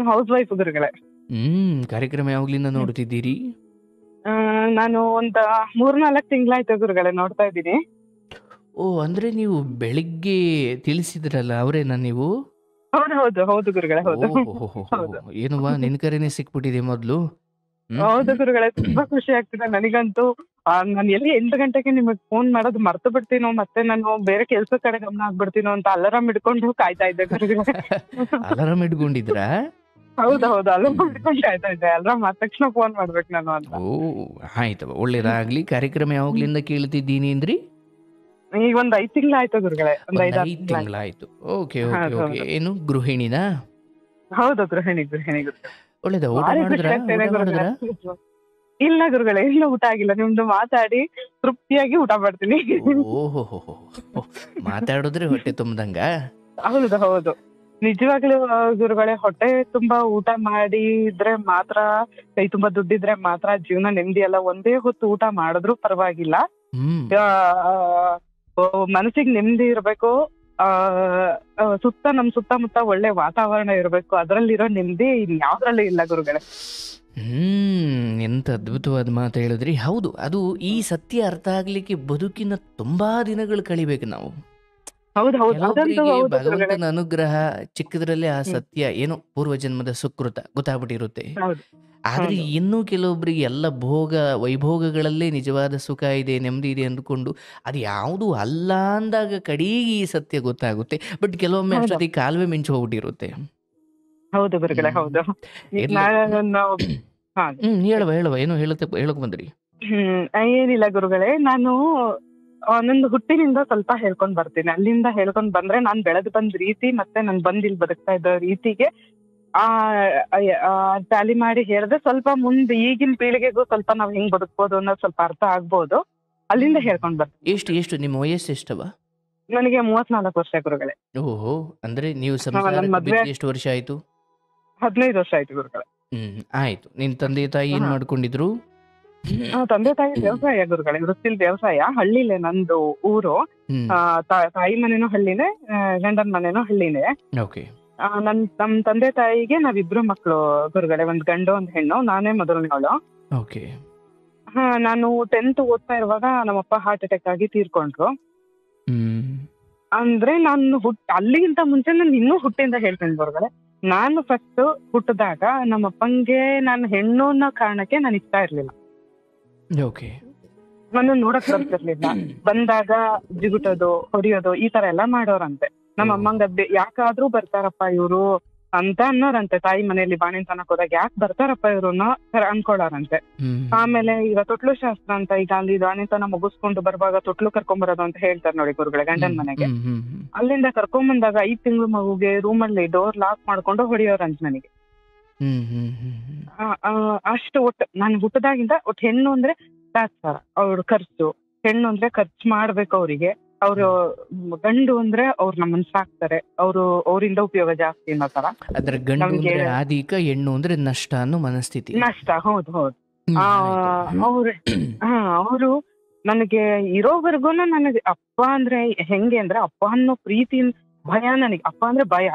House wife ಗುರುಗಳೇ. ಕಾರ್ಯಕ್ರಮ ಯಾವಾಗ್ಲಿಂದ ನೋಡ್ತಿದ್ದೀರಿ? ನಾನು ಒಂದ್ 3-4 ತಿಂಗಳಾಯ್ತು ಗುರುಗಳೇ ನೋಡ್ತಾ ಇದ್ದೀನಿ. ಓ, ಅಂದ್ರೆ ನೀವು ಬೆಳಿಗ್ಗೆ ತಿಳಿಸಿದ್ರಲ್ಲ, ಅವರೇನಾ ನೀವು? ಹೌದು ಗುರುಗಳೇ, ಹೌದು. ಓಹೋ, ಏನವ್ವ ನಿನ್ ಕರೆನೇ ಸಿಕ್ಬಿಟ್ಟಿದೆ ಮೊದ್ಲು. ಹೌದು ಗುರುಗಳೇ, ತುಂಬಾ ಖುಷಿ ಆಗ್ತಿದೆ ನನಗಂತೂ. ನಾನು ಎಲ್ಲಿ 8 ಗಂಟೆಗೆ ನಿಮಗ್ ಫೋನ್ ಮಾಡೋದು ಮರ್ತು ಬಿಡ್ತೀನೋ, ಮತ್ತೆ ನಾನು ಬೇರೆ ಕೆಲ್ಸದ ಕಡೆ ಗಮನ ಆಗ್ಬಿಡ್ತೀನೋ ಅಂತ ಅಲಾರಾಮ್ ಇಟ್ಕೊಂಡು ಕಾಯ್ತಾ ಇದ್ದೆ ಗುರುಗಳೇ. ಅಲಾರಾಮ್ ಇಟ್ಕೊಂಡಿದ್ರಾ? ಹೌದು, ಅಲಾರಾಮ್ ಇಟ್ಕೊಂಡು ಕಾಯ್ತಾ ಇದ್ದೆ. ಅಲಾರಾಮ್ ಆದ ತಕ್ಷಣ ಫೋನ್ ಮಾಡ್ಬೇಕು ನಾನು ಅಂತ. ಓ, ಆಯ್ತವ, ಒಳ್ಳೇದಾಗ್ಲಿ. ಕಾರ್ಯಕ್ರಮ ಯಾವಾಗ್ಲಿಂದ ಕೇಳ್ತಿದ್ದೀನಿ ಅಂದ್ರಿ? ಈಗ ಒಂದ್ 5 ತಿಂಗಳಾಯ್ತು ಗುರುಗಳೇ, ಒಂದ್ 5-6 5 ತಿಂಗಳಾಯ್ತು. ತಿಂಗಳಾಯ್ತು. ಓಕೆ. ಏನು ಗೃಹಿಣಿನಾ? ಹೌದು, ಗೃಹಿಣಿ ಗುರುಗಳೇ. ಒಳ್ಳೇದ. ಊಟ ಭಾರಿ ಖುಷಿ ಮಾಡಿದ್ರಾ? ಆಗ್ತಿದೆ ಗುರುಗಳೇ. ಇಲ್ಲ ಗುರುಗಳೇ, ಇನ್ನೂ ಊಟ ಆಗಿಲ್ಲ. ನಿಮ್ದು ಮಾತಾಡಿ ತೃಪ್ತಿಯಾಗಿ ಊಟ ಮಾಡ್ತೀನಿ. ಓಹೋ, ಮಾತಾಡಿದ್ರೆ ಹೊಟ್ಟೆ ತುಂಬದಂಗ? ಹೌದು, ನಿಜವಾಗ್ಲೂ ಗುರುಗಳೇ, ಹೊಟ್ಟೆ ತುಂಬಾ ಊಟ ಮಾಡಿದ್ರೆ ಮಾತ್ರ, ಕೈ ತುಂಬಾ ದುಡ್ಡಿದ್ರೆ ಮಾತ್ರ ಜೀವನ ನೆಮ್ಮದಿ ಅಲ್ಲ. ಒಂದೇ ಹೊತ್ತು ಊಟ ಮಾಡಿದ್ರು ಪರವಾಗಿಲ್ಲ, ಮನಸ್ಸಿಗೆ ನೆಮ್ಮದಿ ಇರ್ಬೇಕು. ನಮ್ ಸುತ್ತಮುತ್ತ ಒಳ್ಳೆ ವಾತಾವರಣ ಇರ್ಬೇಕು. ಅದ್ರಲ್ಲಿರೋ ನೆಮ್ಮದಿ ಯಾವ್ದ್ರಲ್ಲೂ ಇಲ್ಲ ಗುರುಗಳೇ. ಎಂತ ಅದ್ಭುತವಾದ ಮಾತು ಹೇಳಿದ್ರಿ. ಹೌದು, ಅದು ಈ ಸತ್ಯ ಅರ್ಥ ಆಗ್ಲಿಕ್ಕೆ ಬದುಕಿನ ತುಂಬಾ ದಿನಗಳು ಕಳಿಬೇಕು ನಾವು. ಕೆಲವೊಬ್ಬರಿಗೆ ಭಗವಂತನ ಅನುಗ್ರಹ ಚಿಕ್ಕದ್ರಲ್ಲೇ ಆ ಸತ್ಯ ಏನೋ ಪೂರ್ವಜನ್ಮದ ಸುಕೃತ ಗೊತ್ತಾಗ್ಬಿಟ್ಟಿರುತ್ತೆ. ಆದ್ರೆ ಇನ್ನೂ ಕೆಲವೊಬ್ಬರಿಗೆ ಎಲ್ಲ ವೈಭೋಗಗಳಲ್ಲೇ ನಿಜವಾದ ಸುಖ ಇದೆ, ನೆಮ್ಮದಿ ಇದೆ ಅಂದ್ಕೊಂಡು ಅದು ಯಾವುದು ಅಲ್ಲ ಅಂದಾಗ ಕಡೆಗೆ ಈ ಸತ್ಯ ಗೊತ್ತಾಗುತ್ತೆ. ಬಟ್ ಕೆಲವೊಮ್ಮೆ ಅಷ್ಟೊತ್ತಿಗೆ ಕಾಲುವೆ ಮಿಂಚು ಹೋಗ್ಬಿಟ್ಟಿರುತ್ತೆ. ಹೌದು ಗುರುಗಳೇ, ಹೌದು. ಹೇಳುವ ಏನು ಹೇಳಕ್ ಬಂದ್ರಿ? ಏನಿಲ್ಲ ಗುರುಗಳೇ, ನಾನು ನಂದು ಹುಟ್ಟಿನಿಂದ ಸ್ವಲ್ಪ ಹೇಳ್ಕೊಂಡ್ ಬರ್ತೀನಿ. ಅಲ್ಲಿಂದ ಹೇಳ್ಕೊಂಡ್ ಬಂದ್ರೆ ನಾನ್ ಬೆಳೆದು ಬಂದ ರೀತಿ ಮತ್ತೆ ನಾನ್ ಬಂದಿಲ್ ಬದುಕ್ತಾ ಇದ್ದ ರೀತಿಗೆ ಟ್ಯಾಲಿ ಮಾಡಿ ಹೇಳಿದ್ರೆ ಸ್ವಲ್ಪ ಮುಂದೆ ಈಗಿನ ಪೀಳಿಗೆಗೂ ಸ್ವಲ್ಪ ನಾವ್ ಹೆಂಗ್ ಬದುಕ್ಬೋದು ಅನ್ನೋದು ಸ್ವಲ್ಪ ಅರ್ಥ ಆಗ್ಬೋದು. ಅಲ್ಲಿಂದ ಹೇಳ್ಕೊಂಡ್ ಬರ್ತೀನಿ. ಎಷ್ಟು ನಿಮ್ಮ ವಯಸ್ಸು ಎಷ್ಟವ? ನನಗೆ 34 ವರ್ಷ ಗುರುಗಳೇ. ಓಹೋ, ಅಂದ್ರೆ ನೀವು ಎಷ್ಟು ವರ್ಷ ಆಯ್ತು? 15 ವರ್ಷ ಆಯ್ತು ಗುರುಗಳೇ. ಆಯ್ತು. ನಿನ್ ತಂದೆ ತಾಯಿ ಏನ್ ಮಾಡ್ಕೊಂಡಿದ್ರು? ತಂದೆ ತಾಯಿ ವ್ಯವಸಾಯ ಗುರುಗಳೇ, ವೃತ್ತಿಲ್ ವ್ಯವಸಾಯ. ಹಳ್ಳಿಲೇ ನಂದು ಊರು. ತಾಯಿ ಮನೇನೂ ಹಳ್ಳಿನೇ, ಗಂಡನ ಮನೇನೂ ಹಳ್ಳಿನೇ. ನಮ್ ತಂದೆ ತಾಯಿಗೆ ನಾವಿಬ್ರು ಮಕ್ಳು ಗುರುಗಳೇ, ಒಂದ್ ಗಂಡು ಒಂದ್ ಹೆಣ್ಣು. ನಾನೇ ಮೊದಲನೇವಳು. ನಾನು 10th ಓದ್ತಾ ಇರುವಾಗ ನಮ್ಮಪ್ಪ ಹಾರ್ಟ್ ಅಟ್ಯಾಕ್ ಆಗಿ ತೀರ್ಕೊಂಡ್ರು. ಅಂದ್ರೆ ನಾನು ಅಲ್ಲಿಗಿಂತ ಮುಂಚೆ ನಾನು ಇನ್ನೂ ಹುಟ್ಟಿಂದ ಹೇಳ್ತೇನೆ ಗುರುಗಳೇ. ನಾನು ಫಸ್ಟ್ ಹುಟ್ಟಿದಾಗ ನಮ್ಮಪ್ಪಂಗೆ ನಾನು ಹೆಣ್ಣು ಅನ್ನೋ ಕಾರಣಕ್ಕೆ ನಾನು ಇಷ್ಟ ಇರ್ಲಿಲ್ಲ. ನಾನು ನೋಡಕ್ ಬರ್ತಿರ್ಲಿಲ್ಲ. ಬಂದಾಗ ಜಿಗುಟೋದು, ಹೊಡಿಯೋದು ಈ ತರ ಎಲ್ಲ ಮಾಡೋರಂತೆ. ನಮ್ಮ ಅಮ್ಮಂಗ ಯಾಕಾದ್ರೂ ಬರ್ತಾರಪ್ಪ ಇವ್ರು ಅಂತ ಅನ್ನೋರಂತೆ. ತಾಯಿ ಮನೆಯಲ್ಲಿ ಬಾಣಿತನಕ್ ಹೋದಾಗ ಯಾಕೆ ಬರ್ತಾರಪ್ಪ ಇವ್ರು ಅನ್ನೋ ಅನ್ಕೊಳ್ಳೋರಂತೆ. ಆಮೇಲೆ ಈಗ ತೊಟ್ಲು ಶಾಸ್ತ್ರ ಅಂತ, ಈಗ ಅಲ್ಲಿ ಬಾಣಿತನ ಮುಗಿಸ್ಕೊಂಡು ಬರುವಾಗ ತೊಟ್ಲು ಕರ್ಕೊಂಬರೋದು ಅಂತ ಹೇಳ್ತಾರೆ ನೋಡಿ ಗುರುಗಳೇ, ಗಂಡನ ಮನೆಗೆ. ಅಲ್ಲಿಂದ ಕರ್ಕೊಂಬಂದಾಗ 5 ತಿಂಗಳು ಮಗುಗೆ ರೂಮಲ್ಲಿ ಡೋರ್ ಲಾಕ್ ಮಾಡ್ಕೊಂಡು ಹೊಡಿಯೋರಂತ ನನಗೆ. ಅಷ್ಟು ಒಟ್ಟು ನಾನು ಹುಟ್ಟದಾಗಿಂದ ಒಟ್ಟು ಹೆಣ್ಣು ಅಂದ್ರೆ ತಾತ್ಸಾರ, ಅವ್ರ ಖರ್ಚು. ಹೆಣ್ಣು ಅಂದ್ರೆ ಖರ್ಚು ಮಾಡ್ಬೇಕು ಅವ್ರಿಗೆ. ಅವ್ರು ಗಂಡು ಅಂದ್ರೆ ಅವ್ರು ನಮ್ಮನ್ನ ಸಾಕ್ತಾರೆ, ಅವರಿಂದ ಉಪಯೋಗ ಜಾಸ್ತಿ ಅನ್ನೋ ತರ. ಆದಿಕ, ಹೆಣ್ಣು ಅಂದ್ರೆ ನಷ್ಟ ಅನ್ನೋ ಮನಸ್ಥಿತಿ. ನಷ್ಟ, ಹೌದು. ಅವರು ನನಗೆ ಇರೋವರೆಗೂ ನನಗೆ ಅಪ್ಪ ಅಂದ್ರೆ ಹೆಂಗೆ ಅಂದ್ರೆ, ಅಪ್ಪ ಅನ್ನೋ ಪ್ರೀತಿ ಭಯ ನನಗೆ. ಅಪ್ಪ ಅಂದ್ರೆ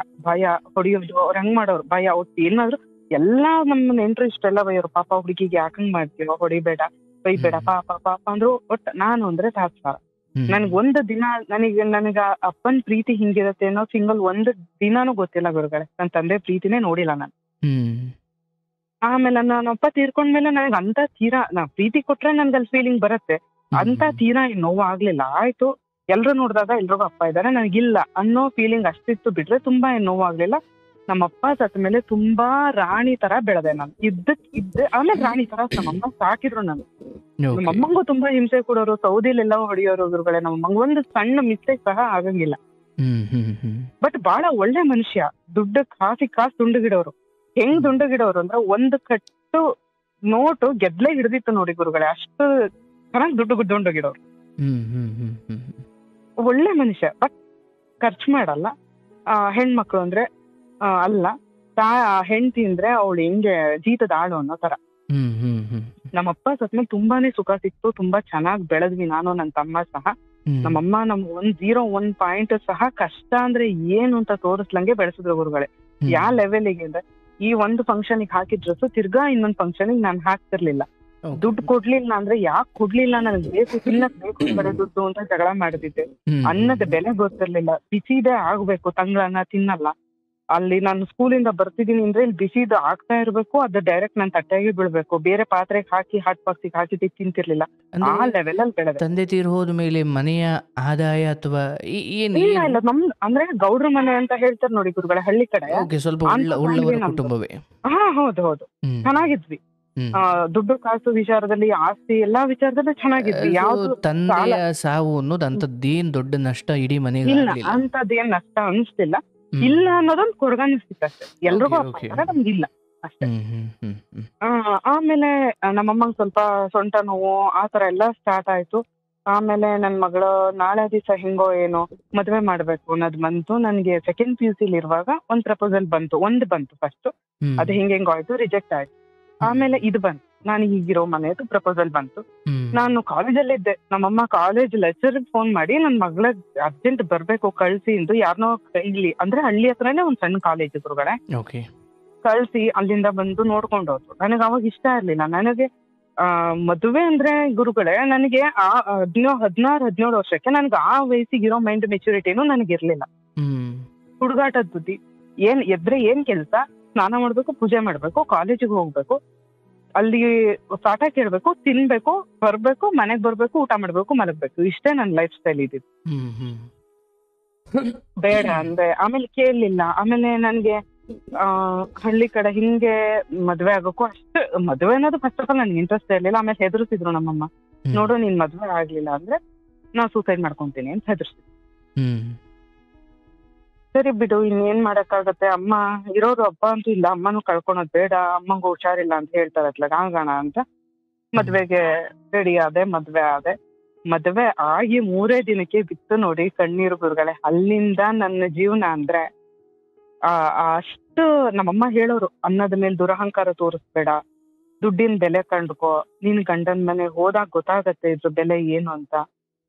ಭಯ ಹೊಡಿಯೋದು, ಅವ್ರು ಹೆಂಗ್ ಮಾಡೋರು ಭಯ. ಒಟ್ಟು ಏನಾದ್ರು ಎಲ್ಲಾ ನಮ್ಮ ನೆಂಟ್ರು ಇಷ್ಟೆಲ್ಲ ಬೈಯೋರು, ಪಾಪ ಹುಡುಗಿಗೆ ಯಾಕಂಗ್ ಮಾಡ್ತೀವ, ಹೊಡಿಬೇಡ ಬೈಬೇಡ ಪಾಪ ಅಂದ್ರು. ಒಟ್ಟು ನಾನು ಅಂದ್ರೆ ತಾತ್ಸಾರ. ನನ್ಗೊಂದು ದಿನ ನನಗ ಅಪ್ಪನ್ ಪ್ರೀತಿ ಹಿಂಗಿರತ್ತೆ ಅನ್ನೋ ಸಿಂಗಲ್ ಒಂದು ದಿನಾನು ಗೊತ್ತಿಲ್ಲ ಗುರುಗಳೇ. ನನ್ನ ತಂದೆ ಪ್ರೀತಿನೇ ನೋಡಿಲ್ಲ ನಾನು. ಆಮೇಲೆ ನನ್ನ ಅಪ್ಪ ತೀರ್ಕೊಂಡ್ಮೇಲೆ ನನಗೆ ಅಂತ ತೀರಾ ಪ್ರೀತಿ ಕೊಟ್ರೆ ನನ್ಗೆ ಅಲ್ಲಿ ಫೀಲಿಂಗ್ ಬರುತ್ತೆ. ಅಂತ ತೀರಾ ನೋವು ಆಗ್ಲಿಲ್ಲ. ಆಯ್ತು, ಎಲ್ರು ನೋಡಿದಾಗ ಎಲ್ರಿಗೂ ಅಪ್ಪ ಇದ್ದಾರೆ, ನನಗಿಲ್ಲ ಅನ್ನೋ ಫೀಲಿಂಗ್ ಅಷ್ಟಿತ್ತು ಬಿಟ್ರೆ ತುಂಬಾ ಏನ್ ನೋವು ಆಗ್ಲಿಲ್ಲ. ನಮ್ಮಪ್ಪ ಸತ್ತ ಮೇಲೆ ತುಂಬಾ ರಾಣಿ ತರ ಬೆಳೆದೆ ನಾನು. ಇದ್ದೆ ಆಮೇಲೆ ರಾಣಿ ತರ ನಮ್ಮಮ್ಮ ಸಾಕಿದ್ರು ನಾನು. ನಮ್ಮಮ್ಮಂಗೂ ತುಂಬಾ ಹಿಂಸೆ ಕೊಡೋರು, ಸೌದಿಲೆಲ್ಲ ಹೊಡಿಯೋರು ಗುರುಗಳೇ. ನಮ್ಮಮ್ಮಂಗ ಒಂದು ಸಣ್ಣ ಮಿಸ್ಟೇಕ್ ಸಹ ಆಗಂಗಿಲ್ಲ. ಬಟ್ ಬಹಳ ಒಳ್ಳೆ ಮನುಷ್ಯ. ಕಾಸು ದುಂಡುಗಿಡೋರು. ಹೆಂಗ್ ದುಂಡುಗಿಡೋರು ಅಂದ್ರೆ, ಒಂದು ಕಟ್ಟು ನೋಟು ಗೆದ್ಲೆ ಹಿಡಿದಿತ್ತು ನೋಡಿ ಗುರುಗಳೇ, ಅಷ್ಟು ಚೆನ್ನಾಗಿ ದುಂಡುಗಿಡೋರು. ಒಳ್ಳೆ ಮನುಷ್ಯ. ಬಟ್ ಖರ್ಚು ಮಾಡಲ್ಲ. ಹೆಣ್ಮಕ್ಳು ಅಂದ್ರೆ ಅಲ್ಲ, ಹೆಂಡತಿ ಅಂದ್ರೆ ಅವಳು ಹೆಂಗೆ ಜೀತದ ಆಳು ಅನ್ನೋ ತರ. ನಮ್ಮಪ್ಪ ಸತ್ಮೇಲೆ ತುಂಬಾನೇ ಸುಖ ಸಿಕ್ತು. ತುಂಬಾ ಚೆನ್ನಾಗಿ ಬೆಳೆದ್ವಿ ನಾನು ನನ್ನ ತಮ್ಮ ಸಹ. ನಮ್ಮಮ್ಮ ನಮ್ 1 ಪಾಯಿಂಟ್ ಸಹ ಕಷ್ಟ ಅಂದ್ರೆ ಏನು ಅಂತ ತೋರಿಸ್ಲಂಗೆ ಬೆಳೆಸಿದ್ರು ಗುರುಗಳೇ. ಯಾವ ಲೆವೆಲ್ಗೆ ಅಂದ್ರೆ, ಈ ಒಂದು ಫಂಕ್ಷನಿಗೆ ಹಾಕಿದ ಡ್ರೆಸ್ ತಿರ್ಗಾ ಇನ್ನೊಂದ್ ಫಂಕ್ಷನಿಗೆ ನಾನು ಹಾಕ್ತಿರ್ಲಿಲ್ಲ. ದುಡ್ಡು ಕೊಡ್ಲಿಲ್ಲ ಅಂದ್ರೆ ಯಾಕೆ ಕೊಡ್ಲಿಲ್ಲ, ನನಗೆ ಬೇಕು, ತಿನ್ನಕ್ ಬೇಕು ಬರೋ ದುಡ್ಡು ಅಂತ ಜಗಳ ಮಾಡ್ತಿದ್ದೆ. ಅನ್ನದ ಬೆಲೆ ಗೊತ್ತಿರ್ಲಿಲ್ಲ. ಬಿಸಿದೇ ಆಗ್ಬೇಕು, ತಂಗ್ಳನ್ನ ತಿನ್ನಲ್ಲ. ಅಲ್ಲಿ ನಾನು ಸ್ಕೂಲಿಂದ ಬರ್ತಿದೀನಿ ಅಂದ್ರೆ ಇಲ್ಲಿ ಬಿಸಿದು ಆಗ್ತಾ ಇರ್ಬೇಕು, ಅದು ಡೈರೆಕ್ಟ್ ನಾನು ತಟ್ಟೆಗೆ ಬೀಳ್ಬೇಕು. ಬೇರೆ ಪಾತ್ರೆಗೆ ಹಾಕಿ ಹಾಟ್ ಬಾಕ್ಸಿಗೆ ಹಾಕಿ ತಿಂತಿರ್ಲಿಲ್ಲ. ಆ ಲೆವೆಲ್ ಅಲ್ಲಿ ಬೆಳೆದೆ. ತಂದೆ ತೀರ್ ಹೋದ ಮೇಲೆ ಮನೆಯ ಆದಾಯ ಅಥವಾ ಇಲ್ಲ ನಮ್ ಅಂದ್ರೆ ಗೌಡ್ರ ಮನೆ ಅಂತ ಹೇಳ್ತಾರೆ ನೋಡಿ ಗುರುಗಳ, ಹಳ್ಳಿ ಕಡೆ ಸ್ವಲ್ಪ ಒಳ್ಳೆಯವರ ಕುಟುಂಬವೇ. ಹೌದು ಚೆನ್ನಾಗಿದ್ವಿ. ದುಡ್ಡು ಕಾಸು ವಿಚಾರದಲ್ಲಿ, ಆಸ್ತಿ ಎಲ್ಲಾ ವಿಚಾರದಲ್ಲಿ ಚೆನ್ನಾಗಿದ್ವಿ. ಯಾವ್ದು ತಂದೆಯ ಸಾವು ಅನ್ನೋದು ಅಂತದ್ದೇನ್ ದೊಡ್ಡ ನಷ್ಟ ಇಡೀ ಮನೆಗೆ ಇಲ್ಲ, ಅಂತದೇನ್ ನಷ್ಟ ಅನಿಸ್ತಿಲ್ಲ. ಇಲ್ಲ ಅನ್ನೋದೊಂದು ಕೊರಗನಿಸ್ತಿತ್ತು ಅಷ್ಟೇ. ಎಲ್ರಿಗೂ ನಮ್ಗಿಲ್ಲ ಅಷ್ಟೇ. ಆಮೇಲೆ ನಮ್ಮಮ್ಮಂಗ್ ಸ್ವಲ್ಪ ಸೊಂಟ ನೋವು ಆತರ ಎಲ್ಲ ಸ್ಟಾರ್ಟ್ ಆಯ್ತು. ಆಮೇಲೆ ನನ್ ಮಗಳು ನಾಳೆ ದಿವಸ ಹೆಂಗೋ ಏನೋ ಮದ್ವೆ ಮಾಡ್ಬೇಕು ಅನ್ನೋದು ಬಂತು. ನನ್ಗೆ ಸೆಕೆಂಡ್ PUC ಇರುವಾಗ ಒಂದ್ ಪ್ರಪೋಸಲ್ ಬಂತು. ಬಂತು ಫಸ್ಟ್, ಅದು ಹೆಂಗೋ ಆಯ್ತು, ರಿಜೆಕ್ಟ್ ಆಯ್ತು. ಆಮೇಲೆ ಇದು ಬಂತು, ನಾನು ಈಗಿರೋ ಮನೆಯದು ಪ್ರಪೋಸಲ್ ಬಂತು. ನಾನು ಕಾಲೇಜಲ್ಲಿ ಇದ್ದೆ. ನಮ್ಮಮ್ಮ ಕಾಲೇಜ್ ಲೆಕ್ಚರ್ಗೆ ಫೋನ್ ಮಾಡಿ ನನ್ ಮಗಳ ಅರ್ಜೆಂಟ್ ಬರ್ಬೇಕು ಕಳ್ಸಿ ಎಂದು ಯಾರನ್ನೋ ಇಲ್ಲಿ ಅಂದ್ರೆ ಹಳ್ಳಿ ಹತ್ರನೇ ಒಂದ್ ಸಣ್ಣ ಕಾಲೇಜ್ ಗುರುಗಳೇ, ಕಳ್ಸಿ ಅಲ್ಲಿಂದ ಬಂದು ನೋಡ್ಕೊಂಡು ಹೋದ್ರು. ನನಗೆ ಅವಾಗ ಇಷ್ಟ ಇರ್ಲಿಲ್ಲ. ನನಗೆ ಮದುವೆ ಅಂದ್ರೆ ಗುರುಗಳೇ ನನಗೆ 16-17 ವರ್ಷಕ್ಕೆ ನನಗೆ ಆ ವಯಸ್ಸಿಗಿರೋ ಮೈಂಡ್ ಮೆಚುರಿಟಿನೂ ನನಗಿರ್ಲಿಲ್ಲ. ಹುಡುಗಾಟದ ಬುದ್ಧಿ. ಎದ್ರೆ ಏನ್ ಕೆಲ್ಸ, ಸ್ನಾನ ಮಾಡ್ಬೇಕು, ಪೂಜೆ ಮಾಡ್ಬೇಕು, ಕಾಲೇಜಿಗೆ ಹೋಗ್ಬೇಕು, ಅಲ್ಲಿ ಪಾಠ ಕೇಳ್ಬೇಕು, ತಿನ್ಬೇಕು, ಬರ್ಬೇಕು, ಮನೆಗ್ ಬರ್ಬೇಕು, ಊಟ ಮಾಡ್ಬೇಕು, ಮಲಗ್ಬೇಕು, ಇಷ್ಟೇ ನನ್ನ ಲೈಫ್ ಸ್ಟೈಲ್ ಇದ್ದಿದ್ದು. ಬೇಡ ಅಂದೆ. ಆಮೇಲೆ ಕೇಳಲಿಲ್ಲ. ಆಮೇಲೆ ನನ್ಗೆ ಹಳ್ಳಿ ಕಡೆ ಹಿಂಗೆ ಮದ್ವೆ ಆಗೋಕ್ಕೂ ಅಷ್ಟು, ಮದ್ವೆ ಅನ್ನೋದು ಫಸ್ಟ್ ಆಫ್ ಆಲ್ ನನ್ಗೆ ಇಂಟ್ರೆಸ್ಟ್ ಇರ್ಲಿಲ್ಲ. ಆಮೇಲೆ ಹೆದರ್ಸಿದ್ರು ನಮ್ಮಮ್ಮ, ನೋಡು ನೀನ್ ಮದ್ವೆ ಆಗ್ಲಿಲ್ಲ ಅಂದ್ರೆ ನಾ ಸೂಸೈಡ್ ಮಾಡ್ಕೊಂತೀನಿ ಅಂತ ಹೆದರ್ಸಿದ್ರು. ಸರಿ ಬಿಡು, ಇನ್ನೇನ್ ಮಾಡಕ್ಕಾಗತ್ತೆ, ಅಮ್ಮ ಇರೋರು ಹಬ್ಬ ಅಂತೂ ಇಲ್ಲ, ಅಮ್ಮನೂ ಕಳ್ಕೊಳೋದ್ ಬೇಡ, ಅಮ್ಮಂಗೂ ಹುಷಾರಿಲ್ಲ ಅಂತ ಹೇಳ್ತಾರತ್ಲ, ಆಗೋಣ ಅಂತ ಮದ್ವೆಗೆ ರೆಡಿ ಆದೆ. ಮದ್ವೆ ಆಗಿ 3 ದಿನಕ್ಕೆ ಬಿತ್ತು ನೋಡಿ ಕಣ್ಣೀರು ಗುರುಗಳೇ. ಅಲ್ಲಿಂದ ನನ್ನ ಜೀವನ ಅಂದ್ರೆ ಅಷ್ಟು ನಮ್ಮಮ್ಮ ಹೇಳೋರು, ಅನ್ನದ ಮೇಲೆ ದುರಹಂಕಾರ ತೋರಿಸ್ಬೇಡ, ದುಡ್ಡಿನ ಬೆಲೆ ಕಂಡ್ಕೋ, ನೀನ್ ಗಂಡನ ಮನೆ ಹೋದಾಗ ಗೊತ್ತಾಗತ್ತೆ ಇದ್ರ ಬೆಲೆ ಏನು ಅಂತ,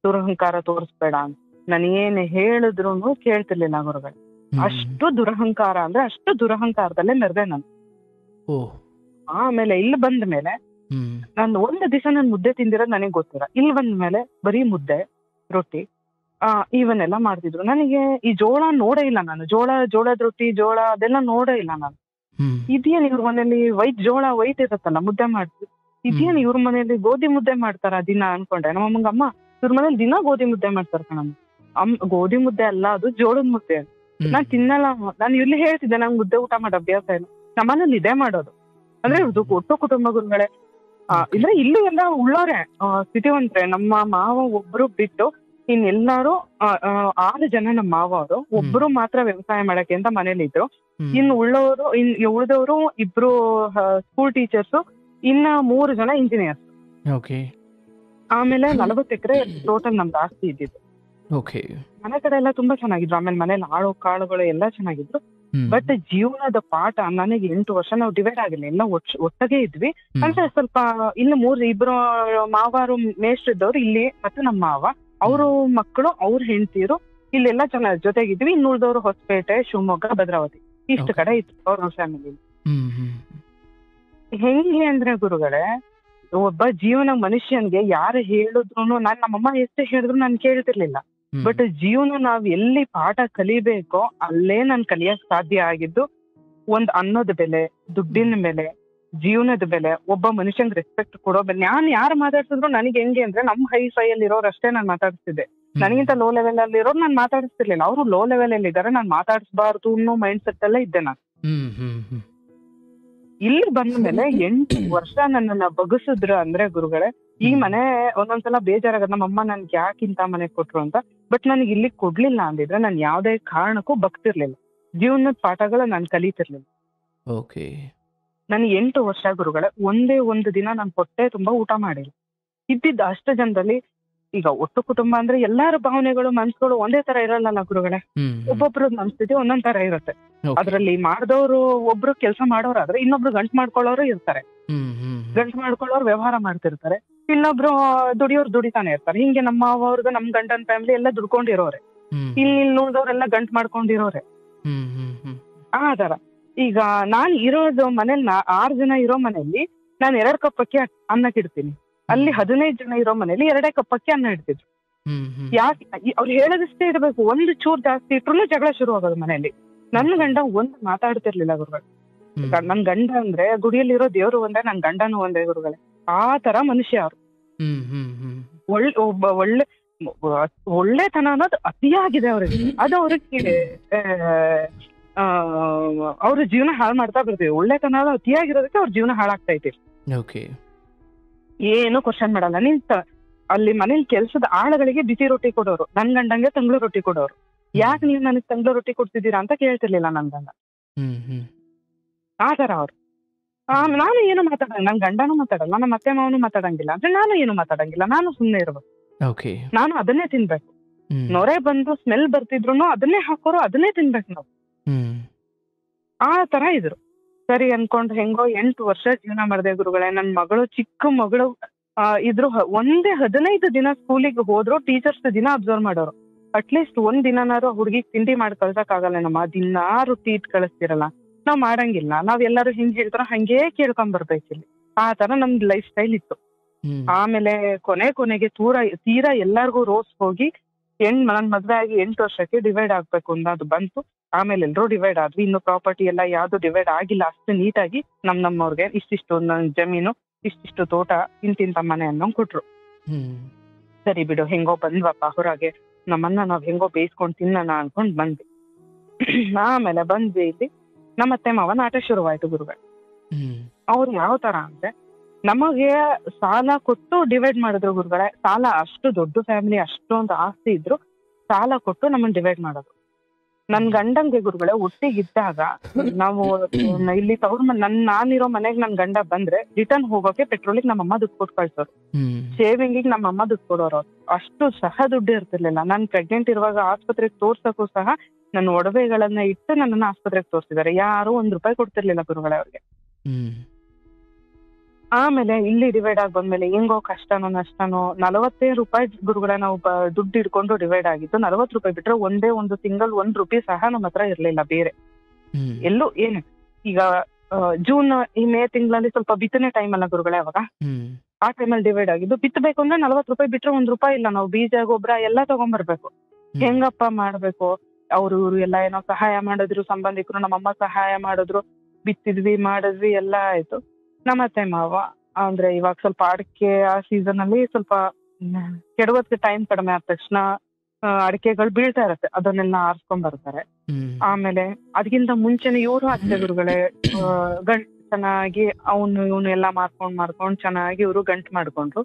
ದುರಹಂಕಾರ ತೋರಿಸ್ಬೇಡ ಅಂತ. ನಾನು ಏನ್ ಹೇಳಿದ್ರು ಕೇಳ್ತಿರ್ಲಿಲ್ಲ ಗುರುಗಳು. ಅಷ್ಟು ದುರಹಂಕಾರ ಅಂದ್ರೆ ಅಷ್ಟು ದುರಹಂಕಾರದಲ್ಲೇ ಮೆರೆದೆ ನಾನು. ಆಮೇಲೆ ಇಲ್ಲಿ ಬಂದ ಮೇಲೆ ನಾನು ಒಂದು ದಿವಸ ನಾನು ಮುದ್ದೆ ತಿಂದಿರೋದು ನನಗೆ ಗೊತ್ತಿರ. ಇಲ್ಲಿ ಬಂದ ಮೇಲೆ ಬರೀ ಮುದ್ದೆ, ರೊಟ್ಟಿ ಇವನ್ನೆಲ್ಲ ಮಾಡ್ತಿದ್ರು. ನನಗೆ ಈ ಜೋಳ ನೋಡೇ ಇಲ್ಲ ನಾನು. ಜೋಳದ ರೊಟ್ಟಿ, ಜೋಳ ಅದೆಲ್ಲ ನೋಡೇ ಇಲ್ಲ ನಾನು. ಇದೇನ್ ಇವ್ರ ಮನೇಲಿ ಜೋಳ ವೈಟ್ ಇರತ್ತಲ್ಲ, ಮುದ್ದೆ ಮಾಡ್ತೀವಿ, ಇದೇನ್ ಇವ್ರ ಮನೇಲಿ ಗೋಧಿ ಮುದ್ದೆ ಮಾಡ್ತಾರ ದಿನ ಅನ್ಕೊಂಡೆ. ನಮ್ಮಮ್ಮಂಗ, ಅಮ್ಮ ಇವ್ರ ಮನೇಲಿ ದಿನ ಗೋಧಿ ಮುದ್ದೆ ಮಾಡ್ತಾರ ಕಣಮ್ಮ. ಗೋಧಿ ಮುದ್ದೆ ಅಲ್ಲ, ಅದು ಜೋಳದ ಮುದ್ದೆ. ನಾನ್ ತಿನ್ನಲ್ಲ. ನಾನು ಇಲ್ಲಿ ಹೇಳ್ತಿದ್ದೆ ನಂಗೆ ಮುದ್ದೆ ಊಟ ಮಾಡೋ ಅಭ್ಯಾಸ ಇಲ್ಲ. ನಮ್ಮನೇಲಿ ಇದೇ ಮಾಡೋದು. ಅಂದ್ರೆ ಒಟ್ಟು ಕುಟುಂಬ ಗುರುಗಳೇ. ಅಂದ್ರೆ ಇಲ್ಲಿ ಎಲ್ಲ ಉಳ್ಳೋರೆ, ಸ್ಥಿತಿವಂತ್ರೆ. ನಮ್ಮ ಮಾವ ಒಬ್ರು ಬಿಟ್ಟು ಇನ್ನೆಲ್ಲಾರು 6 ಜನ ನಮ್ಮ ಮಾವ ಅವರು. ಒಬ್ರು ಮಾತ್ರ ವ್ಯವಸಾಯ ಮಾಡಕ್ಕೆ ಅಂತ ಮನೇಲಿ ಇದ್ರು. ಇನ್ನು ಉಳಿದವರು 2 ಸ್ಕೂಲ್ ಟೀಚರ್ಸ್, ಇನ್ನ 3 ಜನ ಇಂಜಿನಿಯರ್ಸ್. ಆಮೇಲೆ 40 ಎಕರೆ ಟೋಟಲ್ ನಮ್ದು ಆಸ್ತಿ ಇದ್ದಿದ್ದು. ಮನೆ ಕಡೆ ಎಲ್ಲ ತುಂಬಾ ಚೆನ್ನಾಗಿದ್ರು. ಆಮೇಲೆ ಮನೇಲಿ ಆಳು ಕಾಳುಗಳು ಎಲ್ಲ ಚೆನ್ನಾಗಿದ್ರು. ಬಟ್ ಜೀವನದ ಪಾಠ ನನಗೆ 8 ವರ್ಷ ನಾವು ಡಿವೈಡ್ ಆಗಿಲ್ಲ, ಎಲ್ಲ ಒಟ್ಟಿಗೆ ಇದ್ವಿ. ಅಂದ್ರೆ ಸ್ವಲ್ಪ ಇನ್ನು 2 ಮಾವಾರು ಮೇಷ್ಟ್ರಿದ್ದವ್ರು ಇಲ್ಲಿ, ಮತ್ತೆ ನಮ್ಮ ಮಾವ, ಅವರು ಮಕ್ಕಳು, ಅವ್ರ ಹೆಂಡತಿರು ಇಲ್ಲೆಲ್ಲ ಚೆನ್ನಾಗಿ ಜೊತೆಗಿದ್ವಿ. ಇನ್ನು ಉಳಿದವರು ಹೊಸಪೇಟೆ, ಶಿವಮೊಗ್ಗ, ಭದ್ರಾವತಿ ಇಷ್ಟು ಕಡೆ ಇತ್ತು ಅವ್ರ ಫ್ಯಾಮಿಲಿ. ಹೆಂಗೆ ಅಂದ್ರೆ ಗುರುಗಳೇ, ಒಬ್ಬ ಜೀವನ ಮನುಷ್ಯನ್ಗೆ ಯಾರು ಹೇಳಿದ್ರು, ನಮ್ಮಮ್ಮ ಎಷ್ಟೇ ಹೇಳಿದ್ರು ನಾನು ಕೇಳ್ತಿರ್ಲಿಲ್ಲ. ಬಟ್ ಜೀವನ ನಾವ್ ಎಲ್ಲಿ ಪಾಠ ಕಲಿಬೇಕೋ ಅಲ್ಲೇ ನಾನು ಕಲಿಯಕ್ ಸಾಧ್ಯ ಆಗಿದ್ದು. ಒಂದ್ ಅನ್ನೋದ ಬೆಲೆ, ದುಡ್ಡಿನ ಬೆಲೆ, ಜೀವನದ ಬೆಲೆ, ಒಬ್ಬ ಮನುಷ್ಯಂಗ್ ರೆಸ್ಪೆಕ್ಟ್ ಕೊಡೋ ಬೆಲೆ. ನಾನು ಯಾರು ಮಾತಾಡ್ಸಿದ್ರು ನನಗೆ ಹೆಂಗೆ ಅಂದ್ರೆ ನಮ್ ಹೈ ಫೈ ಅಲ್ಲಿ ಇರೋರು ಅಷ್ಟೇ ನಾನು ಮಾತಾಡಿಸ್ತಿದ್ದೆ. ನನಗಿಂತ ಲೋ ಲೆವೆಲ್ ಅಲ್ಲಿ ಇರೋರು ನಾನು ಮಾತಾಡಿಸ್ತಿರ್ಲಿಲ್ಲ. ಅವರು ಲೋ ಲೆವೆಲ್ ಅಲ್ಲಿ ಇದ್ದಾರೆ, ನಾನು ಮಾತಾಡಿಸಬಾರ್ದು ಅನ್ನೋ ಮೈಂಡ್ ಸೆಟ್ ಅಲ್ಲೇ ಇದ್ದೆ ನಾನು. ಇಲ್ಲಿ ಬಂದ ಮೇಲೆ 8 ವರ್ಷ ನನ್ನನ್ನ ಬಗ್ಗಿಸಿದ್ರು ಅಂದ್ರೆ ಗುರುಗಳೇ. ಈ ಮನೆ ಒಂದೊಂದ್ಸಲ ಬೇಜಾರಾಗದ, ನಮ್ಮಮ್ಮ ನನ್ಗೆ ಯಾಕಿಂತ ಮನೆ ಕೊಟ್ರು ಅಂತ. ಬಟ್ ನನಗೆ ಇಲ್ಲಿ ಕೊಡ್ಲಿಲ್ಲ ಅಂದಿದ್ರೆ ನಾನು ಯಾವ್ದೇ ಕಾರಣಕ್ಕೂ ಬಗ್ತಿರ್ಲಿಲ್ಲ. ಜೀವನದ ಪಾಠಗಳು ನಾನು ಕಲಿತಿರ್ಲಿಲ್ಲ. ನನಗೆ 8 ವರ್ಷ ಗುರುಗಳೇ ಒಂದೇ ಒಂದು ದಿನ ನಾನು ಹೊಟ್ಟೆ ತುಂಬಾ ಊಟ ಮಾಡಿಲ್ಲ. ಇದ್ದಿದ್ದ ಅಷ್ಟು ಜನದಲ್ಲಿ ಈಗ ಒಟ್ಟು ಕುಟುಂಬ ಅಂದ್ರೆ ಎಲ್ಲಾರ ಭಾವನೆಗಳು, ಮನ್ಸುಗಳು ಒಂದೇ ತರ ಇರಲ್ಲ ಗುರುಗಳೇ. ಒಬ್ಬೊಬ್ರ ಮನಸ್ಥಿತಿ ಒಂದೊಂದ್ ತರ ಇರುತ್ತೆ. ಅದ್ರಲ್ಲಿ ಮಾಡಿದವರು ಒಬ್ರು ಕೆಲಸ ಮಾಡೋರಾದ್ರೆ ಇನ್ನೊಬ್ರು ಗಂಟು ಮಾಡ್ಕೊಳ್ಳೋರು ಇರ್ತಾರೆ. ಗಂಟು ಮಾಡ್ಕೊಳ್ಳೋರು ವ್ಯವಹಾರ ಮಾಡ್ತಿರ್ತಾರೆ. ಇನ್ನೊಬ್ರು ದುಡಿಯೋರು ದುಡಿತಾನೆ ಇರ್ತಾರೆ. ಹಿಂಗೆ ನಮ್ಮ ಅವ್ರದ್ದು ನಮ್ ಗಂಡನ ಫ್ಯಾಮಿಲಿ ಎಲ್ಲ ದುಡ್ಕೊಂಡಿರೋರೆ. ಇಲ್ಲಿ ನೋಡಿದವ್ರೆಲ್ಲ ಗಂಟು ಮಾಡ್ಕೊಂಡಿರೋರೆ. ಆ ತರ ಈಗ ನಾನ್ ಇರೋದು ಮನೇಲಿ 6 ಜನ ಇರೋ ಮನೆಯಲ್ಲಿ ನಾನು 2 ಕಪ್ ಅಕ್ಕಿ ಅನ್ನಕ್ಕೆ ಇಡ್ತೀನಿ. ಅಲ್ಲಿ 15 ಜನ ಇರೋ ಮನೇಲಿ 2 ಕಪ್ ಅಕ್ಕಿ ಅನ್ನ ಇಡ್ತಿದ್ರು. ಯಾಕೆ ಅವ್ರು ಹೇಳೋದಷ್ಟೇ ಇರ್ಬೇಕು, ಒಂದು ಚೂರ್ ಜಾಸ್ತಿ ಇಟ್ರು ಜಗಳ ಶುರು ಆಗೋದು ಮನೆಯಲ್ಲಿ. ನನ್ ಗಂಡ ಒಂದ್ ಮಾತಾಡ್ತಿರ್ಲಿಲ್ಲ ಗುರುಗಳು. ನನ್ ಗಂಡ ಅಂದ್ರೆ ಗುಡಿಯಲ್ಲಿರೋ ದೇವ್ರು ಒಂದೇ, ನನ್ ಗಂಡನೂ ಒಂದೇ ಗುರುಗಳೇ. ಆ ತರ ಮನುಷ್ಯ ಅವ್ರು. ಒಬ್ಬ ಒಳ್ಳೆತನ ಅನ್ನೋದು ಅತಿಯಾಗಿದೆ ಅವ್ರಿಗೆ. ಅದು ಅವ್ರಿಗೆ ಅವ್ರ ಜೀವನ ಹಾಳು ಮಾಡ್ತಾ ಬರ್ತೀವಿ. ಒಳ್ಳೆತನ ಅತಿಯಾಗಿರೋದಕ್ಕೆ ಅವ್ರ ಜೀವನ ಹಾಳಾಗ್ತಾ ಐತಿ. ಏನು ಕ್ವಶನ್ ಮಾಡಲ್ಲ. ಅಲ್ಲಿ ಮನೇಲಿ ಕೆಲ್ಸದ ಆಳುಗಳಿಗೆ ಬಿಸಿ ರೊಟ್ಟಿ ಕೊಡೋರು, ನನ್ ಗಂಡಂಗೆ ತಂಗ್ಳು ರೊಟ್ಟಿ ಕೊಡೋರು. ಯಾಕೆ ನೀವು ನನಗೆ ತಂಗ್ಳು ರೊಟ್ಟಿ ಕೊಡ್ತಿದ್ದೀರಾ ಅಂತ ಕೇಳ್ತಿರ್ಲಿಲ್ಲ ನನ್ ಗಂಡ. ಆ ತರ ಅವ್ರು. ನಾನು ಏನು ಮಾತಾಡಲ್ಲ, ನನ್ ಗಂಡನೂ ಮಾತಾಡಲ್ಲ, ನಮ್ಮ ಅತ್ತೆ ಮಾವನು ಮಾತಾಡಂಗಿಲ್ಲ ಅಂದ್ರೆ ನಾನು ಏನು ಮಾತಾಡಂಗಿಲ್ಲ. ನಾನು ಸುಮ್ನೆ ಇರ್ಬೇಕು. ನಾನು ಅದನ್ನೇ ತಿನ್ಬೇಕು. ನೊರೆ ಬಂದು ಸ್ಮೆಲ್ ಬರ್ತಿದ್ರು ಅದನ್ನೇ ಹಾಕೋರು, ಅದನ್ನೇ ತಿನ್ಬೇಕು ನಾವು. ಆ ತರ ಇದ್ರು. ಸರಿ ಅನ್ಕೊಂಡು ಹೆಂಗೋ 8 ವರ್ಷ ಜೀವನ ಮಾಡಿದೆ ಗುರುಗಳೇ. ನನ್ ಮಗಳು, ಚಿಕ್ಕ ಮಗಳು ಇದ್ರು ಒಂದೇ 15 ದಿನ ಸ್ಕೂಲಿಗೆ ಹೋದ್ರು ಟೀಚರ್ಸ್ ದಿನ ಅಬ್ಸರ್ವ್ ಮಾಡೋರು. ಅಟ್ಲೀಸ್ಟ್ ಒಂದ್ ದಿನಾರು ಹುಡುಗಿಗೆ ತಿಂಡಿ ಮಾಡಿ ಕಳ್ಸಕ್ ಆಗಲ್ಲ. ನಮ್ಮ ದಿನಾ ರೊಟ್ಟಿ ಇಟ್ಟು ಕಳಿಸ್ತಿರಲ್ಲ, ನಾವ್ ಮಾಡಂಗಿಲ್ಲ. ನಾವ್ ಎಲ್ಲರೂ ಹಿಂಗ್ ಹೇಳ್ತಾರ ಹಂಗೇ ಕೇಳ್ಕೊಂಡ್ ಬರ್ಬೇಕಿಲ್ಲಿ. ಆ ತರ ನಮ್ದು ಲೈಫ್ ಸ್ಟೈಲ್ ಇತ್ತು. ಆಮೇಲೆ ಕೊನೆಗೆ ತೀರಾ ಎಲ್ಲಾರ್ಗು ರೋಸ್ ಹೋಗಿ ನನ್ ಮದ್ವೆ ಆಗಿ 8 ವರ್ಷಕ್ಕೆ ಡಿವೈಡ್ ಆಗ್ಬೇಕು ಅನ್ನೋದು ಬಂತು. ಆಮೇಲೆ ಎಲ್ರೂ ಡಿವೈಡ್ ಆದ್ವಿ. ಇನ್ನು ಪ್ರಾಪರ್ಟಿ ಎಲ್ಲ ಯಾವ್ದು ಡಿವೈಡ್ ಆಗಿಲ್ಲ ಅಷ್ಟು ನೀಟಾಗಿ. ನಮ್ಮವ್ರಿಗೆ ಇಷ್ಟಿಷ್ಟು ಜಮೀನು, ಇಷ್ಟಿಷ್ಟು ತೋಟ, ಇಂತಿಂತ ಮನೆ ಅನ್ನೋ ಕೊಟ್ರು. ಸರಿ ಬಿಡು, ಹೆಂಗೋ ಬಂದ್ವಪ್ಪ ಹೊರಗೆ, ನಮ್ಮನ್ನ ನಾವ್ ಹೆಂಗೋ ಬೇಯಿಸ್ಕೊಂಡ್ ತಿನ್ನೋಣ ಅನ್ಕೊಂಡ್ ಬಂದ್ವಿ. ಆಮೇಲೆ ಬಂದ್ವಿ. ಇಲ್ಲಿ ನಮ್ಮತ್ತೆ ಮಾವನ ಆಟ ಶುರುವಾಯ್ತು ಗುರುಗಳು. ಅವ್ರು ಯಾವ ತರ ಅಂದ್ರೆ, ನಮಗೆ ಸಾಲ ಕೊಟ್ಟು ಡಿವೈಡ್ ಮಾಡಿದ್ರು ಗುರುಗಳೇ. ಸಾಲ ಅಷ್ಟು ದೊಡ್ಡ ಫ್ಯಾಮಿಲಿ, ಅಷ್ಟೊಂದು ಆಸ್ತಿ ಇದ್ರು ಸಾಲ ಕೊಟ್ಟು ನಮ್ಮನ್ನ ಡಿವೈಡ್ ಮಾಡೋದು. ನನ್ ಗಂಡಂಗೆ ಗುರುಗಳೇ ಒಟ್ಟಿಗಿದ್ದಾಗ ನಾವು ಇಲ್ಲಿ ನಾನಿರೋ ಮನೆಗ್ ನನ್ ಗಂಡ ಬಂದ್ರೆ ರಿಟರ್ನ್ ಹೋಗೋಕೆ ಪೆಟ್ರೋಲಿಗೆ ನಮ್ಮಮ್ಮ ದುಡ್ಡು ಕೊಟ್ಟು ಕಳ್ಸೋರು, ಶೇವಿಂಗಿಗೆ ನಮ್ಮಮ್ಮ ದುಡ್ಡು ಕೊಡೋರು. ಅಷ್ಟು ಸಹ ದುಡ್ಡು ಇರ್ತಿರ್ಲಿಲ್ಲ. ನಾನ್ ಪ್ರೆಗ್ನೆಂಟ್ ಇರುವಾಗ ಆಸ್ಪತ್ರೆಗೆ ತೋರ್ಸಕ್ಕೂ ಸಹ ನನ್ನ ಒಡವೆಗಳನ್ನ ಇಟ್ಟು ನನ್ನನ್ನ ಆಸ್ಪತ್ರೆಗೆ ತೋರ್ಸಿದ್ದಾರೆ. ಯಾರು ₹1 ಕೊಡ್ತಿರ್ಲಿಲ್ಲ ಗುರುಗಳೇ ಅವ್ರಿಗೆ. ಆಮೇಲೆ ಇಲ್ಲಿ ಡಿವೈಡ್ ಆಗಿ ಬಂದ್ಮೇಲೆ ಹೆಂಗೋ ಕಷ್ಟನೋ ನಷ್ಟನೋ ₹40 ಗುರುಗಳ ನಾವು ದುಡ್ಡು ಇಟ್ಕೊಂಡು ಡಿವೈಡ್ ಆಗಿತ್ತು. ₹40 ಬಿಟ್ರೆ ಒಂದೇ ಒಂದು ತಿಂಗಳು ₹1 ಸಹ ನಮ್ಮ ಹತ್ರ ಇರ್ಲಿಲ್ಲ ಬೇರೆ ಎಲ್ಲೂ. ಏನು ಈಗ ಜೂನ್ ಈ ಮೇ ತಿಂಗಳಲ್ಲಿ ಸ್ವಲ್ಪ ಬಿತ್ತನೆ ಟೈಮ್ ಅಲ್ಲ ಗುರುಗಳೇ, ಅವಾಗ ಆ ಟೈಮಲ್ಲಿ ಡಿವೈಡ್ ಆಗಿದ್ದು. ಬಿತ್ತಬೇಕು ಅಂದ್ರೆ ₹40 ಬಿಟ್ರೆ ₹1 ಇಲ್ಲ. ನಾವು ಬೀಜ ಗೊಬ್ಬರ ಎಲ್ಲ ತಗೊಂಡ್ಬರ್ಬೇಕು. ಹೆಂಗಪ್ಪ ಮಾಡ್ಬೇಕು? ಅವ್ರು ಇವ್ರು ಎಲ್ಲ ಏನೋ ಸಹಾಯ ಮಾಡಿದ್ರು, ಸಂಬಂಧಿಕರು ನಮ್ಮಮ್ಮ ಸಹಾಯ ಮಾಡಿದ್ರು, ಬಿತ್ತಿದ್ವಿ ಮಾಡಿದ್ವಿ ಎಲ್ಲ ಆಯ್ತು. ನಮ್ಮತ್ತೆ ಮಾವ ಅಂದ್ರೆ ಇವಾಗ ಸ್ವಲ್ಪ ಅಡಿಕೆ ಆ ಸೀಸನ್ ಅಲ್ಲಿ ಸ್ವಲ್ಪ ಕೆಡವಕ್ಕೆ ಟೈಮ್ ಕಡಿಮೆ ಆದ ತಕ್ಷಣ ಅಡಿಕೆಗಳು ಬೀಳ್ತಾ ಇರತ್ತೆ, ಅದನ್ನೆಲ್ಲ ಆರಿಸ್ಕೊಂಡ್ ಬರ್ತಾರೆ. ಆಮೇಲೆ ಅದಕ್ಕಿಂತ ಮುಂಚೆನೆ ಇವರು ಅತ್ತೆ ಗುರುಗಳೇ ಗಂಟು ಚೆನ್ನಾಗಿ ಇವನು ಎಲ್ಲ ಮಾರ್ಕೊಂಡ್ ಚೆನ್ನಾಗಿ ಇವರು ಗಂಟು ಮಾಡ್ಕೊಂಡ್ರು.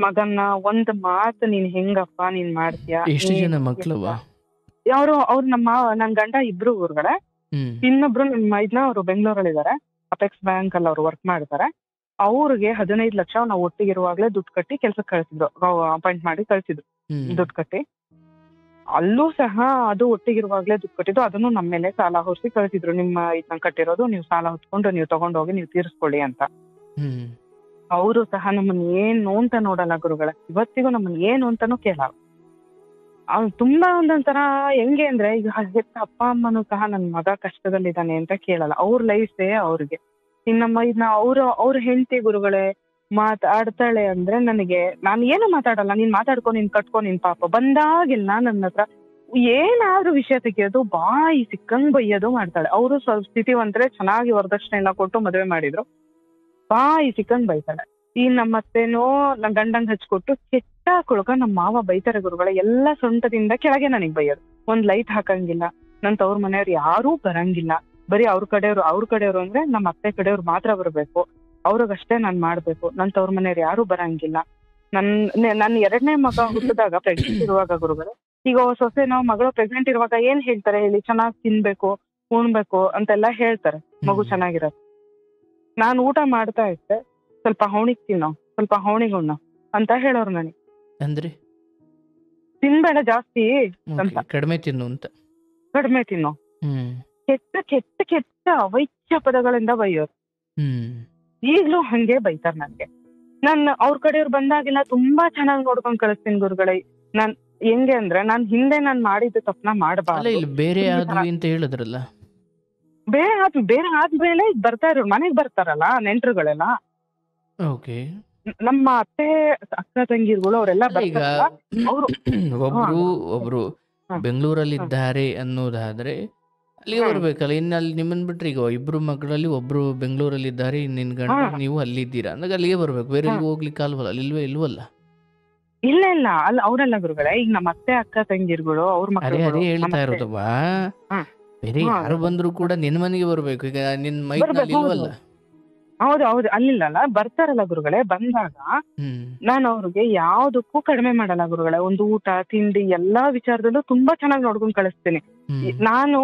ಮಗನ್ನ ಒಂದ್ ಮಾತು ನೀನ್ ಹೆಂಗಪ್ಪ ನೀನ್ ಮಾಡ್ತೀಯಾ? ಅವ್ರು ನನ್ ಗಂಡ ಇಬ್ರು ಗುರುಗಳೇ. ಇನ್ನೊಬ್ರು ನಮ್ಮ ಮೈದ್ನ ಅವರು ಬೆಂಗಳೂರಲ್ಲಿ ಅಪೆಕ್ಸ್ ಬ್ಯಾಂಕ್ ಅಲ್ಲಿ ಅವ್ರು ವರ್ಕ್ ಮಾಡ್ತಾರೆ. ಅವ್ರಿಗೆ 15 ಲಕ್ಷ ನಾವು ಒಟ್ಟಿಗಿರುವಾಗ್ಲೇ ದುಡ್ಡು ಕಟ್ಟಿ ಕೆಲ್ಸಕ್ಕೆ ಕಳ್ಸಿದ್ರು, ಅಪಾಯಿಂಟ್ ಮಾಡಿ ಕಳ್ಸಿದ್ರು ದುಡ್ಡು ಕಟ್ಟಿ. ಅಲ್ಲೂ ಸಹ ಅದು ಒಟ್ಟಿಗಿರುವಾಗ್ಲೇ ದುಡ್ಡು ಕಟ್ಟಿದ್ದು, ಅದನ್ನು ನಮ್ಮ ಮೇಲೆ ಸಾಲ ಹೊರಿಸಿ ಕಳ್ಸಿದ್ರು. ನಿಮ್ಮ ಇದನ್ನ ಕಟ್ಟಿರೋದು ನೀವು ಸಾಲ ಹೊತ್ಕೊಂಡು ನೀವು ತಗೊಂಡೋಗಿ ನೀವು ತೀರಿಸ್ಕೊಳ್ಳಿ ಅಂತ. ಅವರು ಸಹ ನಮ್ಮನ್ನ ಏನು ಅಂತ ನೋಡಲ್ಲ ಗುರುಗಳೇ, ಇವತ್ತಿಗೂ ನಮ್ಮನ್ನ ಏನು ಅಂತಾನೂ ಕೇಳಲ್ಲ. ಅವ್ನು ತುಂಬಾ ಒಂದೊಂಥರ ಹೆಂಗೆ ಅಂದ್ರೆ, ಈಗ ಹೆತ್ತ ಅಪ್ಪ ಅಮ್ಮನೂ ಸಹ ನನ್ ಮಗ ಕಷ್ಟದಲ್ಲಿದ್ದಾನೆ ಅಂತ ಕೇಳಲ್ಲ. ಅವ್ರ ಲೈಫೇ ಅವ್ರಿಗೆ. ಇನ್ನಮ್ಮ ಇದನ್ನ ಅವ್ರ ಹೆಂಡತಿ ಗುರುಗಳೇ ಮಾತಾಡ್ತಾಳೆ ಅಂದ್ರೆ ನನಗೆ, ನಾನು ಏನು ಮಾತಾಡಲ್ಲ, ನೀನ್ ಮಾತಾಡ್ಕೊ, ನೀನ್ ಕಟ್ಕೊ, ನೀನ್ ಪಾಪ ಬಂದಾಗಿಲ್ಲ ನನ್ನ ಹತ್ರ ಏನಾದ್ರೂ ವಿಷಯ ತೆಗಿಯೋದು, ಬಾಯಿ ಸಿಕ್ಕಂಗ್ ಬೈಯೋದು ಮಾಡ್ತಾಳೆ. ಅವರು ಸ್ವಲ್ಪ ಸ್ಥಿತಿವಂತರೆ, ಚೆನ್ನಾಗಿ ವರದಕ್ಷಿಣೆ ಎಲ್ಲ ಕೊಟ್ಟು ಮದುವೆ ಮಾಡಿದ್ರು. ಬಾಯಿ ಸಿಕ್ಕಂಗ್ ಬೈತಾಳೆ. ಈ ನಮ್ಮತ್ತೇನೋ ನನ್ ಗಂಡಂಗ್ ಹಚ್ಕೊಟ್ಟು ಕೆಟ್ಟ ಕೊಳಕ ನಮ್ಮ ಮಾವ ಬೈತಾರೆ ಗುರುಗಳ. ಎಲ್ಲ ಸೊಂಟದಿಂದ ಕೆಳಗೆ ನನಗ್ ಬೈಯೋದು. ಒಂದ್ ಲೈಟ್ ಹಾಕಂಗಿಲ್ಲ, ನನ್ ತವ್ರ ಮನೆಯವ್ರು ಯಾರೂ ಬರಂಗಿಲ್ಲ, ಬರೀ ಅವ್ರ ಕಡೆಯವ್ರು ಅಂದ್ರೆ ನಮ್ಮ ಅತ್ತೆ ಕಡೆಯವ್ರು ಮಾತ್ರ ಬರ್ಬೇಕು, ಅವ್ರಿಗಷ್ಟೇ ನಾನ್ ಮಾಡ್ಬೇಕು, ನನ್ ತವ್ರ ಮನೆಯವ್ರು ಯಾರು ಬರಂಗಿಲ್ಲ. ನನ್ 2ನೇ ಮಗ ಹುಟ್ಟಿದಾಗ ಪ್ರೆಗ್ನೆಂಟ್ ಇರುವಾಗ ಗುರುಗಳು, ಈಗ ಸೊಸೆನೋ ಮಗಳು ಪ್ರೆಗ್ನೆಂಟ್ ಇರುವಾಗ ಏನ್ ಹೇಳ್ತಾರೆ ಹೇಳಿ, ಚೆನ್ನಾಗಿ ತಿನ್ಬೇಕು ಉಣ್ಬೇಕು ಅಂತೆಲ್ಲಾ ಹೇಳ್ತಾರೆ ಮಗು ಚೆನ್ನಾಗಿರತ್ತೆ. ನಾನ್ ಊಟ ಮಾಡ್ತಾ ಇದ್ದೆ, ಸ್ವಲ್ಪ ಹವಣಿಗ್ ತಿನ್ನೋ, ಸ್ವಲ್ಪ ಹವಣಿಗ್ ಉಣ್ಣೋ ಅಂತ ಹೇಳೋರು ನನಗೆ. ಅಂದ್ರೆ ತಿನ್ಬೇಡ ಜಾಸ್ತಿ ಅಂತ, ಕಡಿಮೆ ತಿನ್ನು ಅಂತ. ಕಡಿಮೆ ತಿನ್ನೋ, ಕೆಟ್ಟ ಕೆಟ್ಟ ಕೆಟ್ಟ ಅವೈಚ್ಯ ಪದಗಳಿಂದ ಬೈಯೋರು. ಈಗ್ಲೂ ಹಂಗೆ ಬೈತಾರ ನನ್ಗೆ. ಅವ್ರ ಕಡೆಯವ್ರು ಬಂದಾಗೆಲ್ಲ ತುಂಬಾ ಚೆನ್ನಾಗಿ ನೋಡ್ಕೊಂಡ್ ಕಳಿಸ್ತೀನಿ ಗುರುಗಳೇ. ನಾನ್ ಹೆಂಗೆ ಅಂದ್ರೆ, ನಾನ್ ಹಿಂದೆ ಮಾಡಿದ ತಪ್ಪನ ಮಾಡಬಾರ್ದು. ಬೇರೆ ಅಂತ ಹೇಳಿದ್ರಲ್ಲ, ಬೇರೆ ಆದ್ಮೇಲೆ ಈಗ ಬರ್ತಾ ಇರೋರು ಮನೆಗ್ ಬರ್ತಾರಲ್ಲ ನೆಂಟರುಗಳೆಲ್ಲ, ಓಕೆ. ನಮ್ಮ ಅತ್ತೆ ಅಕ್ಕ ತಂಗಿರುಗಳು ಅವರೆಲ್ಲ ಈಗ ಬರ್ತಾರಲ್ಲ ಅವರು. ಒಬ್ರು ಹಾ. ಬೆಂಗಳೂರಲ್ಲಿದ್ದಾರೆ ಅನ್ನೋದಾದ್ರೆ ಅಲ್ಲಿಗೆ ಹ್ಮ್. ಬರ್ಬೇಕಲ್ಲ. ಇನ್ನು ಅಲ್ಲಿ ನಿಮ್ಮನ್ ಬಿಟ್ರೆ ಈಗ ಇಬ್ರು ಮಕ್ಕಳಲ್ಲಿ ಒಬ್ರು ಬೆಂಗಳೂರಲ್ಲಿದ್ದಾರೆ, ನಿನ್ ಗಂಡ ಹಾ. ನೀವು ಅಲ್ಲಿದ್ದೀರಾ ಅಂದಾಗ ಅಲ್ಲಿಗೆ ಬರ್ಬೇಕು. ಬೇರೆ ಹಾ. ಎಲ್ಲಿಗೂ ಹೋಗ್ಲಿಕ್ಕೆ ಅಲ್ವಲ್ಲ, ಅಲ್ಲಿ ಇಲ್ವಲ್ಲ. ಇಲ್ಲ ಅಲ್ಲಿ ಅವರೆಲ್ಲ ಗುರುಗಳೇ, ಈಗ ನಮ್ಮ ಅತ್ತೆ ಅಕ್ಕ ತಂಗಿರುಗಳು ಅವ್ರ ಅದೇ ಮಕ್ಕಳುಗಳು ನಮ್ಮ ಹೇಳ್ತಾ ಅತ್ತೆ. ಇರೋದವ್ವ. ಹಾ. ಬೇರೆ ಹಾ, ಯಾರು ಬಂದ್ರು ಕೂಡ ನಿನ್ ಮನೆಗೆ ಬರ್ಬೇಕು. ಈಗ ನಿನ್ ಮೈದ್ನಲ್ಲಿ ಬರ್ಬೇಕು. ಹೌದು ಇಲ್ವಲ್ಲ. ಹೌದು ಅಲ್ಲಿಲ್ಲಲ್ಲ, ಬರ್ತಾರಲ್ಲ ಗುರುಗಳೇ. ಬಂದಾಗ ಹ್ಮ್ ನಾನು ಅವ್ರಿಗೆ ಯಾವ್ದಕ್ಕೂ ಕಡಿಮೆ ಮಾಡಲ್ಲ ಗುರುಗಳೇ. ಒಂದು ಊಟ ತಿಂಡಿ ಎಲ್ಲಾ ವಿಚಾರದಲ್ಲೂ ತುಂಬಾ ಚೆನ್ನಾಗಿ ನೋಡ್ಕೊಂಡ್ ಕಳಿಸ್ತೀನಿ. ನಾನು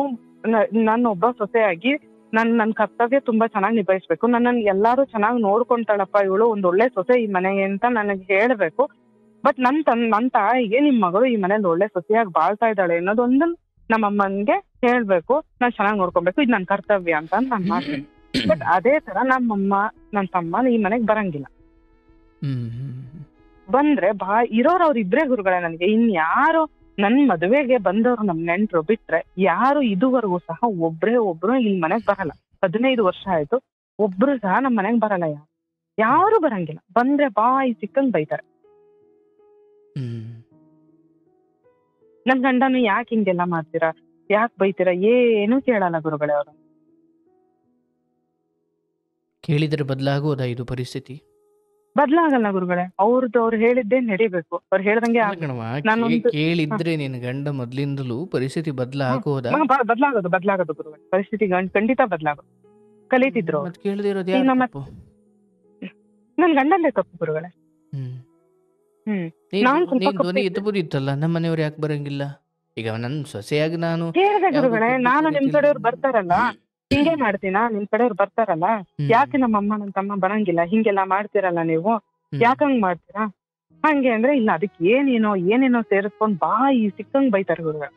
ನನ್ನ ಒಬ್ಬ ಸೊಸೆಯಾಗಿ ನನ್ನ ಕರ್ತವ್ಯ ತುಂಬಾ ಚೆನ್ನಾಗಿ ನಿಭಾಯಿಸ್ಬೇಕು. ನನ್ನನ್ನು ಎಲ್ಲಾರು ಚೆನ್ನಾಗಿ ನೋಡ್ಕೊಂತಾಳಪ್ಪ ಇವಳು, ಒಂದ್ ಒಳ್ಳೆ ಸೊಸೆ ಈ ಮನೆಗೆ ಅಂತ ನನಗೆ ಹೇಳ್ಬೇಕು. ಬಟ್ ನನ್ ತಾಯಿಗೆ ನಿಮ್ ಮಗಳು ಈ ಮನೇಲಿ ಒಳ್ಳೆ ಸೊಸೆಯಾಗಿ ಬಾಳ್ತಾ ಇದ್ದಾಳೆ ಅನ್ನೋದೊಂದು ನಮ್ಮಮ್ಮನ್ಗೆ ಹೇಳ್ಬೇಕು. ನಾನ್ ಚೆನ್ನಾಗಿ ನೋಡ್ಕೊಬೇಕು, ಇದು ನನ್ ಕರ್ತವ್ಯ ಅಂತ ನಾನ್ ಮಾಡ್ತೀನಿ. ಬಟ್ ಅದೇ ತರ ನಮ್ಮಮ್ಮ ನನ್ ತಮ್ಮ ಈ ಮನೆಗ್ ಬರಂಗಿಲ್ಲ. ಬಂದ್ರೆ ಇರೋರು ಅವ್ರ ಇಬ್ರೇ ಗುರುಗಳೇ ನನಗೆ. ಇನ್ಯಾರು ನನ್ ಮದುವೆಗೆ ಬಂದವ್ರು ನಮ್ ನೆಂಟ್ರು ಬಿಟ್ರೆ ಯಾರು ಇದುವರೆಗೂ ಸಹ ಒಬ್ರು ಇಲ್ಲಿ ಮನೆಗ್ ಬರಲ್ಲ. 15 ವರ್ಷ ಆಯ್ತು, ಒಬ್ರು ಸಹ ನಮ್ ಮನೆಗ್ ಬರಲ್ಲ. ಯಾರು ಬರಂಗಿಲ್ಲ. ಬಂದ್ರೆ ಬಾಯಿ ಸಿಕ್ಕಂಗ್ ಬೈತಾರೆ. ನನ್ ಗಂಡನು ಯಾಕೆ ಹಿಂಗೆಲ್ಲ ಮಾಡ್ತೀರಾ, ಯಾಕೆ ಬೈತೀರಾ, ಏನು ಕೇಳಲ್ಲ ಗುರುಗಳೇ ಅವರು. ಕೇಳಿದ್ರೆ ಬದಲಾಗೋದಾ ಇದು ಪರಿಸ್ಥಿತಿ? ಬದಲಾಗಲ್ಲ ಗುರುಗಳೇ. ಅವ್ರು ಹೇಳಿದ್ದೇ ನಡಿಬೇಕು. ಅವ್ರು ಹೇಳ್ದಂಗೆ ಕೇಳಿದ್ರೆ ನಿನ್ ಗಂಡ ಮೊದ್ಲಿಂದಲೂ ಪರಿಸ್ಥಿತಿ ಬದಲಾಗೋದಾ? ಬದಲಾಗೋದು ಗುರುಗಳೇ. ಪರಿಸ್ಥಿತಿ ಖಂಡಿತ ಬದಲಾಗೋದು. ಕಲಿತಿದ್ರು. ಕೇಳದಿರೋದು ನನ್ ಗಂಡಲ್ಲೇ ತಪ್ಪು ಗುರುಗಳೇ. ಧ್ವನಿ ಎತ್ತಬೋದಿತ್ತಲ್ಲ, ನಮ್ಮ ಮನೆಯವ್ರು ಯಾಕೆ ಬರಂಗಿಲ್ಲ? ಈಗ ನನ್ ಸೊಸೆಯಾಗಿ ನಾನು ಹೇಳಿದೆ ಗುರುಗಳೇ, ನಾನು ನಿಮ್ ಕಡೆಯವ್ರು ಬರ್ತಾರಲ್ಲ ಹಿಂಗೆ ಮಾಡ್ತೀನಾ, ನಿಮ್ ಕಡೆಯವ್ರು ಬರ್ತಾರಲ್ಲ ಯಾಕೆ ನಮ್ಮ ಅಮ್ಮ ನನ್ನ ತಮ್ಮ ಬರಂಗಿಲ್ಲ, ಹಿಂಗೆಲ್ಲಾ ಮಾಡ್ತೀರಲ್ಲ ನೀವು, ಯಾಕಂಗ್ ಮಾಡ್ತೀರಾ ಹಂಗೆ ಅಂದ್ರೆ, ಇಲ್ಲ ಅದಕ್ಕೆ ಏನೇನೋ ಸೇರಿಸ್ಕೊಂಡ್ ಬಾಯಿ ಸಿಕ್ಕಂಗ್ ಬೈತಾರೆ ಗುರುಗಳು.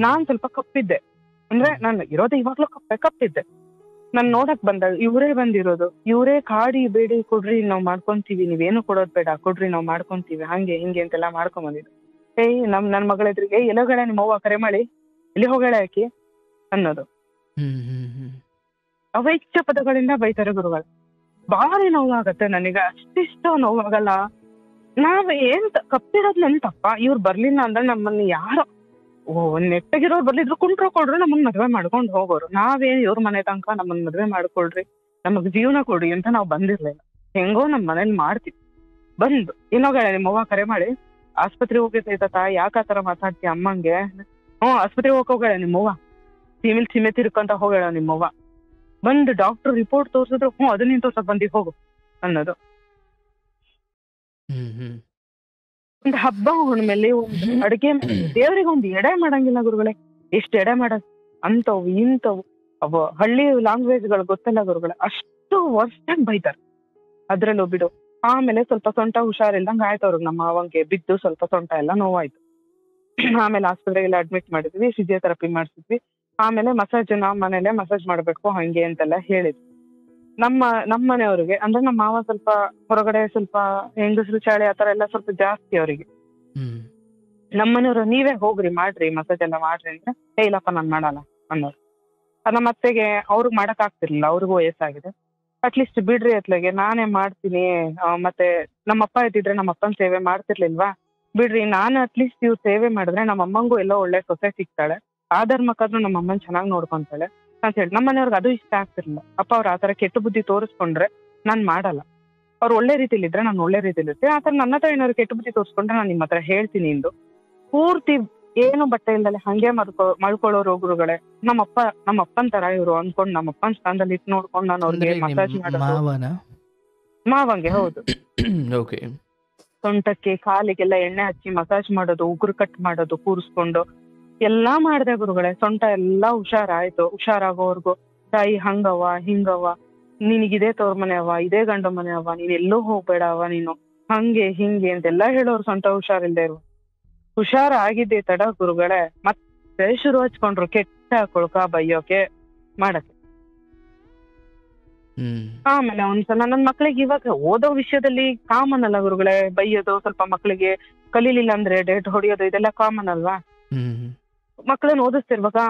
ನಾನ್ ಸ್ವಲ್ಪ ಕಪ್ಪಿದ್ದೆ, ಅಂದ್ರೆ ನಾನು ಇರೋದು ಇವಾಗ್ಲೂ ಕಪ್ಪಿದ್ದೆ. ನಾನ್ ನೋಡಕ್ ಬಂದಾಗ ಇವರೇ ಬಂದಿರೋದು, ಇವರೇ ಕಾಡಿ ಬೇಡಿ ಕೊಡ್ರಿ ನಾವ್ ಮಾಡ್ಕೊಂತೀವಿ, ನೀವೇನು ಕೊಡೋದ್ ಬೇಡ ಕೊಡ್ರಿ ನಾವ್ ಮಾಡ್ಕೊಂತೀವಿ, ಹಂಗೆ ಹಿಂಗೆ ಅಂತೆಲ್ಲಾ ಮಾಡ್ಕೊಂಡ್ ಬಂದಿದ್ರು. ನನ್ ಮಗಳ ಎದುರಿಗೆ ಎಲ್ಲೋಗಳ ನಿಮ್ಮವ್ವ ಕರೆ ಮಾಡಿ ಎಲ್ಲಿ ಹೋಗಳ ಯಾಕಿ ಅನ್ನೋದು. ಅವೈಚ್ಯ ಪದಗಳಿಂದ ಬೈತಾರೆ ಗುರುಗಳು. ಭಾರಿ ನೋವಾಗತ್ತೆ ನನಗೆ. ಅಷ್ಟಿಷ್ಟ ನೋವಾಗಲ್ಲ. ಕಪ್ಪಿರೋದ್ ನನ್ ತಪ್ಪ. ಇವ್ರು ಬರ್ಲಿಲ್ಲ ಅಂದ್ರೆ ನಮ್ಮನ್ನ ಯಾರೋ ನೆಟ್ಟಗಿರೋರು ಬರ್ಲಿದ್ರು ಕುಂಟ್ರು ಕೊಡ್ರು ನಮ್ಮನ್ನ ಮದ್ವೆ ಮಾಡ್ಕೊಂಡ್ ಹೋಗೋರು. ನಾವೇನ್ ಇವ್ರ ಮನೆ ತನಕ ನಮ್ಮನ್ನ ಮದ್ವೆ ಮಾಡ್ಕೊಳ್ರಿ, ನಮಗ್ ಜೀವನ ಕೊಡಿ ಅಂತ ನಾವ್ ಬಂದಿರ್ಲಿಲ್ಲ. ಹೆಂಗೋ ನಮ್ ಮನೇಲಿ ಮಾಡ್ತೀವಿ. ಬಂದು ಇನ್ನೋಗಳ ನಿಮ್ಮವ್ವ ಕರೆ ಮಾಡಿ ಆಸ್ಪತ್ರೆ ಹೋಗಿರ್ತೈತ, ಯಾಕ ಆತರ ಮಾತಾಡ್ತೀಯ ಅಮ್ಮಂಗೆ, ಆಸ್ಪತ್ರೆಗೆ ಹೋಗೋಗಳ ನಿಮ್ಮವ್ವ, ಸೀಮೆ ತಿರ್ಕೊಂತ ಹೋಗೋಳ ನಿಮ್ಮವ್ವ. ಬಂದು ಡಾಕ್ಟರ್ ರಿಪೋರ್ಟ್ ತೋರ್ಸಿದ್ರು, ಅದನ್ನೇನ್ ತೋರ್ಸಕ್ ಬಂದಿ ಹೋಗು ಅನ್ನೋದು. ಒಂದು ಹಬ್ಬ ಹುಣ್ಮೇಲೆ ಒಂದು ಅಡುಗೆ ದೇವ್ರಿಗೆ ಒಂದು ಎಡೆ ಮಾಡಂಗಿಲ್ಲ ಗುರುಗಳೇ. ಎಷ್ಟು ಎಡೆ ಮಾಡೋದು, ಅಂತವು ಇಂಥವು ಅವ ಹಳ್ಳಿ ಲ್ಯಾಂಗ್ವೇಜ್ಗಳು ಗೊತ್ತಲ್ಲ ಗುರುಗಳೇ, ಅಷ್ಟು ವರ್ಷ ಬೈತಾರೆ. ಅದ್ರಲ್ಲೂ ಬಿಡು. ಆಮೇಲೆ ಸ್ವಲ್ಪ ಸೊಂಟ ಹುಷಾರಿಲ್ದಂಗ ಆಯ್ತು ಅವ್ರಿಗೆ, ನಮ್ಮ ಮಾವಂಗೆ ಬಿದ್ದು ಸ್ವಲ್ಪ ಸೊಂಟ ಎಲ್ಲ ನೋವಾಯ್ತು. ಆಮೇಲೆ ಆಸ್ಪತ್ರೆಗೆಲ್ಲ ಅಡ್ಮಿಟ್ ಮಾಡಿದ್ವಿ, ಫಿಸಿಯೋಥೆರಪಿ ಮಾಡಿಸಿದ್ವಿ. ಆಮೇಲೆ ಮಸಾಜ್ ನಾವ್ ಮನೇಲೆ ಮಸಾಜ್ ಮಾಡ್ಬೇಕು ಹಂಗೆ ಅಂತೆಲ್ಲ ಹೇಳಿದ್ವಿ. ನಮ್ಮ ಮನೆಯವ್ರಿಗೆ ಅಂದ್ರೆ ನಮ್ಮ ಮಾವ ಸ್ವಲ್ಪ ಹೊರಗಡೆ ಸ್ವಲ್ಪ ಹೆಂಗಸರು ಚಾಳಿ ಆತರ ಎಲ್ಲ ಸ್ವಲ್ಪ ಜಾಸ್ತಿ ಅವರಿಗೆ. ನಮ್ಮನೆಯವರು ನೀವೇ ಹೋಗ್ರಿ ಮಾಡ್ರಿ ಮಸಾಜ್ ಎಲ್ಲ ಮಾಡ್ರಿ ಅಂದ್ರೆ ಇಲ್ಲಪ್ಪ ನಾನ್ ಮಾಡಲ್ಲ ಅನ್ನೋರು. ನಮ್ಮ ಅತ್ತೆಗೆ ಅವ್ರಿಗೆ ಮಾಡಕ್ ಆಗ್ತಿರ್ಲಿಲ್ಲ, ಅವ್ರಿಗೂ ವಯಸ್ಸಾಗಿದೆ. ಅಟ್ಲೀಸ್ಟ್ ಬಿಡ್ರಿ ಅತ್ಲೆಗೆ ನಾನೇ ಮಾಡ್ತೀನಿ. ಮತ್ತೆ ನಮ್ಮಪ್ಪ ಇದ್ದಿದ್ರೆ ನಮ್ಮಪ್ಪನ ಸೇವೆ ಮಾಡ್ತಿರ್ಲಿಲ್ವಾ, ಬಿಡ್ರಿ ನಾನು ಅಟ್ಲೀಸ್ಟ್ ಇವ್ರು ಸೇವೆ ಮಾಡಿದ್ರೆ ನಮ್ಮಮ್ಮಂಗೂ ಎಲ್ಲೋ ಒಳ್ಳೆ ಸೊಸೆ ಸಿಗ್ತಾಳೆ, ಆ ಧರ್ಮಕ್ಕಾದ್ರೂ ನಮ್ಮಮ್ಮನ್ ಚೆನ್ನಾಗಿ ನೋಡ್ಕೊಂತಾಳೆ ಅಂತ ಹೇಳಿ. ನಮ್ಮ ಮನೆಯವ್ರಿಗೆ ಅದು ಇಷ್ಟ ಆಗ್ತಿರ್ಲಿಲ್ಲ. ಅಪ್ಪ ಅವ್ರು ಆತರ ಕೆಟ್ಟ ಬುದ್ಧಿ ತೋರಿಸ್ಕೊಂಡ್ರೆ ನಾನ್ ಮಾಡಲ್ಲ, ಅವ್ರು ಒಳ್ಳೆ ರೀತಿಲಿ ಇದ್ರೆ ನಾನು ಒಳ್ಳೆ ರೀತಿಲಿ ಇರ್ತೀನಿ. ಆತರ ನನ್ನ ಹತ್ರ ಏನಾದ್ರು ಕೆಟ್ಟ ಬುದ್ಧಿ ತೋರಿಸ್ಕೊಂಡ್ರೆ ನಾನು ನಿಮ್ಮ ಹತ್ರ ಹೇಳ್ತೀನಿ ಇಂದು. ಪೂರ್ತಿ ಏನು ಬಟ್ಟೆ ಇಲ್ದಲೆ ಹಂಗೆ ಮಲ್ಕೊಳ್ಳೋರು ಗುರುಗಳೇ. ನಮ್ಮಪ್ಪನ್ ತರ ಇವ್ರು ಅನ್ಕೊಂಡ್ ನಮ್ಮಪ್ಪನ್ ಸ್ಥಾನದಲ್ಲಿ ಇಟ್ಟು ನೋಡ್ಕೊಂಡು ನಾನು ಅವ್ರಿಗೆ ಮಸಾಜ್ ಮಾಡೋದು. ಮಾವಂಗೆ ಹೌದು. ಸೊಂಟಕ್ಕೆ ಕಾಲಿಗೆಲ್ಲ ಎಣ್ಣೆ ಹಚ್ಚಿ ಮಸಾಜ್ ಮಾಡೋದು, ಉಗುರು ಕಟ್ ಮಾಡೋದು ಕೂರಿಸ್ಕೊಂಡು ಎಲ್ಲಾ ಮಾಡ್ದೆ ಗುರುಗಳೇ. ಸೊಂಟ ಎಲ್ಲಾ ಹುಷಾರಾಯ್ತು. ಹುಷಾರಾಗೋವರ್ಗು ತಾಯಿ ಹಂಗವ ಹಿಂಗವ, ನಿನಗಿದೇ ತವ್ರ ಮನೆ ಅವ, ಇದೇ ಗಂಡ ಮನೆ ಅವ, ನೀನ್ ಎಲ್ಲೂ ಹೋಗ್ಬೇಡ ಅವ ನೀನು, ಹಂಗೆ ಹಿಂಗೆ ಅಂತೆಲ್ಲಾ ಹೇಳೋರು. ಸೊಂಟ ಹುಷಾರಿಲ್ದೆ ಇರು. ಹುಷಾರಾಗಿದ್ದೆ ತಡ ಗುರುಗಳೇ ಮತ್ತೆ ಶುರು ಹಚ್ಕೊಂಡ್ರು ಕೆಟ್ಟ ಕೊಳ್ಕ ಬೈಯೋಕೆ ಮಾಡಕ್ಕೆ. ಆಮೇಲೆ ಒಂದ್ಸಲ ನನ್ ಮಕ್ಳಿಗೆ ಇವಾಗ ಓದೋ ವಿಷಯದಲ್ಲಿ ಕಾಮನ್ ಅಲ್ಲ ಗುರುಗಳೇ, ಬೈಯೋದು ಸ್ವಲ್ಪ ಮಕ್ಳಿಗೆ ಕಲೀಲಿಲ್ಲ ಅಂದ್ರೆ ಡೇಟ್ ಹೊಡಿಯೋದು ಇದೆಲ್ಲ ಕಾಮನ್ ಅಲ್ವಾ. ಮಕ್ಳನ್ನ ಓದಿಸ್ತಿರ್ವಾಗ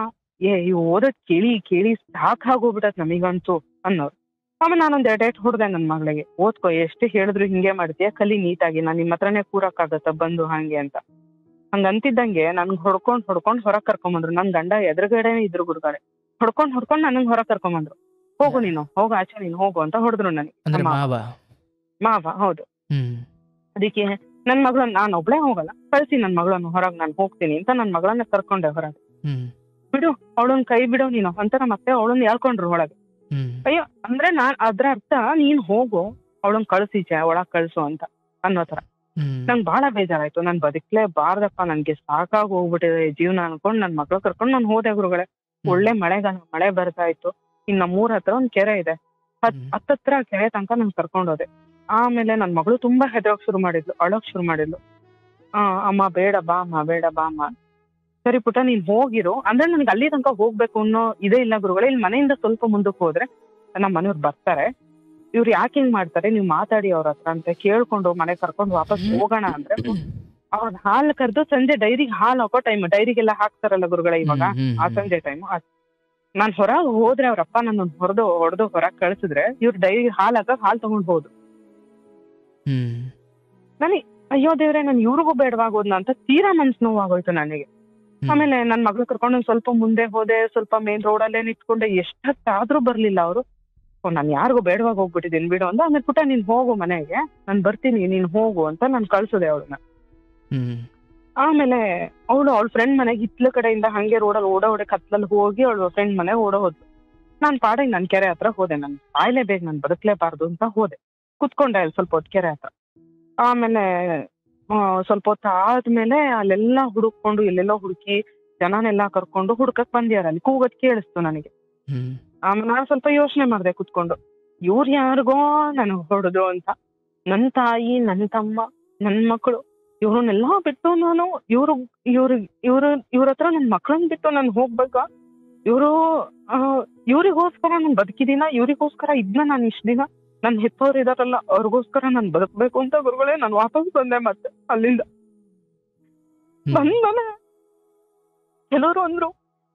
ಇವ್ ಓದೋದ್ ಕೇಳಿ ಕೇಳಿ ಸಾಕಾಗೋಗ್ಬಿಟ್ಟತ್ ನಮಗಂತೂ ಅನ್ನೋರು. ಆಮೇಲೆ ನಾನೊಂದ್ 2 ಏಟ್ ಹೊಡ್ದೆ ನನ್ ಮಗಳಿಗೆ, ಓದ್ಕೋ ಎಷ್ಟು ಹೇಳಿದ್ರು ಹಿಂಗೆ ಮಾಡ್ತೀಯ, ಕಲಿ ನೀಟಾಗಿ, ನಾನ್ ನಿಮ್ ಹತ್ರನೇ ಕೂರಕ್ಕಾಗತ್ತ ಬಂದು ಹಂಗೆ ಅಂತ. ಹಂಗಂತಿದ್ದಂಗೆ ನನ್ಗ್ ಹೊಡ್ಕೊಂಡ್ ಹೊರಗ್ ಕರ್ಕೊಂಬಂದ್ರು. ನನ್ ಗಂಡ ಎದುರುಗಡೆನೆ ಇದ್ರು ಗುರುಗಳೇ. ಹೊಡ್ಕೊಂಡ್ ನನಗ್ ಹೊರಗ್ ಕರ್ಕೊಂಬಂದ್ರು. ಹೋಗು ನೀನು, ಹೋಗು ಆಚೆ ನೀನು ಹೋಗು ಅಂತ ಹೊಡೆದ್ರು ನನಗೆ. ಅಂದ್ರೆ ನಮ್ಮ ಮಾವ. ಮಾವ, ಹೌದು. ಹ್ಮ್ ಅದಕ್ಕೆ ನನ್ ಮಗಳನ್ನ ನಾನು ಒಬ್ಳೇ ಹೋಗಲ್ಲ, ಕಳ್ಸಿ ನನ್ ಮಗಳನ್ನ ಹೊರಗ್, ನಾನು ಹೋಗ್ತೀನಿ ಅಂತ ನನ್ ಮಗಳನ್ನ ಕರ್ಕೊಂಡೆ ಹೊರಗೆ. ಹ್ಮ್ ಬಿಡು ಅವಳನ್ ಕೈ ಬಿಡು ನೀನು ಅಂತ ನಮ್ಮ ಅತ್ತೆ ಅವಳನ್ನ ಹೇಳ್ಕೊಂಡ್ರು ಒಳಗೆ. ಹ್ಮ್ ಅಯ್ಯೋ ಅಂದ್ರೆ ಅದ್ರ ಅರ್ಥ ನೀನ್ ಹೋಗು, ಅವಳನ್ ಕಳ್ಸೀಚೆ ಒಳಗ್ ಕಳ್ಸು ಅಂತ ಅನ್ನೋ ತರ. ಹ್ಮ್ ನಂಗ್ ಬಹಳ ಬೇಜಾರಾಯ್ತು, ನಾನ್ ಬದುಕ್ಲೇ ಬಾರ್ದಪ್ಪ, ನನ್ಗೆ ಸಾಕಾಗಿ ಹೋಗ್ಬಿಟ್ಟಿದೆ ಜೀವನ ಅನ್ಕೊಂಡ್ ನನ್ ಮಕ್ಳು ಕರ್ಕೊಂಡ್ ನಾನು ಹೋದೆ ಗುರುಗಳೇ. ಒಳ್ಳೆ ಮಳೆ ಬರ್ತಾ ಇತ್ತು. ಇನ್ನ ನಮ್ಮೂರ್ ಹತ್ರ ಒಂದ್ ಕೆರೆ ಇದೆ, ಹತ್ತತ್ರ ಕೆರೆ ತನಕ ನನ್ ಕರ್ಕೊಂಡ್ ಹೋದೆ. ಆಮೇಲೆ ನನ್ ಮಗಳು ತುಂಬಾ ಹೆದರೋಕ್ ಶುರು ಮಾಡಿದ್ಲು, ಅಳೋಕ್ ಶುರು ಮಾಡಿದ್ಲು. ಅಮ್ಮ ಬೇಡ ಬಾ ಅಮ್ಮ, ಬೇಡ ಬಾ ಅಮ್ಮ. ಸರಿ ಪುಟ ನೀನ್ ಹೋಗಿರು ಅಂದ್ರೆ ನನ್ಗೆ ಅಲ್ಲಿ ತನಕ ಹೋಗ್ಬೇಕು ಅನ್ನೋ ಇದೇ ಇಲ್ಲ ಗುರುಗಳೇ. ಇಲ್ಲಿ ಮನೆಯಿಂದ ಸ್ವಲ್ಪ ಮುಂದಕ್ಕೆ ಹೋದ್ರೆ ನಮ್ಮ ಮನೆಯವ್ರು ಬರ್ತಾರೆ, ಇವ್ರು ಯಾಕೆ ಹಿಂಗ್ ಮಾಡ್ತಾರೆ, ನೀವ್ ಮಾತಾಡಿ ಅವ್ರ ಹತ್ರ ಅಂತ ಕೇಳ್ಕೊಂಡು ಮನೆ ಕರ್ಕೊಂಡು ವಾಪಸ್ ಹೋಗೋಣ ಅಂದ್ರೆ ಅವ್ರ ಹಾಲು ಕರೆದು ಸಂಜೆ ಡೈರಿಗೆ ಹಾಲು ಹಾಕೋ ಟೈಮ್, ಡೈರಿಗೆಲ್ಲ ಹಾಕ್ತಾರಲ್ಲ ಗುರುಗಳೇ ಇವಾಗ, ಆ ಸಂಜೆ ಟೈಮ್. ನಾನ್ ಹೊರಗೆ ಹೋದ್ರೆ ಅವ್ರಪ್ಪ ನನ್ನ ಹೊಡೆದು ಹೊರಗೆ ಕಳ್ಸಿದ್ರೆ ಇವ್ರು ಡೈರಿಗೆ ಹಾಲು ಹಾಕಕ್ ಹಾಲು ತಗೊಂಡ್ ಹೋದ್ರು. ನನಗೆ ಅಯ್ಯೋ ದೇವ್ರೆ, ನಾನು ಇವ್ರಿಗೂ ಬೇಡವಾಗೋದ್ನ ಅಂತ ತೀರಾ ಮನ್ಸು ನೋವಾಗೋಯ್ತು ನನಗೆ. ಆಮೇಲೆ ನನ್ ಮಗಳು ಕರ್ಕೊಂಡು ಒಂದ್ ಸ್ವಲ್ಪ ಮುಂದೆ ಹೋದೆ, ಸ್ವಲ್ಪ ಮೇನ್ ರೋಡಲ್ಲೇ ನಿಂತ್ಕೊಂಡೆ. ಎಷ್ಟೊತ್ತಾದ್ರೂ ಬರ್ಲಿಲ್ಲ ಅವರು. ನಾನ್ ಯಾರಿಗೂ ಬೇಡವಾಗಿ ಹೋಗ್ಬಿಟ್ಟಿದ್ದೀನಿ ಬಿಡು ಅಂತ. ಆಮೇಲೆ ಪುಟ ನೀನ್ ಹೋಗು ಮನೆಗೆ, ನಾನ್ ಬರ್ತೀನಿ ನೀನ್ ಹೋಗು ಅಂತ ನಾನು ಕಳ್ಸುದೆ ಅವಳನ್ನ. ಆಮೇಲೆ ಅವಳ ಫ್ರೆಂಡ್ ಮನೆಗೆ ಹಿತ್ಲ ಕಡೆಯಿಂದ ಹಂಗೆ ರೋಡಲ್ಲಿ ಓಡೋಡೆ ಕತ್ಲಲ್ಲಿ ಹೋಗಿ ಅವಳ ಫ್ರೆಂಡ್ ಮನೆಗೆ ಹೋದ್ಲು. ನಾನ್ ಪಾಡಿಗೆ ನನ್ ಕೆರೆ ಹತ್ರ ಹೋದೆ, ನನ್ ಸಾಯ್ಲೇಬೇಕು, ನಾನ್ ಬದುಕ್ಲೇಬಾರ್ದು ಅಂತ ಹೋದೆ. ಕುತ್ಕೊಂಡೆ ಅಲ್ಲಿ ಸ್ವಲ್ಪ ಹೊತ್ತು ಕೆರೆ ಹತ್ರ. ಆಮೇಲೆ ಸ್ವಲ್ಪ ಹೊತ್ತು ಆದ್ಮೇಲೆ ಅಲ್ಲೆಲ್ಲಾ ಹುಡುಕೊಂಡು ಎಲ್ಲೆಲ್ಲೋ ಹುಡುಕಿ ಜನನೆಲ್ಲಾ ಕರ್ಕೊಂಡು ಹುಡ್ಕಕ್ ಬಂದ್ಯಾರ. ಅಲ್ಲಿ ಕೂಗತ್ ಕೇಳಿಸ್ತು ನನಗೆ. ಆಮೇಲೆ ನಾನು ಸ್ವಲ್ಪ ಯೋಚನೆ ಮಾಡ್ದೆ ಕುತ್ಕೊಂಡು, ಇವ್ರು ಯಾರಿಗೋ ನನಗ್ ಹೊಡೆದು ಅಂತ. ನನ್ ತಾಯಿ, ನನ್ ತಮ್ಮ, ನನ್ ಮಕ್ಕಳು ಇವ್ರನ್ನೆಲ್ಲಾ ಬಿಟ್ಟು ನಾನು ಇವ್ರ ಹತ್ರ ನನ್ ಮಕ್ಳನ್ನ ಬಿಟ್ಟು ನಾನು ಹೋಗ್ಬೇಕಾ? ಇವ್ರಿಗೋಸ್ಕರ ನಾನು ಬದುಕಿದೀನ, ಇವ್ರಿಗೋಸ್ಕರ ಇದ್ನ ನಾನು ಇಷ್ಟ ದಿನ. ನನ್ ಹೆತ್ತವ್ರು ಇದಾರಲ್ಲ ಅವ್ರಿಗೋಸ್ಕರ ನಾನು ಬದುಕ್ಬೇಕು ಅಂತ ಗುರುಗಳೇ ನಾನು ವಾಪಸ್ ಬಂದೆ. ಮತ್ತೆ ಅಲ್ಲಿಂದ ಬಂದ ಕೆಲವರು ಅಂದ್ರು,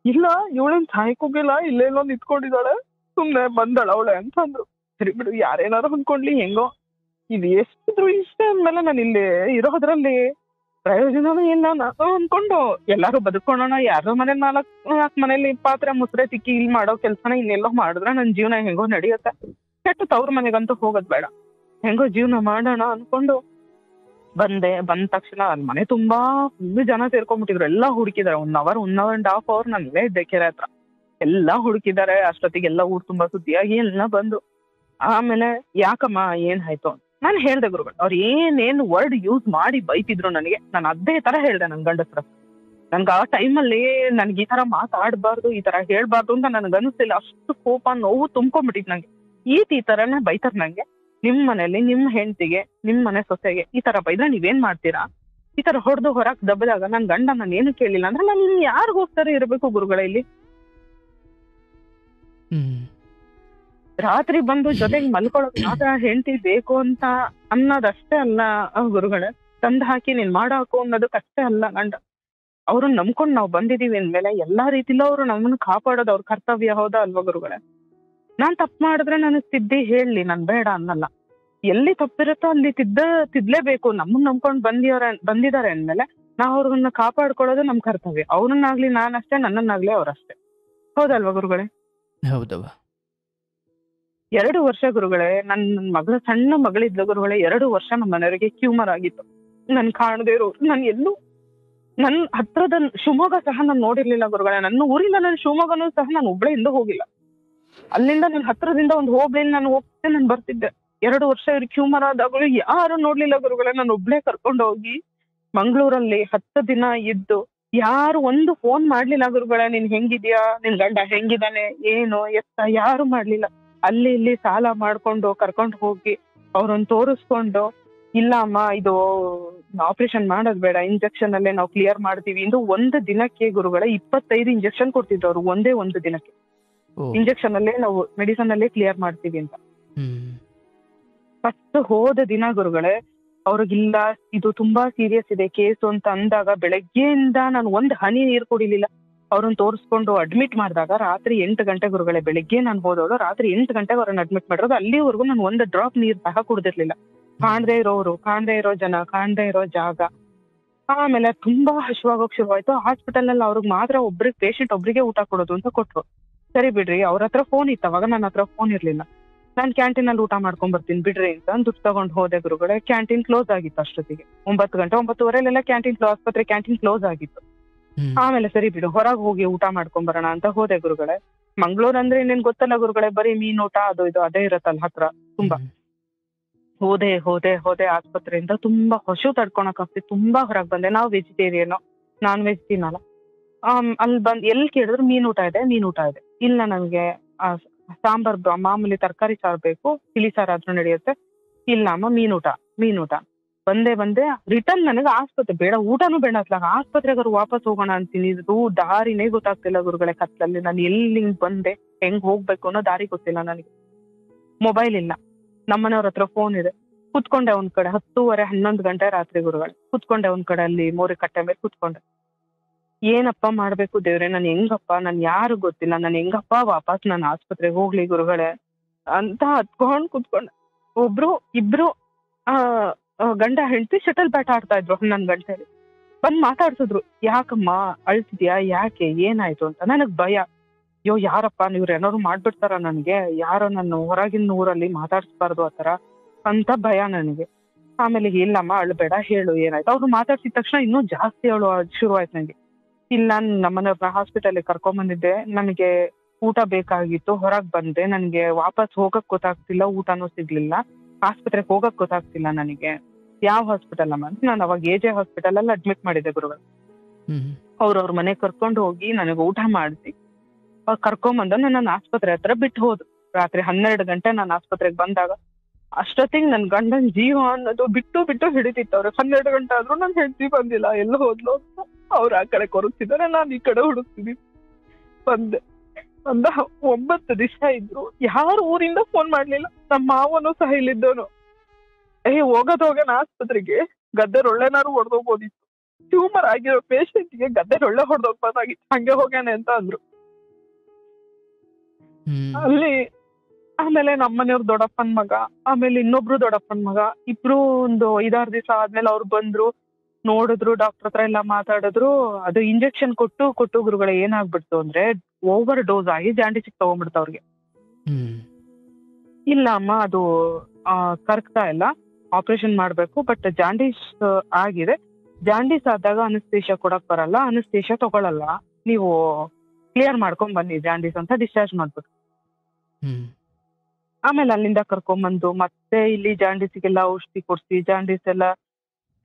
ಇಲ್ಲ ಇವಳೇನ್ ಸಾಯಕ್ ಹೋಗಿಲ್ಲ, ಇಲ್ಲೆಲ್ಲೋ ನಿಂತ್ಕೊಂಡಿದ್ದಾಳೆ, ಸುಮ್ನೆ ಬಂದಳ ಅವಳೆ ಅಂತ ಅಂದ್ರು. ಸರಿ ಬಿಡು, ಯಾರೇನಾರು ಅನ್ಕೊಂಡ್ಲಿ, ಹೆಂಗೋ ಇದು ಎಷ್ಟಿದ್ರು ಇಷ್ಟೇ ಅಂದ್ಮೇಲೆ ನಾನು ಇಲ್ಲಿ ಇರೋದ್ರಲ್ಲಿ ಪ್ರಯೋಜನನೂ ಇಲ್ಲ ನಾನು ಅನ್ಕೊಂಡು ಎಲ್ಲಾರು ಬದುಕೋಣ. ಯಾರೋ ಮನೆ 4 ಮನೇಲಿ ಪಾತ್ರೆ ಮುಸ್ರೆ ತಿಕ್ಕಿ ಇಲ್ಲಿ ಮಾಡೋ ಕೆಲ್ಸನ ಇನ್ನೆಲ್ಲೋ ಮಾಡಿದ್ರೆ ನನ್ ಜೀವನ ಹೆಂಗೋ ನಡೆಯುತ್ತೆ. ಕೆಟ್ಟು ತವ್ರ ಮನೆಗಂತೂ ಹೋಗೋದ್ ಬೇಡ, ಹೆಂಗೋ ಜೀವನ ಮಾಡೋಣ ಅನ್ಕೊಂಡು ಬಂದೆ. ಬಂದ ತಕ್ಷಣ ನನ್ ಮನೆ ತುಂಬಾ ಫುಲ್ ಜನ ಸೇರ್ಕೊಂಡ್ಬಿಟ್ಟಿದ್ರು. ಎಲ್ಲಾ ಹುಡುಕಿದಾರೆ. 1 1.5 ಅವರ್ ನಾನು ಇಲ್ಲೇ ಇದ್ದೆ ಕೆರೆ ಹತ್ರ. ಎಲ್ಲಾ ಹುಡುಕಿದ್ದಾರೆ. ಅಷ್ಟೊತ್ತಿಗೆ ಎಲ್ಲ ಊರ್ ತುಂಬಾ ಸುದ್ದಿಯಾಗಿ ಎಲ್ಲ ಬಂದು ಆಮೇಲೆ ಯಾಕಮ್ಮ ಏನಾಯ್ತು ನಾನು ಹೇಳ್ದೆ ಗುರುಗಳು. ಅವ್ರು ಏನೇನು ವರ್ಡ್ ಯೂಸ್ ಮಾಡಿ ಬೈತಿದ್ರು ನನಗೆ, ನಾನು ಅದೇ ತರ ಹೇಳ್ದೆ ನನ್ ಗಂಡಸ್ರ. ನನ್ಗೆ ಆ ಟೈಮಲ್ಲಿ ನನ್ಗೆ ಈ ತರ ಮಾತಾಡ್ಬಾರ್ದು, ಈ ತರ ಹೇಳ್ಬಾರ್ದು ಅಂತ ನನ್ಗೆ ಅನಿಸ್ತಿಲ್ಲ. ಅಷ್ಟು ಕೋಪ ನೋವು ತುಂಬ್ಕೊಂಡ್ಬಿಟ್ಟಿದ್ ನಂಗೆ. ಈ ತರನೇ ಬೈತಾರ ನಂಗೆ. ನಿಮ್ ಮನೇಲಿ ನಿಮ್ ಹೆಂಡತಿಗೆ, ನಿಮ್ ಮನೆ ಸೊಸೆಗೆ ಈ ತರ ಬೈದ್ರೆ ನೀವೇನ್ ಮಾಡ್ತೀರಾ? ಈ ತರ ಹೊಡೆದು ಹೊರಕ್ ದಬ್ಬದಾಗ ನನ್ ಗಂಡ ನಾನು ಏನು ಕೇಳಿಲ್ಲ ಅಂದ್ರೆ ನಾನು ಯಾರಿಗೋಸ್ಕರ ಇರ್ಬೇಕು ಗುರುಗಳ ಇಲ್ಲಿ? ರಾತ್ರಿ ಬಂದು ಜೊತೆಗೆ ಮಲ್ಕೊಳಕ್ ಮಾತ್ರ ಹೆಂಡತಿ ಬೇಕು ಅಂತ ಅನ್ನೋದಷ್ಟೇ ಅಲ್ಲ ಗುರುಗಳೇ. ತಂದ್ ಹಾಕಿ ನೀನ್ ಮಾಡಾಕು ಅನ್ನೋದಕ್ಕಷ್ಟೇ ಅಲ್ಲ ಗಂಡ. ಅವ್ರನ್ನ ನಂಬ್ಕೊಂಡ್ ನಾವ್ ಬಂದಿದೀವಿ ಅಂದ್ಮೇಲೆ ಎಲ್ಲಾ ರೀತಿಲೂ ಅವ್ರು ನಮ್ಮನ್ನ ಕಾಪಾಡೋದು ಅವ್ರ ಕರ್ತವ್ಯ. ಹೌದಾ ಅಲ್ವಾ ಗುರುಗಳೇ? ನಾನ್ ತಪ್ಪು ಮಾಡಿದ್ರೆ ನನಗ್ ತಿದ್ದಿ ಹೇಳಿ, ನಾನ್ ಬೇಡ ಅನ್ನಲ್ಲ. ಎಲ್ಲಿ ತಪ್ಪಿರುತ್ತೋ ಅಲ್ಲಿ ತಿದ್ಲೇಬೇಕು. ನಮ್ಮನ್ನ ನಂಬ್ಕೊಂಡ್ ಬಂದಿದ್ದಾರೆ ಅಂದ್ಮೇಲೆ ನಾವ್ ಅವ್ರನ್ನ ಕಾಪಾಡ್ಕೊಳ್ಳೋದು ನಮ್ ಕರ್ತವ್ಯ. ಅವ್ರನ್ನಾಗ್ಲಿ ನಾನಷ್ಟೇ, ನನ್ನನ್ನಾಗ್ಲಿ ಅವ್ರಷ್ಟೇ. ಹೌದಲ್ವಾ ಗುರುಗಳೇ? ಹೌದವ. 2 ವರ್ಷ ಗುರುಗಳೇ, ನನ್ ಮಗಳ ಸಣ್ಣ ಮಗಳಿದ್ಲು ಗುರುಗಳೇ. 2 ವರ್ಷ ನಮ್ಮ ಮನೆಯವರಿಗೆ ಕ್ಯೂಮರ್ ಆಗಿತ್ತು. ನನ್ ಕಾಣದೇ ಇರೋ, ನಾನು ಎಲ್ಲೂ ನನ್ ಹತ್ರದ ಶಿವಮೊಗ್ಗ ಸಹ ನಾನು ನೋಡಿರ್ಲಿಲ್ಲ ಗುರುಗಳೇ. ನನ್ನ ಊರಿಂದ ನಾನು ಶಿವಮೊಗ್ಗನೂ ಸಹ ನಾನು ಒಬ್ಳೆ ಇಂದ ಹೋಗಿಲ್ಲ. ಅಲ್ಲಿಂದ ನನ್ನ ಹತ್ರದಿಂದ ಒಂದು ಹೋಗ್ಲಿಲ್ಲ, ನಾನು ಹೋಗ್ತೆ ನಾನು ಬರ್ತಿದ್ದೆ. 2 ವರ್ಷ ಇವ್ರು ಕ್ಯೂಮರ್ ಆದಾಗಲೂ ಯಾರು ನೋಡ್ಲಿಲ್ಲ ಗುರುಗಳೇ. ನಾನು ಒಬ್ಳೆ ಕರ್ಕೊಂಡು ಹೋಗಿ ಮಂಗ್ಳೂರಲ್ಲಿ 10 ದಿನ ಇದ್ದು ಯಾರು ಒಂದು ಫೋನ್ ಮಾಡ್ಲಿಲ್ಲ ಗುರುಗಳೇ. ನೀನ್ ಹೆಂಗಿದ್ಯಾ, ನಿನ್ ಗಂಡ ಹೆಂಗಿದಾನೆ, ಏನು ಎತ್ತ ಯಾರು ಮಾಡ್ಲಿಲ್ಲ. ಅಲ್ಲಿ ಇಲ್ಲಿ ಸಾಲ ಮಾಡ್ಕೊಂಡು ಕರ್ಕೊಂಡು ಹೋಗಿ ಅವ್ರನ್ನ ತೋರಿಸ್ಕೊಂಡು, ಇಲ್ಲ ಅಮ್ಮ ಇದು ಆಪರೇಷನ್ ಮಾಡೋದ್ ಬೇಡ, ಇಂಜೆಕ್ಷನ್ ಅಲ್ಲೇ ನಾವು ಕ್ಲಿಯರ್ ಮಾಡ್ತೀವಿ ಇಂದು 1 ದಿನಕ್ಕೆ ಗುರುಗಳೇ 25 ಇಂಜೆಕ್ಷನ್ ಕೊಡ್ತಿದ್ರು ಅವ್ರು. ಒಂದೇ 1 ದಿನಕ್ಕೆ ಇಂಜೆಕ್ಷನ್ ಅಲ್ಲೇ ನಾವು ಮೆಡಿಸನ್ ಅಲ್ಲೇ ಕ್ಲಿಯರ್ ಮಾಡ್ತೀವಿ ಅಂತ. ಫಸ್ಟ್ ಹೋದ ದಿನ ಗುರುಗಳೇ ಅವ್ರಿಗಿಲ್ಲ ಇದು ತುಂಬಾ ಸೀರಿಯಸ್ ಇದೆ ಕೇಸು ಅಂತ ಅಂದಾಗ ಬೆಳಗ್ಗೆಯಿಂದ ನಾನು 1 ಹನಿ ನೀರು ಕುಡಿಲಿಲ್ಲ. ಅವ್ರನ್ನ ತೋರಿಸ್ಕೊಂಡು ಅಡ್ಮಿಟ್ ಮಾಡಿದಾಗ ರಾತ್ರಿ 8 ಗಂಟೆ ಗುರುಗಳೇ. ಬೆಳಿಗ್ಗೆ ನಾನು ಹೋದವಳು, ರಾತ್ರಿ 8 ಗಂಟೆಗೆ ಅವ್ರನ್ನ ಅಡ್ಮಿಟ್ ಮಾಡಿರೋದು. ಅಲ್ಲಿವರೆಗೂ ನಾನು ಒಂದು ಡ್ರಾಪ್ ನೀರ್ ಸಹ ಕುಡ್ದಿರ್ಲಿಲ್ಲ. ಕಾಣದೇ ಇರೋರು, ಕಾಣದೇ ಇರೋ ಜನ, ಕಾಣದೇ ಇರೋ ಜಾಗ. ಆಮೇಲೆ ತುಂಬಾ ಹಶ್ವಾಗೋಕ್ ಶುರುವಾಯ್ತು. ಹಾಸ್ಪಿಟಲ್ ನಲ್ಲಿ ಅವ್ರಿಗೆ ಮಾತ್ರ ಪೇಷಂಟ್ ಒಬ್ರಿಗೆ ಊಟ ಕೊಡೋದು ಅಂತ ಕೊಟ್ರು. ಸರಿ ಬಿಡ್ರಿ, ಅವ್ರ ಹತ್ರ ಫೋನ್ ಇತ್ತು ಅವಾಗ, ನನ್ನ ಹತ್ರ ಫೋನ್ ಇರ್ಲಿಲ್ಲ. ನಾನ್ ಕ್ಯಾಂಟೀನ್ ಅಲ್ಲಿ ಊಟ ಮಾಡ್ಕೊಂಡ್ ಬರ್ತೀನಿ ಬಿಡ್ರಿ ಅಂತ ದುಡ್ಡು ತಗೊಂಡ್ ಹೋದೆ ಗುರುಗಳೇ. ಕ್ಯಾಂಟೀನ್ ಕ್ಲೋಸ್ ಆಗಿತ್ತು ಅಷ್ಟೊತ್ತಿಗೆ. 9 ಗಂಟೆ 9:15 ಕ್ಯಾಂಟೀನ್ ಆಸ್ಪತ್ರೆ ಕ್ಯಾಂಟೀನ್ ಕ್ಲೋಸ್ ಆಗಿತ್ತು. ಆಮೇಲೆ ಸರಿ ಬಿಡು, ಹೊರಗೆ ಹೋಗಿ ಊಟ ಮಾಡ್ಕೊಂಡ್ ಬರೋಣ ಅಂತ ಹೋದೆ ಗುರುಗಳೇ. ಮಂಗ್ಳೂರ್ ಅಂದ್ರೆ ಇನ್ನೇನ್ ಗೊತ್ತಲ್ಲ ಗುರುಗಳೇ, ಬರೀ ಮೀನೂಟ ಅದು ಇದು ಅದೇ ಇರತ್ತಲ್ಲ ಹತ್ರ ತುಂಬಾ. ಹೋದೆ ಆಸ್ಪತ್ರೆಯಿಂದ ತುಂಬಾ ಹಸು ತಡ್ಕೊಳಕ್ ಆಗ್ತಿ, ತುಂಬಾ ಹೊರಗೆ ಬಂದೆ. ನಾವು ವೆಜಿಟೇರಿಯನ್, ನಾನ್ ವೆಜ್ ತಿನ್ನಲ್ಲ. ಅಲ್ಲಿ ಬಂದ್ ಎಲ್ಲಿ ಕೇಳಿದ್ರು ಮೀನೂಟ ಇದೆ. ಇಲ್ಲ ನನ್ಗೆ ಸಾಂಬಾರ್ ಮಾಮೂಲಿ ತರಕಾರಿ ಸಾರು ಬೇಕು, ತಿಳಿ ಸಾರು ಆದ್ರೂ ನಡೆಯುತ್ತೆ. ಇಲ್ಲ ಅಮ್ಮ ಮೀನೂಟ. ಬಂದೆ ರಿಟರ್ನ್ ನನಗೆ ಆಸ್ಪತ್ರೆ ಬೇಡ, ಊಟನೂ ಬೇಡ ಅತ್ಲಾಗ ಆಸ್ಪತ್ರೆಗಾರು ವಾಪಸ್ ಹೋಗೋಣ ಅಂತೀನಿ. ಇದು ದಾರಿನೇ ಗೊತ್ತಾಗ್ತಿಲ್ಲ ಗುರುಗಳೇ. ಕತ್ಲಲ್ಲಿ ನಾನು ಎಲ್ಲಿ ಬಂದೆ, ಹೆಂಗ್ ಹೋಗ್ಬೇಕು ಅನ್ನೋ ದಾರಿ ಗೊತ್ತಿಲ್ಲ ನನಗೆ. ಮೊಬೈಲ್ ಇಲ್ಲ, ನಮ್ಮನೆಯವ್ರ ಹತ್ರ ಫೋನ್ ಇದೆ. ಕುತ್ಕೊಂಡೆ ಒಂದ್ ಕಡೆ 10:30 11 ಗಂಟೆ ರಾತ್ರಿ ಗುರುಗಳೇ. ಕುತ್ಕೊಂಡೆ ಒಂದ್ ಕಡೆ ಅಲ್ಲಿ ಮೋರಿ ಕಟ್ಟೆ ಮೇಲೆ ಕುತ್ಕೊಂಡೆ. ಏನಪ್ಪ ಮಾಡ್ಬೇಕು ದೇವ್ರೆ, ನನ್ ಹೆಂಗಪ್ಪ, ನನ್ ಯಾರು ಗೊತ್ತಿಲ್ಲ, ನನ್ ಹೆಂಗಪ್ಪ ವಾಪಸ್ ನಾನು ಆಸ್ಪತ್ರೆಗೆ ಹೋಗ್ಲಿ ಗುರುಗಳೇ ಅಂತ ಹತ್ಕೊಂಡ್ ಕುತ್ಕೊಂಡೆ. ಇಬ್ರು ಗಂಡ ಹೆಂಡತಿ ಶಟಲ್ ಬ್ಯಾಟ್ ಆಡ್ತಾ ಇದ್ರು 11 ಗಂಟೆಲಿ. ಬಂದ್ ಮಾತಾಡ್ಸಿದ್ರು, ಯಾಕಮ್ಮ ಅಳ್ತಿದ್ಯಾ, ಯಾಕೆ ಏನಾಯ್ತು ಅಂತ. ನನಗ್ ಭಯ, ಅಯ್ಯೋ ಯಾರಪ್ಪ ನೀವ್ರು ಏನಾದ್ರು ಮಾಡ್ಬಿಡ್ತಾರ ನನ್ಗೆ, ಯಾರೋ ನನ್ನ ಹೊರಗಿನ ಊರಲ್ಲಿ ಮಾತಾಡ್ಸ್ಬಾರ್ದು ಆತರ ಅಂತ ಭಯ ನನಗೆ. ಆಮೇಲೆ ಇಲ್ಲಮ್ಮ ಅಳ್ಬೇಡ, ಹೇಳು ಏನಾಯ್ತು. ಅವ್ರು ಮಾತಾಡ್ಸಿದ ತಕ್ಷಣ ಇನ್ನೂ ಜಾಸ್ತಿ ಶುರು ಆಯ್ತು ನನಗೆ. ಇಲ್ಲ, ನಮ್ಮನೆಯವ್ರನ್ನ ಹಾಸ್ಪಿಟಲ್ಗೆ ಕರ್ಕೊಂಬಂದಿದ್ದೆ, ನನಗೆ ಊಟ ಬೇಕಾಗಿತ್ತು, ಹೊರಗ್ ಬಂದೆ, ನನ್ಗೆ ವಾಪಸ್ ಹೋಗಕ್ ಗೊತ್ತಾಗ್ತಿಲ್ಲ, ಊಟನೂ ಸಿಗ್ಲಿಲ್ಲ, ಆಸ್ಪತ್ರೆಗೆ ಹೋಗಕ್ ಗೊತ್ತಾಗ್ತಿಲ್ಲ ನನಗೆ. ಯಾವ ಹಾಸ್ಪಿಟಲ್ ಅಮ್ಮ ಅಂತ ನಾನು ಅವಾಗ AJ ಹಾಸ್ಪಿಟಲ್ ಅಲ್ಲಿ ಅಡ್ಮಿಟ್ ಮಾಡಿದ್ದೆ ಗುರುಗಳು. ಅವ್ರವ್ರ ಮನೆ ಕರ್ಕೊಂಡು ಹೋಗಿ ನನಗೆ ಊಟ ಮಾಡಿಸಿ ಕರ್ಕೊಂಬಂದ ನನ್ನ ಆಸ್ಪತ್ರೆ ಹತ್ರ ಬಿಟ್ಟು ಹೋದ್ರು. ರಾತ್ರಿ 12 ಗಂಟೆ ನಾನು ಆಸ್ಪತ್ರೆಗೆ ಬಂದಾಗ ಅಷ್ಟೊತ್ತಿಗೆ ನನ್ ಗಂಡನ್ ಜೀವ ಅನ್ನೋದು ಬಿಟ್ಟು ಹಿಡಿತಿತ್ತು. ಅವ್ರಿಗೆ 12 ಗಂಟೆ ಆದ್ರೂ ನನ್ ಹೆಂಡತಿ ಬಂದಿಲ್ಲ, ಎಲ್ಲ ಹೋದ್ಲು ಅಂತ ಅವ್ರು ಆ ಕಡೆ ಕೊರಗ್ತಿದ್ದಾರೆ, ನಾನು ಈ ಕಡೆ ಹುಡುಕ್ತಿದ್ದೀನಿ. ಬಂದ 9 ದಿವಸ ಇದ್ರು, ಯಾರು ಊರಿಂದ ಫೋನ್ ಮಾಡ್ಲಿಲ್ಲ. ನಮ್ಮ ಮಾವನು ಸಹ ಇಲ್ಲಿದ್ದವನು, ಹೋಗೋಣ ಆಸ್ಪತ್ರೆಗೆ, ಗದ್ದೆರೊಳ್ಳೆನಾರು ಹೊಡೆದೋಗ್ಬೋದಿತ್ತು, ಟ್ಯೂಮರ್ ಆಗಿರೋ ಪೇಷಂಟ್ಗೆ ಗದ್ದೆರೊಳ್ಳೆ ಹೊಡೆದೋಗ್ಬೋದಾಗಿತ್ತು, ಹಂಗೆ ಹೋಗ್ಯಾನೆ ಅಂತ ಅಂದ್ರು ಅಲ್ಲಿ. ಆಮೇಲೆ ನಮ್ಮನೆಯವ್ರ ದೊಡ್ಡಪ್ಪನ ಮಗ, ಆಮೇಲೆ ಇನ್ನೊಬ್ರು ದೊಡ್ಡಪ್ಪನ ಮಗ, ಇಬ್ರು ಒಂದು 5-6 ದಿವಸ ಆದ್ಮೇಲೆ ಅವ್ರು ಬಂದ್ರು, ನೋಡಿದ್ರು, ಡಾಕ್ಟರ್ ಹತ್ರ ಎಲ್ಲ ಮಾತಾಡಿದ್ರು. ಅದು ಇಂಜೆಕ್ಷನ್ ಕೊಟ್ಟು ಗುರುಗಳೇ ಏನಾಗ್ಬಿಡ್ತು ಅಂದ್ರೆ ಓವರ್ ಡೋಸ್ ಆಗಿ ಜಾಂಡಿಸಿಗೆ ತಗೊಂಡ್ಬಿಡ್ತು ಅವ್ರಿಗೆ. ಇಲ್ಲ ಅಮ್ಮ ಅದು ಕರ್ಕ್ತಾ ಇಲ್ಲ, ಆಪರೇಷನ್ ಮಾಡ್ಬೇಕು, ಬಟ್ ಜಾಂಡೀಸ್ ಆಗಿದೆ. ಜಾಂಡೀಸ್ ಆದಾಗ ಅನಸ್ತೇಷಿಯಾ ಕೊಡಕ್ ಬರಲ್ಲ, ಅನಸ್ತೇಷಿಯಾ ತಗೊಳಲ್ಲ, ನೀವು ಕ್ಲಿಯರ್ ಮಾಡ್ಕೊಂಡ್ ಬನ್ನಿ ಜಾಂಡೀಸ್ ಅಂತ ಡಿಸ್ಚಾರ್ಜ್ ಮಾಡ್ಬೇಕು. ಆಮೇಲೆ ಅಲ್ಲಿಂದ ಕರ್ಕೊಂಡ್ಬಂದು ಮತ್ತೆ ಇಲ್ಲಿ ಜಾಂಡೀಸಿಗೆಲ್ಲ ಔಷಧಿ ಕೊಡ್ಸಿ ಜಾಂಡೀಸ್ ಎಲ್ಲ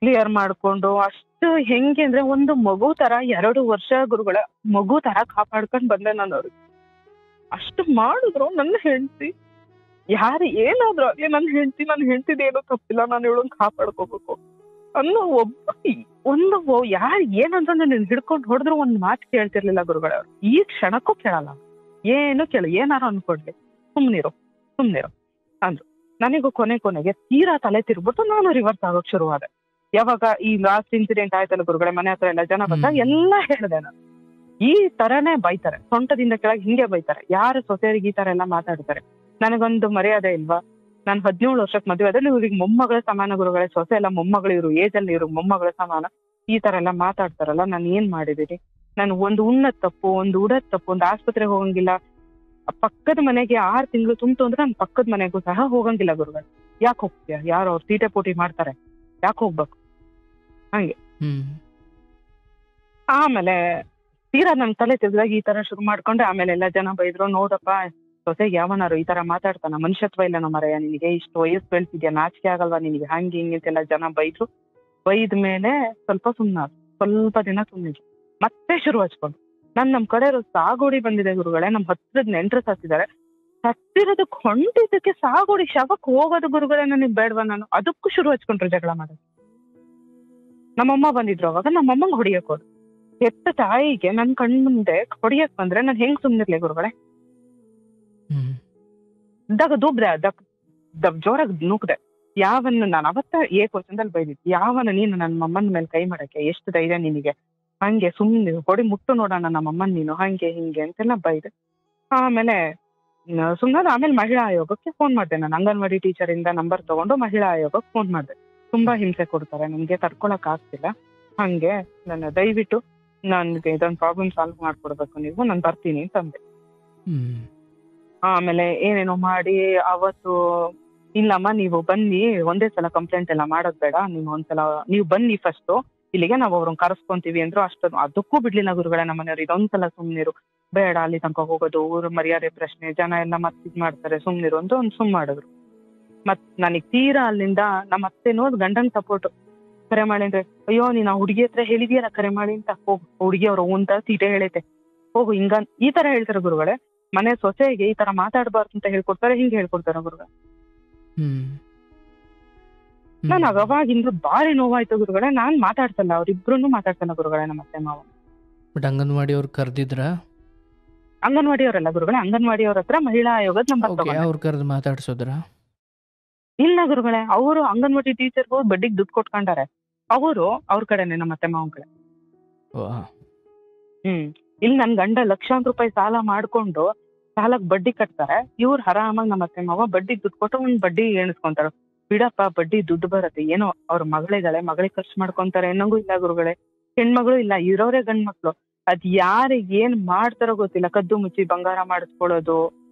ಕ್ಲಿಯರ್ ಮಾಡ್ಕೊಂಡು, ಅಷ್ಟು ಹೆಂಗೆ ಅಂದ್ರೆ ಒಂದು ಮಗು ತರ 2 ವರ್ಷ ಗುರುಗಳ ಮಗು ತರ ಕಾಪಾಡ್ಕೊಂಡ್ ಬಂದೆ ನಾನು ಅವ್ರಿಗೆ. ಅಷ್ಟು ಮಾಡಿದ್ರು ನನ್ನ ಹೆಂಡತಿ, ಯಾರು ಏನಾದ್ರು ಆಗ್ಲಿ ನನ್ನ ಹೆಂಡತಿದ್ ಏನೂ ತಪ್ಪಿಲ್ಲ, ನಾನು ಇವಳನ್ನ ಕಾಪಾಡ್ಕೋಬೇಕು ಅನ್ನೋ ಯಾರು ಏನಂದ್ರೆ ನನ್ನ ಹಿಡ್ಕೊಂಡು ಹೊಡೆದ್ರು ಒಂದ್ ಮಾತು ಕೇಳ್ತಿರ್ಲಿಲ್ಲ ಗುರುಗಳವ್ರು. ಈ ಕ್ಷಣಕ್ಕೂ ಕೇಳಲ್ಲ, ಏನು ಏನಾರು ಅನ್ಕೊಡ್ಲಿ, ಸುಮ್ನಿರು ಅಂದ್ರು. ನನಗೂ ಕೊನೆಗೆ ತೀರಾ ತಲೆ ತಿರ್ಬಿಟ್ಟು ನಾನು ರಿವರ್ಸ್ ಆಗೋಕ್ ಶುರುವಾದೆ. ಯಾವಾಗ ಈ ಲಾಸ್ಟ್ ಇನ್ಸಿಡೆಂಟ್ ಆಯ್ತಲ್ಲ ಗುರುಗಳೇ, ಮನೆ ಹತ್ರ ಎಲ್ಲ ಜನ ಬಂದ ಎಲ್ಲ ಹೇಳಿದೆ ನಾನು. ಈ ತರನೇ ಬೈತಾರೆ, ಸೊಂಟದಿಂದ ಕೆಳಗೆ ಹಿಂಗೆ ಬೈತಾರೆ, ಯಾರು ಸೊಸೆಯರಿಗೆ ಈ ತರ ಎಲ್ಲ ಮಾತಾಡ್ತಾರೆ. ನನಗೊಂದು ಮರ್ಯಾದೆ ಇಲ್ವಾ? ನಾನು 17 ವರ್ಷಕ್ಕೆ ಮದುವೆ ಆದ್ರೆ ಇವ್ರಿಗೆ ಮೊಮ್ಮಗಳ ಸಮಾನ ಗುರುಗಳೇ, ಸೊಸೆ ಎಲ್ಲ ಮೊಮ್ಮಗಳು, ಇವ್ರು ಏಜಲ್ಲಿ ಇವ್ರಿಗೆ ಮೊಮ್ಮಗಳ ಸಮಾನ. ಈ ತರ ಎಲ್ಲ ಮಾತಾಡ್ತಾರಲ್ಲ, ನಾನು ಏನ್ ಮಾಡಿದೀನಿ? ನಾನು ಒಂದು ಉಣ್ಣದ್ ತಪ್ಪು, ಒಂದು ಉಡದ್ ತಪ್ಪು, ಒಂದು ಆಸ್ಪತ್ರೆಗೆ ಹೋಗಂಗಿಲ್ಲ, ಪಕ್ಕದ ಮನೆಗೆ 6 ತಿಂಗಳು ತುಂಬ್ತು ಅಂದ್ರೆ ನಾನು ಪಕ್ಕದ ಮನೆಗೂ ಸಹ ಹೋಗಂಗಿಲ್ಲ ಗುರುಗಳು. ಯಾಕೆ ಹೋಗ್ತೀಯ? ಯಾರು ಅವ್ರು ತೀಟೆ ಪೋಟಿ ಮಾಡ್ತಾರೆ, ಯಾಕೆ ಹೋಗ್ಬೇಕು ಹಂಗೆ. ಆಮೇಲೆ ತೀರಾ ನನ್ ತಲೆ ತಿರ್ಗಿದಾಗ ಈ ತರ ಶುರು ಮಾಡ್ಕೊಂಡೆ. ಆಮೇಲೆ ಎಲ್ಲ ಜನ ಬೈದ್ರು, ನೋಡಪ್ಪ ಸೊಸೆಗೆ ಯಾವನಾರು ಈ ತರ ಮಾತಾಡ್ತಾನ, ಮನುಷ್ಯತ್ವ ಇಲ್ಲ ಮರೆಯ ನಿನಗೆ, ಇಷ್ಟು ವಯಸ್ಸು ಬೆಳ್ತಿದ್ಯಾ, ನಾಚಿಕೆ ಆಗಲ್ವಾ ನಿನಗೆ, ಹಂಗೆ ಹಿಂಗೆ ಅಂತೆಲ್ಲ ಜನ ಬೈದ್ರು. ಬೈದ ಮೇಲೆ ಸ್ವಲ್ಪ ದಿನ ಸುಮ್ಮನಿದ್ರು. ಮತ್ತೆ ಶುರು ಹಚ್ಕೊಂಡು ನಮ್ ಕಡೆ ಸಾಗೋಡಿ ಬಂದಿದೆ ಗುರುಗಳೇ, ನಮ್ ಹತ್ರದ ನೆಂಟ್ರು ಸತ್ತಿದ್ದಾರೆ, ಸತ್ತಿರೋದಕ್ಕೆ ಹೊಂಟಿದ್ದಕ್ಕೆ ಸಾಗೋಡಿ ಶವಕ್ಕೆ ಹೋಗೋದು ಗುರುಗಳೇ ನನಗ್ ಬೇಡವಾ? ನಾನು ಅದಕ್ಕೂ ಶುರು ಹಚ್ಕೊಂಡ್ರು ಜಗಳ ಮಾಡೋದು. ನಮ್ಮಮ್ಮ ಬಂದಿದ್ರು ಅವಾಗ, ನಮ್ಮಮ್ಮಂಗ್ ಹೊಡಿಯಕ್ ಹೋದ್ರು. ಹೆತ್ತ ತಾಯಿಗೆ ನನ್ ಕಣ್ ಮುಂದೆ ಹೊಡಿಯಕ್ ಬಂದ್ರೆ ನಾನು ಹೆಂಗ್ ಸುಮ್ನಿರ್ಲಿ ಗುರುಗಳೇ? ಜೋರಾಗಿ ನೂಕ್ದೆ. ನಾನು ಅವತ್ತ ಏಕವಚನದಲ್ಲಿ ಬೈದಿದ್ದೆ, ಯಾವನ ನೀನು ನನ್ನ ಅಮ್ಮನ ಮೇಲೆ ಕೈ ಮಾಡಕ್ಕೆ, ಎಷ್ಟು ಧೈರ್ಯ ನಿನಗೆ? ಹಂಗೆ ಸುಮ್ನೆ ಕೊಡಿ ಮುಟ್ಟು ನೋಡೋಣ ನಮ್ಮಮ್ಮನ್ ನೀನು ಹಂಗೆ ಹಿಂಗೆ ಅಂತೆಲ್ಲ ಬೈದೆ. ಆಮೇಲೆ ಸುಮ್ಮನೆ ಆಮೇಲೆ ಮಹಿಳಾ ಆಯೋಗಕ್ಕೆ ಫೋನ್ ಮಾಡಿದೆ. ನಾನು ಅಂಗನವಾಡಿ ಟೀಚರ್ ಇಂದ ನಂಬರ್ ತಗೊಂಡು ಮಹಿಳಾ ಆಯೋಗಕ್ಕೆ ಫೋನ್ ಮಾಡಿದೆ. ತುಂಬಾ ಹಿಂಸೆ ಕೊಡ್ತಾರೆ, ನಮ್ಗೆ ತಡ್ಕೊಳಕ್ ಆಗ್ತಿಲ್ಲ, ಹಂಗೆ ನಾನು ದಯವಿಟ್ಟು ನನ್ಗೆ ಇದೊಂದು ಪ್ರಾಬ್ಲಮ್ ಸಾಲ್ವ್ ಮಾಡ್ಕೊಡ್ಬೇಕು, ನೀವು ನಾನು ಬರ್ತೀನಿ ಅಂತಂದೆ. ಆಮೇಲೆ ಏನೇನೋ ಮಾಡಿ ಅವತ್ತು ಇಲ್ಲಮ್ಮ ನೀವು ಬನ್ನಿ, ಒಂದೇ ಸಲ ಕಂಪ್ಲೇಂಟ್ ಎಲ್ಲ ಮಾಡೋದ್ ಬೇಡ, ನೀವು ಒಂದ್ಸಲ ನೀವು ಬನ್ನಿ ಫಸ್ಟ್ ಇಲ್ಲಿಗೆ, ನಾವು ಅವ್ರನ್ನ ಕರೆಸ್ಕೊಂತೀವಿ ಅಂದ್ರು. ಅದಕ್ಕೂ ಬಿಡ್ಲಿಲ್ಲ ಗುರುಗಳೇ ನಮ್ಮನೆಯವ್ರು. ಇದೊಂದ್ಸಲ ಸುಮ್ನಿರು, ಬೇಡ ಅಲ್ಲಿ ತನಕ ಹೋಗೋದು, ಊರು ಮರ್ಯಾದೆ ಪ್ರಶ್ನೆ, ಜನ ಎಲ್ಲ ಮತ್ತೆ ಇದ್ ಮಾಡ್ತಾರೆ, ಸುಮ್ನಿರು ಅಂತ ಒಂದ್ ಸುಮ್ ಮಾಡಿದ್ರು. ಮತ್ ನನಗ್ ತೀರಾ ಅಲ್ಲಿಂದ ನಮ್ಮ ಅತ್ತೆ ನೋಡ್ ಗಂಡನ್ ಸಪೋರ್ಟ್. ಕರೆ ಮಾಡಿ ಅಂದ್ರೆ, ಅಯ್ಯೋ ನೀನ್ ಆ ಹುಡುಗಿ ಹತ್ರ ಹೇಳಿದ್ಯಲ್ಲ ಕರೆ ಮಾಡಿ ಅಂತ, ಹೋಗು ಹುಡುಗಿ ಅವ್ರು ಅಂತ ಸೀಟೆ ಹೇಳೈತೆ ಹೋಗು ಹಿಂಗ ಈ ತರ ಹೇಳ್ತಾರೆ ಗುರುಗಳೇ. ಮನೆ ಸೊಸೆಗೆ ಈ ತರ ಮಾತಾಡ್ಬಾರ್ದು ಅಂತ ಹೇಳ್ಕೊಡ್ತಾರೆ, ಹಿಂಗೆ ಹೇಳ್ಕೊಡ್ತಾರೆ ಗುರುಗಳೇ. ನಾನು ಅವಾಗಿಂದ ಬಾರಿ ನೋವಾಯ್ತು ಗುರುಗಳೇ. ನಾನ್ ಮಾತಾಡ್ಸಲ್ಲ, ಅವ್ರಿಬ್ರು ಮಾತಾಡ್ಸಲ್ಲ ಗುರುಗಳೇ, ನಮ್ಮ ಅತ್ತೆ ಮಾವ. ಬಟ್ ಅಂಗನವಾಡಿ ಅವ್ರು ಕರೆದಿದ್ರ? ಅಂಗನವಾಡಿ ಅವರಲ್ಲ ಗುರುಗಳೇ, ಅಂಗನವಾಡಿ ಅವ್ರ ಹತ್ರ ಮಹಿಳಾ ಆಯೋಗದ ನಂಬರ್ ತಗೊಂಡೆ. ಅವ್ರು ಕರೆದು ಮಾತಾಡ್ಸೋದ್ರ? ಇಲ್ಲ ಗುರುಗಳೇ, ಅವರು ಅಂಗನವಾಡಿ ಟೀಚರ್ಗೂ ಬಡ್ಡಿಗೆ ದುಡ್ಡು ಕೊಟ್ಕೊಂಡಾರೆ. ಅವರು ಅವ್ರ ಕಡೆನೆ, ನಮ್ಮ ಅತ್ತೆ ಮಾವನ್ ಕಡೆ. ಇಲ್ಲಿ ನನ್ ಗಂಡ ಲಕ್ಷಾಂತರ ರೂಪಾಯಿ ಸಾಲ ಮಾಡ್ಕೊಂಡು ಸಾಲಕ್ ಬಡ್ಡಿ ಕಟ್ತಾರೆ. ಇವ್ರು ಆರಾಮಾಗಿ ನಮ್ಮ ಅತ್ತೆ ಮಾವ ಬಡ್ಡಿಗೆ ದುಡ್ಡು ಕೊಟ್ಟು ಒಂದ್ ಬಡ್ಡಿ ಎಣಿಸ್ಕೊಂತಾರ. ಬಿಡಪ್ಪ ಬಡ್ಡಿ ದುಡ್ಡು ಬರತ್ತೆ, ಏನೋ ಅವ್ರ ಮಗಳಿಗೆ ಖರ್ಚು ಮಾಡ್ಕೊಂತಾರೆ ಅನ್ನಂಗೂ ಇಲ್ಲ ಗುರುಗಳೇ. ಹೆಣ್ಮಗಳು ಇಲ್ಲ, ಇರೋರೇ ಗಂಡ್ ಮಕ್ಳು. ಅದ್ ಯಾರಿಗೆ ಏನ್ ಮಾಡ್ತಾರೋ ಗೊತ್ತಿಲ್ಲ, ಕದ್ದು ಮುಚ್ಚಿ ಬಂಗಾರ ಮಾಡಿಸ್ಕೊಳ್ಳೋದು,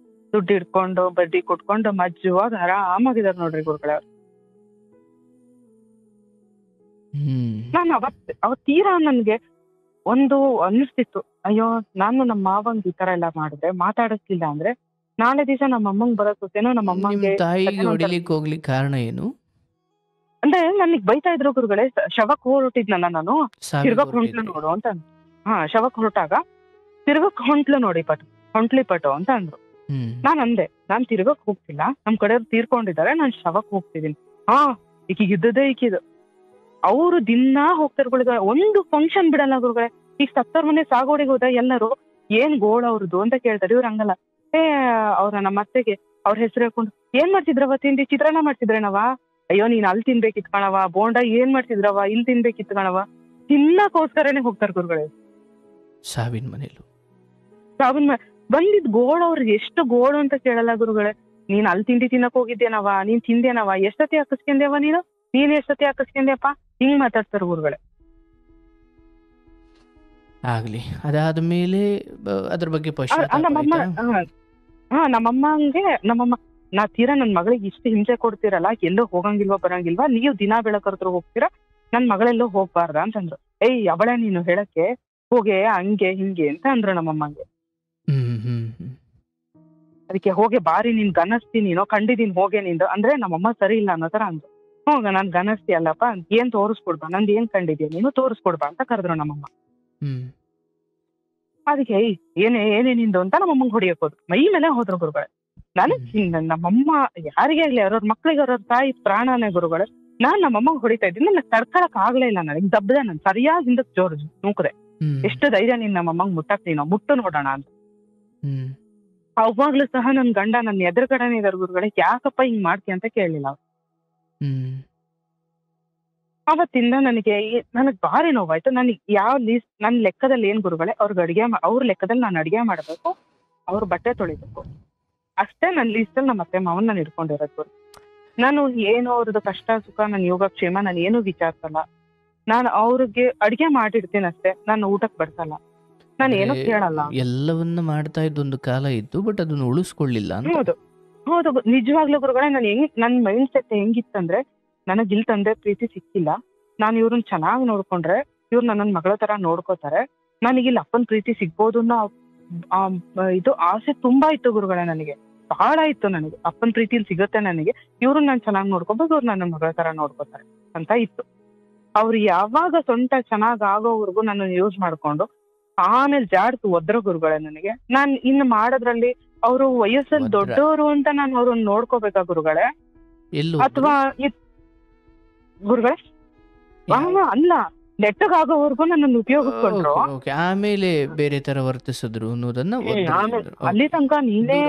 ದುಡ್ಡು ಇಟ್ಕೊಂಡು ಬಡ್ಡಿ ಕೊಟ್ಕೊಂಡು ಮಜ್ಜುವಾಗ ಆರಾಮಾಗಿದಾರ ನೋಡ್ರಿ ಗುರುಗಳೇ ಅವ್ರು. ನಾನು ಅವತ್ ತೀರಾ ನನ್ಗೆ ಒಂದು ಅನ್ನಿಸ್ತಿತ್ತು, ಅಯ್ಯೋ ನಾನು ನಮ್ಮ ಮಾವಂಗ್ ಈ ತರ ಎಲ್ಲ ಮಾಡಿದೆ, ಮಾತಾಡಿಸ್ಲಿಲ್ಲ ಅಂದ್ರೆ ನಾಳೆ ದಿವಸ ನಮ್ಮ ಅಮ್ಮಂಗ್ ಬರೋಸೇನೋ, ನಮ್ಮ ಅಮ್ಮಂಗೆ ತಾಯಿಗೆ ಹೊಡಿಲಿಕ್ಕೆ ಹೋಗ್ಲಿಕ್ಕೆ ಕಾರಣ ಏನು ಅಂದ್ರೆ ನನಗ್ ಬೈತಾ ಇದ್ರು ಗುರುಗಳೇ. ಶವಕ್ ಹೊರಟಿದ್ನಲ್ಲ ನಾನು, ತಿರ್ಗಕ್ ಹೊಂಟ್ಲು ನೋಡು ಅಂತ. ಶವಕ್ ಹೊರಟಾಗ ತಿರ್ಗಕ್ ಹೊಂಟ್ಲು ನೋಡಿ ಹೊಂಟ್ಲಿ ಪಟು ಅಂತ ಅಂದ್ರು. ನಾನ್ ಅಂದೆ, ನಾನ್ ತಿರ್ಗಕ್ ಹೋಗ್ತಿಲ್ಲ, ನಮ್ ಕಡೆಯವ್ರು ತೀರ್ಕೊಂಡಿದ್ದಾರೆ, ನಾನ್ ಶವಕ್ ಹೋಗ್ತಿದೀನಿ. ಈಕಿಗೆ ಇದ್ದದೇ ಈಕಿದು. ಅವರು ದಿನಾ ಹೋಗ್ತಾರ ಗುರುಗಳೇ, ಒಂದು ಫಂಕ್ಷನ್ ಬಿಡಲ್ಲ ಗುರುಗಳೇ. ಈಗ ಸತ್ತವ್ರ ಮನೆ ಸಾಗೋಡಿಗೆ ಹೋದ ಎಲ್ಲರೂ ಏನ್ ಗೋಳ ಅವ್ರದ್ದು ಅಂತ ಕೇಳ್ತಾರೆ. ಇವ್ರು ಹಂಗಲ್ಲ, ಅವ್ರ ನಮ್ಮ ಅತ್ತೆಗೆ ಅವ್ರ ಹೆಸರು ಹೇಳ್ಕೊಂಡು ಏನ್ ಮಾಡ್ತಿದ್ರವ ತಿಂಡಿ, ಚಿತ್ರಾನ್ನ ಮಾಡ್ತಿದ್ರೇನವ, ಅಯ್ಯೋ ನೀನ್ ಅಲ್ಲಿ ತಿನ್ಬೇಕಿತ್ ಕಣವ, ಬೋಂಡ ಏನ್ ಮಾಡ್ತಿದ್ರವ, ಇಲ್ಲಿ ತಿನ್ಬೇಕಿತ್ತು ಕಣವ, ತಿನ್ನಕ್ಕೋಸ್ಕರನೇ ಹೋಗ್ತಾರ ಗುರುಗಳೇ. ಸಾವಿನ ಮನೇಲಿ ಬಂದಿದ್ ಗೋಳು ಅವ್ರಿಗೆ ಎಷ್ಟು ಗೋಳು ಅಂತ ಕೇಳಲ್ಲ ಗುರುಗಳೇ. ನೀನ್ ಅಲ್ಲಿ ತಿಂಡಿ ತಿನ್ನಕ್ ಹೋಗಿದ್ದೇನವ, ನೀನ್ ತಿಂದೇನವ, ಎಷ್ಟೊತ್ತಿ ಹಾಕಿಸ್ಕೊಂಡೇವ ನೀನ್ ಎಷ್ಟೊತ್ತಿ ಹಾಕಿಸ್ಕೊಂಡ್ಯಪ್ಪ, ಹಿಂಗ್ ಮಾತಾಡ್ತಾರ ಗುರುಗಳೇ. ಆಗ್ಲಿ, ಅದಾದ್ಮೇಲೆ ಅದ್ರ ಬಗ್ಗೆ ನಮ್ಮಮ್ಮ ನಾ ತೀರಾ ನನ್ ಮಗಳಿಗೆ ಇಷ್ಟು ಹಿಂಸೆ ಕೊಡ್ತೀರಲ್ಲ, ಎಲ್ಲೋ ಹೋಗಂಗಿಲ್ವಾ ಬರಂಗಿಲ್ವಾ, ನೀವು ದಿನ ಬೆಳಕರ್ದ್ರು ಹೋಗ್ತೀರಾ, ನನ್ ಮಗಳೆಲ್ಲೋ ಹೋಗ್ಬಾರ್ದ ಅಂತಂದ್ರು. ಅವಳೆ ನೀನು ಹೇಳಕ್ಕೆ ಹೋಗೆ ಹಂಗೆ ಹಿಂಗೆ ಅಂತ ಅಂದ್ರು ನಮ್ಮಮ್ಮಂಗೆ. ಅದಕ್ಕೆ ಹೋಗೆ ಬಾರಿ ನೀನ್ ಗನಸ್ತೀನಿ ಕಂಡಿದೀನಿ ಹೋಗೆ ನಿಂದು ಅಂದ್ರೆ ನಮ್ಮಮ್ಮ ಸರಿ ಇಲ್ಲ ಅನ್ನೋ ತರ ಅಂದ್ರು. ಹೋಗ ನಾನ್ ಗನಸ್ತಿ ಅಲ್ಲಪ್ಪ, ಏನ್ ತೋರಿಸ್ಕೊಡ್ಬಾ, ನಂದು ಏನ್ ಕಂಡಿದ್ಯಾ ನೀನು ತೋರಿಸ್ಕೊಡ್ಬಾ ಅಂತ ಕರೆದ್ರು ನಮ್ಮಮ್ಮ. ಅದಕ್ಕೆ ಏನೇ ನಿಂದು ಅಂತ ನಮ್ಮಮ್ಮಂಗ್ ಹೊಡಿಯಕ್ ಹೋದ್ರು, ಮೈ ಮೇಲೆ ಹೋದ್ರು ಗುರುಗಳೇ. ನಮ್ಮಮ್ಮ ಯಾರಿಗೇ ಆಗ್ಲಿ ಅವ್ರವ್ರ ಮಕ್ಳಿಗೆ ಅವ್ರವ್ರ ತಾಯಿ ಪ್ರಾಣನೇ ಗುರುಗಳೇ. ನಾನ್ ನಮ್ಮಮ್ಮಂಗ್ ಹೊಡಿತಾ ಇದ್ದೀನಿ, ನನಗೆ ತಡ್ಕೊಳಕ್ ಆಗ್ಲೇ ಇಲ್ಲ, ನನಗೆ ದಬ್ಬದೆ ನಾನು ಸರಿಯಾಗಿ ಹಿಂದಕ್ ಜೋರ್ ನೂಕದೆ. ಎಷ್ಟು ಧೈರ್ಯ ನೀನ್ ನಮ್ಮಮ್ಮಂಗ್ ಮುಟ್ಟಾಕ್ತೀನೋ, ಮುಟ್ಟು ನೋಡೋಣ ಅಂತ. ಅವಾಗ್ಲೂ ಸಹ ನನ್ ಗಂಡ ನನ್ನ ಎದುರುಗಡೆನೇ ಇದಾರೆ ಗುರುಗಳೇ. ಯಾಕಪ್ಪ ಹಿಂಗ್ ಮಾಡ್ತೀಯ ಅಂತ ಕೇಳಲಿಲ್ಲ. ಅವತ್ತಿಂದ ನನಗ್ ಭಾರಿ ನೋವಾಯ್ತು. ನನಗೆ ಯಾವ ಲೀಸ್ಟ್ ನನ್ ಲೆಕ್ಕದಲ್ಲಿ ಏನ್ ಗುರುಗಳೇ, ಅವ್ರ ಲೆಕ್ಕದಲ್ಲಿ ನಾನು ಅಡಿಗೆ ಮಾಡ್ಬೇಕು, ಅವ್ರ ಬಟ್ಟೆ ತೊಳಿಬೇಕು, ಅಷ್ಟೇ ನನ್ನ ಲೀಸ್ಟಲ್ಲಿ ನಮ್ಮ ಅತ್ತೆ ಮಾವನ್ ನಾನು ಇಟ್ಕೊಂಡಿರೋದು. ನಾನು ಏನೋ ಅವ್ರದ್ದು ಕಷ್ಟ ಸುಖ, ನನ್ನ ಯೋಗಕ್ಷೇಮ ನಾನು ಏನು ವಿಚಾರಿಸಲ್ಲ. ನಾನು ಅವ್ರಿಗೆ ಅಡಿಗೆ ಮಾಡಿಡ್ತೀನಿ ಅಷ್ಟೇ, ನಾನು ಊಟಕ್ಕೆ ಬಡ್ಸಲ್ಲ, ನಾನು ಏನೋ ಕೇಳಲ್ಲ. ಎಲ್ಲವನ್ನ ಮಾಡ್ತಾ ಇದ್ದೊಂದು ಕಾಲ ಇತ್ತು, ಬಟ್ ಅದನ್ನ ಉಳಿಸ್ಕೊಳ್ಳಿಲ್ಲ. ಹೌದು ನಿಜವಾಗ್ಲೂ ಗುರುಗಳೇ. ನನ್ ಮೈಂಡ್ ಸೆಟ್ ಹೆಂಗಿತ್ತಂದ್ರೆ, ನನಗ್ ಇಲ್ಲಿ ತಂದೆ ಪ್ರೀತಿ ಸಿಕ್ಕಿಲ್ಲ, ನಾನು ಇವ್ರನ್ನ ಚೆನ್ನಾಗಿ ನೋಡ್ಕೊಂಡ್ರೆ ಇವ್ರು ನನ್ನ ಮಗಳ ತರ ನೋಡ್ಕೋತಾರೆ, ನನಗಿಲ್ಲಿ ಅಪ್ಪನ ಪ್ರೀತಿ ಸಿಗ್ಬೋದು ಅನ್ನೋ ಇದು ಆಸೆ ತುಂಬಾ ಇತ್ತು ಗುರುಗಳೇ. ನನಗೆ ಬಹಳ ಇತ್ತು, ನನಗೆ ಅಪ್ಪನ ಪ್ರೀತಿಲಿ ಸಿಗುತ್ತೆ ನನಗೆ, ಇವ್ರನ್ನ ನಾನು ಚೆನ್ನಾಗಿ ನೋಡ್ಕೋಬೇಕು, ಇವ್ರು ನನ್ನ ಮಗಳ ತರ ನೋಡ್ಕೋತಾರೆ ಅಂತ ಇತ್ತು. ಅವ್ರು ಯಾವಾಗ ಸ್ವಂತ ಚೆನ್ನಾಗ್ ಆಗೋವರೆಗೂ ನನ್ನ ಯೂಸ್ ಮಾಡ್ಕೊಂಡು ಆಮೇಲೆ ಜಾಡ್ತು ಒದ್ರ ಗುರುಗಳೇ ನನಗೆ. ನಾನ್ ಇನ್ನು ಮಾಡೋದ್ರಲ್ಲಿ ಅವರು ವಯಸ್ಸಲ್ಲಿ ದೊಡ್ಡವರು ಅಂತ ನಾನು ಅವ್ರನ್ನ ನೋಡ್ಕೋಬೇಕಾ ಗುರುಗಳೇ, ಅಥವಾ ಗುರುಗಳೇ ಅಲ್ಲ, ನೆಟ್ಟಗಾಗೋವರೆಗೂ ನನ್ನನ್ನು ಉಪಯೋಗಿಸ್ಕೊಂಡ್ರು. ಆಮೇಲೆ ಬೇರೆ ತರ ವರ್ತಿಸಿದ್ರು ಅನ್ನೋದನ್ನ ಅಲ್ಲಿ ತನಕ ನೀನೇ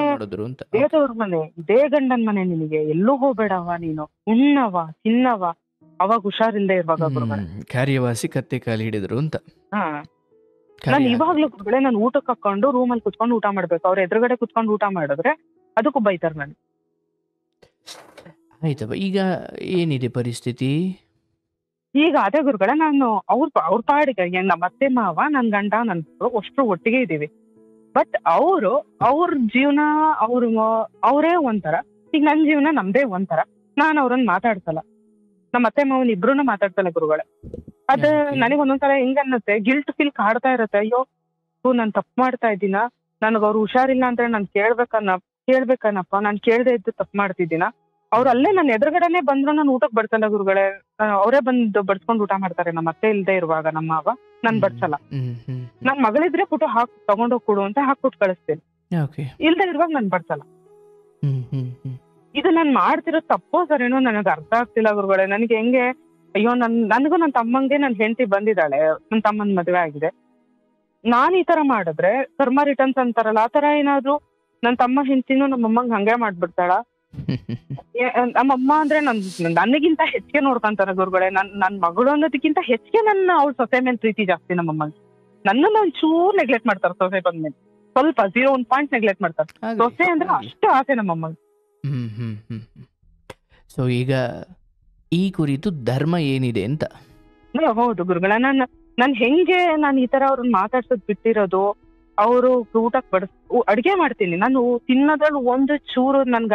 ದೇದವ್ರ ಮನೆ, ಇದೇ ಗಂಡನ್ ಮನೆ, ನಿನಗೆ ಎಲ್ಲೂ ಹೋಗ್ಬೇಡವ, ನೀನು ಉಣ್ಣವ ತಿನ್ನವ, ಅವಾಗ ಹುಷಾರಿಲ್ದೆ ಇರುವಾಗ ಗುರುಗಳೇ ಕಾರ್ಯವಾಸಿ ಕತ್ತೆ ಕಾಲು ಹಿಡಿದ್ರು ಅಂತ. ನಾನು ಇವಾಗ್ಲೂ ಗುರುಗಳೇ ನಾನು ಊಟಕ್ಕೆ ಹಾಕೊಂಡು ರೂಮಲ್ಲಿ ಕುತ್ಕೊಂಡು ಊಟ ಮಾಡ್ಬೇಕು, ಅವ್ರ ಎದುರುಗಡೆ ಕುತ್ಕೊಂಡು ಊಟ ಮಾಡಿದ್ರೆ ಅದಕ್ಕೂ ಬೈತಾರೆ ನಾನು. ಆಯ್ತಪ್ಪ, ಈಗ ಏನಿದೆ ಪರಿಸ್ಥಿತಿ? ಈಗ ಅದೇ ಗುರುಗಳೇ, ನಾನು ಅವ್ರ ಪಾಡಿಗೆ ನಮ್ಮ ಅತ್ತೆ ಮಾವ, ನನ್ ಗಂಡ, ನನ್ ಅಷ್ಟು ಒಟ್ಟಿಗೆ ಇದೀವಿ. ಬಟ್ ಅವ್ರ ಜೀವನ ಅವರೇ ಒಂಥರ, ಈಗ ನನ್ ಜೀವನ ನಮ್ದೇ ಒಂಥರ. ನಾನು ಅವ್ರನ್ನ ಮಾತಾಡ್ಸಲ್ಲ, ನಮ್ಮ ಅತ್ತೆ ಮಾವನ್ ಇಬ್ರುನು ಮಾತಾಡ್ಸಲ್ಲ ಗುರುಗಳೇ. ಅದ್ ನನಗ್ ಒಂದೊಂದ್ಸಲ ಹೆಂಗ ಅನ್ನತ್ತೆ, ಗಿಲ್ಟ್ ಫೀಲ್ ಕಾಡ್ತಾ ಇರತ್ತೆ. ಅಯ್ಯೋ ನಾನ್ ತಪ್ಪು ಮಾಡ್ತಾ ಇದ್ದೀನ, ನನಗ್ ಅವ್ರು ಹುಷಾರಿಲ್ಲ ಅಂದ್ರೆ ನಾನ್ ಕೇಳ್ಬೇಕನ್ನಪ್ಪ, ನಾನ್ ಕೇಳ್ದೆ ಇದ್ದು ತಪ್ಪು ಮಾಡ್ತಿದ್ದೀನ. ಅವ್ರು ಅಲ್ಲೇ ನನ್ನ ಎದುರುಗಡೆನೆ ಬಂದ್ರು ನಾನು ಊಟಕ್ಕೆ ಬಡ್ಸಲ್ಲ ಗುರುಗಳೇ. ಅವರೇ ಬಂದು ಬಡ್ಸ್ಕೊಂಡು ಊಟ ಮಾಡ್ತಾರೆ. ನಮ್ಮ ಅತ್ತೆ ಇಲ್ದೇ ಇರುವಾಗ ನಮ್ಮ ಅವ ನಾನ್ ಬಡ್ಸಲ್ಲ. ನನ್ ಮಗಳಿದ್ರೆ ಫೋಟೋ ತಗೊಂಡೋಗ್ ಕೊಡು ಅಂತ ಹಾಕ್ಬಿಟ್ಟು ಕಳಿಸ್ತೇನೆ, ಇಲ್ದೇ ಇರುವಾಗ ನಾನ್ ಬಡ್ಸಲ್ಲ. ಇದು ನಾನ್ ಮಾಡ್ತಿರೋ ತಪ್ಪೋ ಸರೇನೋ ನನಗೆ ಅರ್ಥ ಆಗ್ತಿಲ್ಲ ಗುರುಗಳೇ. ನನಗೆ ಹೆಂಗೆ, ಅಯ್ಯೋ ನನಗೂ ನನ್ನ ತಮ್ಮಂಗೆ ನನ್ ಹೆಂಡತಿ ಬಂದಿದ್ದಾಳೆ, ನನ್ನ ತಮ್ಮನ್ ಮದುವೆ ಆಗಿದೆ. ನಾನ್ ಈ ತರ ಮಾಡಿದ್ರೆ ಕರ್ಮ ರಿಟರ್ನ್ಸ್ ಅಂತಾರಲ್ಲ, ಆ ತರ ಏನಾದ್ರು ನನ್ನ ತಮ್ಮ ಹೆಂಡತಿನೂ ನಮ್ಮಮ್ಮಂಗ್ ಹಂಗೆ ಮಾಡ್ಬಿಡ್ತಾಳ. ನಮ್ಮಮ್ಮ ಅಂದ್ರೆ ನನಗಿಂತ ಹೆಚ್ಚಿಗೆ ನೋಡ್ಕೊಂತಾರ ಗುರುಗಳೇ. ನನ್ ಮಗಳು ಅನ್ನೋದಕ್ಕಿಂತ ಹೆಚ್ಚಿಗೆ ನನ್ನ ಅವ್ಳ ಸೊಸೆ ಮೇಲೆ ಪ್ರೀತಿ ಜಾಸ್ತಿ ನಮ್ಮಮ್ಮಂಗೆ. ನನ್ನನ್ನು ಒಂಚೂರು ನೆಗ್ಲೆಕ್ಟ್ ಮಾಡ್ತಾರ ಸೊಸೆ ಬಂದ್ಮೇಲೆ, ಸ್ವಲ್ಪ 0.1 ಪಾಯಿಂಟ್ ನೆಗ್ಲೆಕ್ಟ್ ಮಾಡ್ತಾರೆ. ಸೊಸೆ ಅಂದ್ರೆ ಅಷ್ಟು ಆಸೆ ನಮ್ಮಮ್ಮಂಗೆ. ಸೊ ಈಗ ಈ ಕುರಿತು ಧರ್ಮ ಏನಿದೆ ಅಂತ? ಹೌದು ಗುರುಗಳೇ, ನಾನ್ ಹೆಂಗೆ ನಾನು ಈ ತರ ಅವ್ರನ್ನ ಮಾತಾಡ್ಸೋದ್ ಬಿಟ್ಟಿರೋದು, ಅವರು ಊಟಕ್ಕೆ ಅಡ್ಗೆ ಮಾಡ್ತೀನಿ ನಾನು, ತಿನ್ನೋದ್ರಲ್ಲಿ ಒಂದು ಚೂರು ನನ್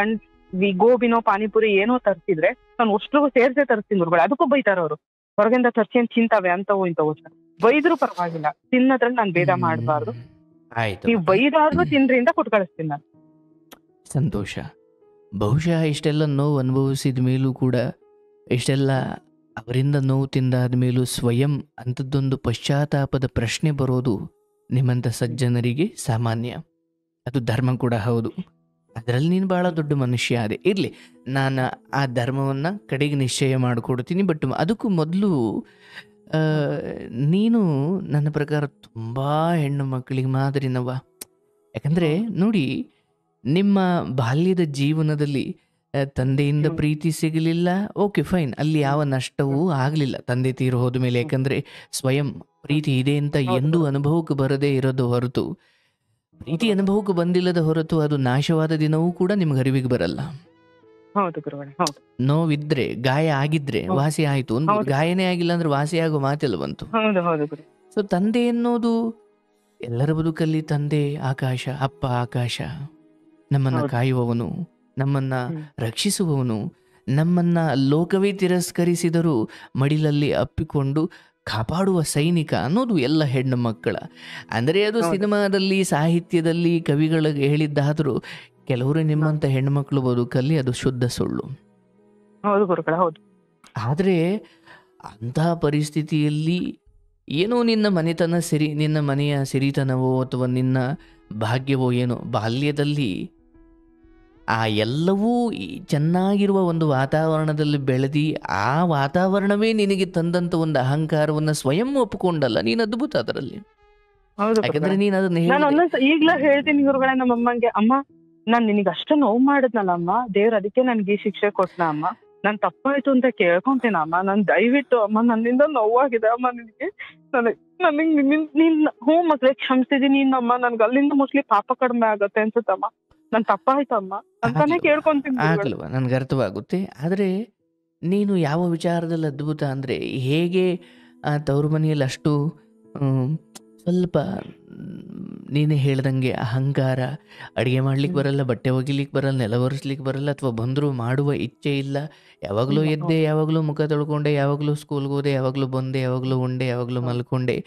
ಗೋಬಿನೋ ಪಾನಿಪುರಿ ಏನೋ ತರ್ಸಿದ್ರೆ ನಾನು ಅಷ್ಟ್ರಿಗೂ ಸೇರ್ಸೇ ತರಿಸ್ತೀನಿ ಗುರುಗಳೇ. ಅದಕ್ಕೂ ಬೈತಾರ ಅವರು, ಹೊರಗಿಂದ ತರ್ಸಿ ತಿಂತಾವೆ ಅಂತವು ಇಂತವು. ಬೈದ್ರು ಪರವಾಗಿಲ್ಲ, ತಿನ್ನೋದ್ರಲ್ಲಿ ನಾನು ಭೇದ ಮಾಡಬಾರ್ದು. ನೀವು ಬೈದಾದ್ರೂ ತಿನ್ರಿ ಅಂತ ಕೊಟ್ಟು ಕಳಿಸ್ತೀನಿ ನಾನು. ಸಂತೋಷ. ಬಹುಶಃ ಇಷ್ಟೆಲ್ಲ ನೋವು ಅನುಭವಿಸಿದ ಮೇಲೂ ಕೂಡ, ಇಷ್ಟೆಲ್ಲ ಅವರಿಂದ ನೋವು ತಿಂದಾದ ಮೇಲೂ ಸ್ವಯಂ ಅಂಥದ್ದೊಂದು ಪಶ್ಚಾತ್ತಾಪದ ಪ್ರಶ್ನೆ ಬರೋದು ನಿಮ್ಮಂಥ ಸಜ್ಜನರಿಗೆ ಸಾಮಾನ್ಯ. ಅದು ಧರ್ಮ ಕೂಡ ಹೌದು. ಅದರಲ್ಲಿ ನೀನು ಭಾಳ ದೊಡ್ಡ ಮನುಷ್ಯ ಅದೇ. ಇರಲಿ, ನಾನು ಆ ಧರ್ಮವನ್ನು ಕಡೆಗೆ ನಿಶ್ಚಯ ಮಾಡಿಕೊಡ್ತೀನಿ. ಬಟ್ ಅದಕ್ಕೂ ಮೊದಲು ನೀನು ನನ್ನ ಪ್ರಕಾರ ತುಂಬ ಹೆಣ್ಣು ಮಕ್ಕಳಿಗೆ ಮಾದರಿನವ. ಯಾಕಂದರೆ ನೋಡಿ, ನಿಮ್ಮ ಬಾಲ್ಯದ ಜೀವನದಲ್ಲಿ ತಂದೆಯಿಂದ ಪ್ರೀತಿ ಸಿಗಲಿಲ್ಲ, ಓಕೆ ಫೈನ್, ಅಲ್ಲಿ ಯಾವ ನಷ್ಟವೂ ಆಗಲಿಲ್ಲ ತಂದೆ ತೀರು ಹೋದ ಮೇಲೆ. ಯಾಕಂದರೆ ಸ್ವಯಂ ಪ್ರೀತಿ ಇದೆ ಅಂತ ಎಂದೂ ಅನುಭವಕ್ಕೆ ಬರದೇ ಇರೋದು ಹೊರತು, ಪ್ರೀತಿ ಅನುಭವಕ್ಕೆ ಬಂದಿಲ್ಲದ ಹೊರತು ಅದು ನಾಶವಾದ ದಿನವೂ ಕೂಡ ನಿಮ್ಗೆ ಅರಿವಿಗೆ ಬರಲ್ಲ. ನೋವಿದ್ರೆ, ಗಾಯ ಆಗಿದ್ರೆ ವಾಸಿ ಆಯ್ತು, ಒಂದು ಗಾಯನೇ ಆಗಿಲ್ಲ ಅಂದ್ರೆ ವಾಸಿ ಆಗೋ ಮಾತೆಲ್ಲ ಬಂತು. ಸೊ ತಂದೆ ಎನ್ನುವುದು ಎಲ್ಲರ ಬದುಕಲ್ಲಿ ತಂದೆ ಆಕಾಶ, ಅಪ್ಪ ಆಕಾಶ, ನಮ್ಮನ್ನ ಕಾಯುವವನು, ನಮ್ಮನ್ನ ರಕ್ಷಿಸುವವನು, ನಮ್ಮನ್ನ ಲೋಕವೇ ತಿರಸ್ಕರಿಸಿದರೂ ಮಡಿಲಲ್ಲಿ ಅಪ್ಪಿಕೊಂಡು ಕಾಪಾಡುವ ಸೈನಿಕ ಅನ್ನೋದು ಎಲ್ಲ ಹೆಣ್ಣು ಮಕ್ಕಳ. ಅಂದರೆ ಅದು ಸಿನಿಮಾದಲ್ಲಿ, ಸಾಹಿತ್ಯದಲ್ಲಿ ಕವಿಗಳಿಗೆ ಹೇಳಿದ್ದಾದರೂ ಕೆಲವರು ನಿಮ್ಮಂಥ ಹೆಣ್ಮಕ್ಳು ಬದುಕಲ್ಲಿ ಅದು ಶುದ್ಧ ಸುಳ್ಳು. ಆದರೆ ಅಂತಹ ಪರಿಸ್ಥಿತಿಯಲ್ಲಿ ಏನೋ ನಿನ್ನ ಮನೆತನ ನಿನ್ನ ಮನೆಯ ಸಿರಿತನವೋ ಅಥವಾ ನಿನ್ನ ಭಾಗ್ಯವೋ ಏನೋ, ಬಾಲ್ಯದಲ್ಲಿ ಆ ಎಲ್ಲವೂ ಚೆನ್ನಾಗಿರುವ ಒಂದು ವಾತಾವರಣದಲ್ಲಿ ಬೆಳೆದಿ, ಆ ವಾತಾವರಣವೇ ನಿನಗೆ ತಂದಂತ ಒಂದು ಅಹಂಕಾರವನ್ನು ಸ್ವಯಂ ಒಪ್ಪಿಕೊಂಡಲ್ಲ, ನೀನು ಅದ್ಭುತ ಅದರಲ್ಲಿ. ಯಾಕಂದ್ರೆ ನೀನು ಅದನ್ನ ಈಗ್ಲೂ ಹೇಳ್ತೀನಿ ಗುರುಗಳೇ ನಮ್ಮಮ್ಮಂಗೆ, ಅಮ್ಮ ನಾನ್ ನಿನಗೆ ಅಷ್ಟು ನೋವು ಮಾಡಿದ್ನಲ್ಲ ಅಮ್ಮ, ದೇವ್ರ ಅದಕ್ಕೆ ನನ್ಗೆ ಈ ಶಿಕ್ಷೆ ಕೊಟ್ನ ಅಮ್ಮ, ನಾನ್ ತಪ್ಪಾಯ್ತು ಅಂತ ಕೇಳ್ಕೊಂತೇನ ಅಮ್ಮ, ನಾನ್ ದಯವಿಟ್ಟು ಅಮ್ಮ ನನ್ನಿಂದ ನೋವಾಗಿದೆ ಅಮ್ಮ, ನಿನಗೆ ನೀನ್ ಹ್ಞೂ ಮಕ್ಳಿಗೆ ಕ್ಷಮಿಸಿದೀನಿ ಅಮ್ಮ, ನನ್ಗೆ ಅಲ್ಲಿಂದ ಮೋಸ್ಟ್ಲಿ ಪಾಪ ಕಡಿಮೆ ಆಗತ್ತೆ ಅನ್ಸುತ್ತಮ್ಮ, ನನ್ ತಪ್ಪಾಯ್ತಮ್ಮ ಅಂತಾನೆ ಕೇಳ್ಕೊಂತೀನಿ. ಆಗಲ್ವಾ, ನನ್ಗೆ ಅರ್ಥವಾಗುತ್ತೆ. ಆದರೆ ನೀನು ಯಾವ ವಿಚಾರದಲ್ಲಿ ಅದ್ಭುತ ಅಂದರೆ, ಹೇಗೆ ಆ ತವರು ಮನೆಯಲ್ಲಿ ಅಷ್ಟು ಸ್ವಲ್ಪ ನೀನೇ ಹೇಳ್ದಂಗೆ ಅಹಂಕಾರ, ಅಡುಗೆ ಮಾಡ್ಲಿಕ್ಕೆ ಬರಲ್ಲ, ಬಟ್ಟೆ ಒಗಿಲಿಕ್ಕೆ ಬರಲ್ಲ, ನೆಲ ಒರೆಸ್ಲಿಕ್ಕೆ ಬರಲ್ಲ, ಅಥವಾ ಬಂದರೂ ಮಾಡುವ ಇಚ್ಛೆ ಇಲ್ಲ, ಯಾವಾಗಲೂ ಎದ್ದೆ, ಯಾವಾಗಲೂ ಮುಖ ತೊಳ್ಕೊಂಡೆ, ಯಾವಾಗಲೂ ಸ್ಕೂಲ್ಗೆ ಹೋದೆ, ಯಾವಾಗಲೂ ಬಂದೆ, ಯಾವಾಗಲೂ ಉಂಡೆ, ಯಾವಾಗಲೂ ಮಲ್ಕೊಂಡೆ,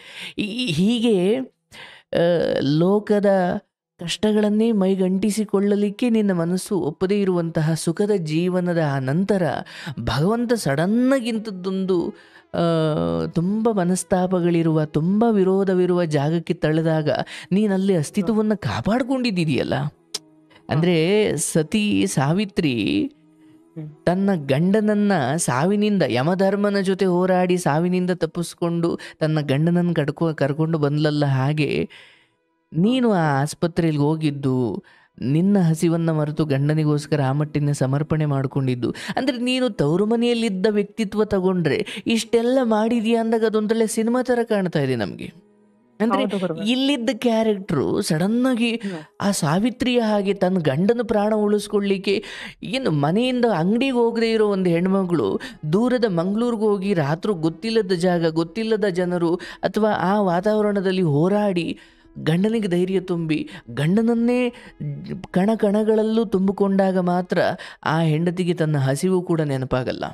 ಹೀಗೆ ಲೋಕದ ಕಷ್ಟಗಳನ್ನೇ ಮೈಗಂಟಿಸಿಕೊಳ್ಳಲಿಕ್ಕೆ ನಿನ್ನ ಮನಸ್ಸು ಒಪ್ಪದೇ ಇರುವಂತಹ ಸುಖದ ಜೀವನದ ನಂತರ ಭಗವಂತ ಸಡನ್ನಾಗಿಂಥದ್ದೊಂದು ತುಂಬ ಮನಸ್ತಾಪಗಳಿರುವ, ತುಂಬ ವಿರೋಧವಿರುವ ಜಾಗಕ್ಕೆ ತಳ್ಳಿದಾಗ ನೀನಲ್ಲಿ ಅಸ್ತಿತ್ವವನ್ನು ಕಾಪಾಡ್ಕೊಂಡಿದ್ದೀಯಲ್ಲ. ಅಂದರೆ ಸತಿ ಸಾವಿತ್ರಿ ತನ್ನ ಗಂಡನನ್ನ ಸಾವಿನಿಂದ, ಯಮಧರ್ಮನ ಜೊತೆ ಹೋರಾಡಿ ಸಾವಿನಿಂದ ತಪ್ಪಿಸ್ಕೊಂಡು ತನ್ನ ಗಂಡನನ್ನು ಕರ್ಕೊಂಡು ಬಂದ್ಲಲ್ಲ, ಹಾಗೆ ನೀನು ಆ ಆಸ್ಪತ್ರೆಯಲ್ಲಿ ಹೋಗಿದ್ದು, ನಿನ್ನ ಹಸಿವನ್ನು ಮರೆತು ಗಂಡನಿಗೋಸ್ಕರ ಆ ಮಟ್ಟಿನ ಸಮರ್ಪಣೆ ಮಾಡಿಕೊಂಡಿದ್ದು, ಅಂದರೆ ನೀನು ತವರು ಮನೆಯಲ್ಲಿದ್ದ ವ್ಯಕ್ತಿತ್ವ ತಗೊಂಡ್ರೆ ಇಷ್ಟೆಲ್ಲ ಮಾಡಿದೀಯ ಅಂದಾಗ ಅದೊಂದೊಳ್ಳೆ ಸಿನಿಮಾ ಥರ ಕಾಣ್ತಾ ಇದೆ ನಮಗೆ. ಅಂದ್ರೆ ಹೌದು ಗುರುಗಳೇ. ಇಲ್ಲಿದ್ದ ಕ್ಯಾರೆಕ್ಟ್ರು ಸಡನ್ ಆಗಿ ಹ್ಮ್. ಆ ಸಾವಿತ್ರಿಯ ಹಾಗೆ ತನ್ನ ಗಂಡನ ಪ್ರಾಣ ಉಳಿಸ್ಕೊಳ್ಳಿಕ್ಕೆ ಏನು ಮನೆಯಿಂದ ಅಂಗಡಿಗೆ ಹೋಗದೆ ಇರೋ ಒಂದು ಹೆಣ್ಮಗಳು ದೂರದ ಮಂಗಳೂರಿಗೆ ಹೋಗಿ ರಾತ್ರಿ ಗೊತ್ತಿಲ್ಲದ ಜಾಗ, ಗೊತ್ತಿಲ್ಲದ ಜನರು ಅಥವಾ ಆ ವಾತಾವರಣದಲ್ಲಿ ಹೋರಾಡಿ ಗಂಡನಿಗೆ ಧೈರ್ಯ ತುಂಬಿ ಗಂಡನನ್ನೇ ಕಣ ಕಣಗಳಲ್ಲೂ ತುಂಬಿಕೊಂಡಾಗ ಮಾತ್ರ ಆ ಹೆಂಡತಿಗೆ ತನ್ನ ಹಸಿವು ಕೂಡ ನೆನಪಾಗಲ್ಲ.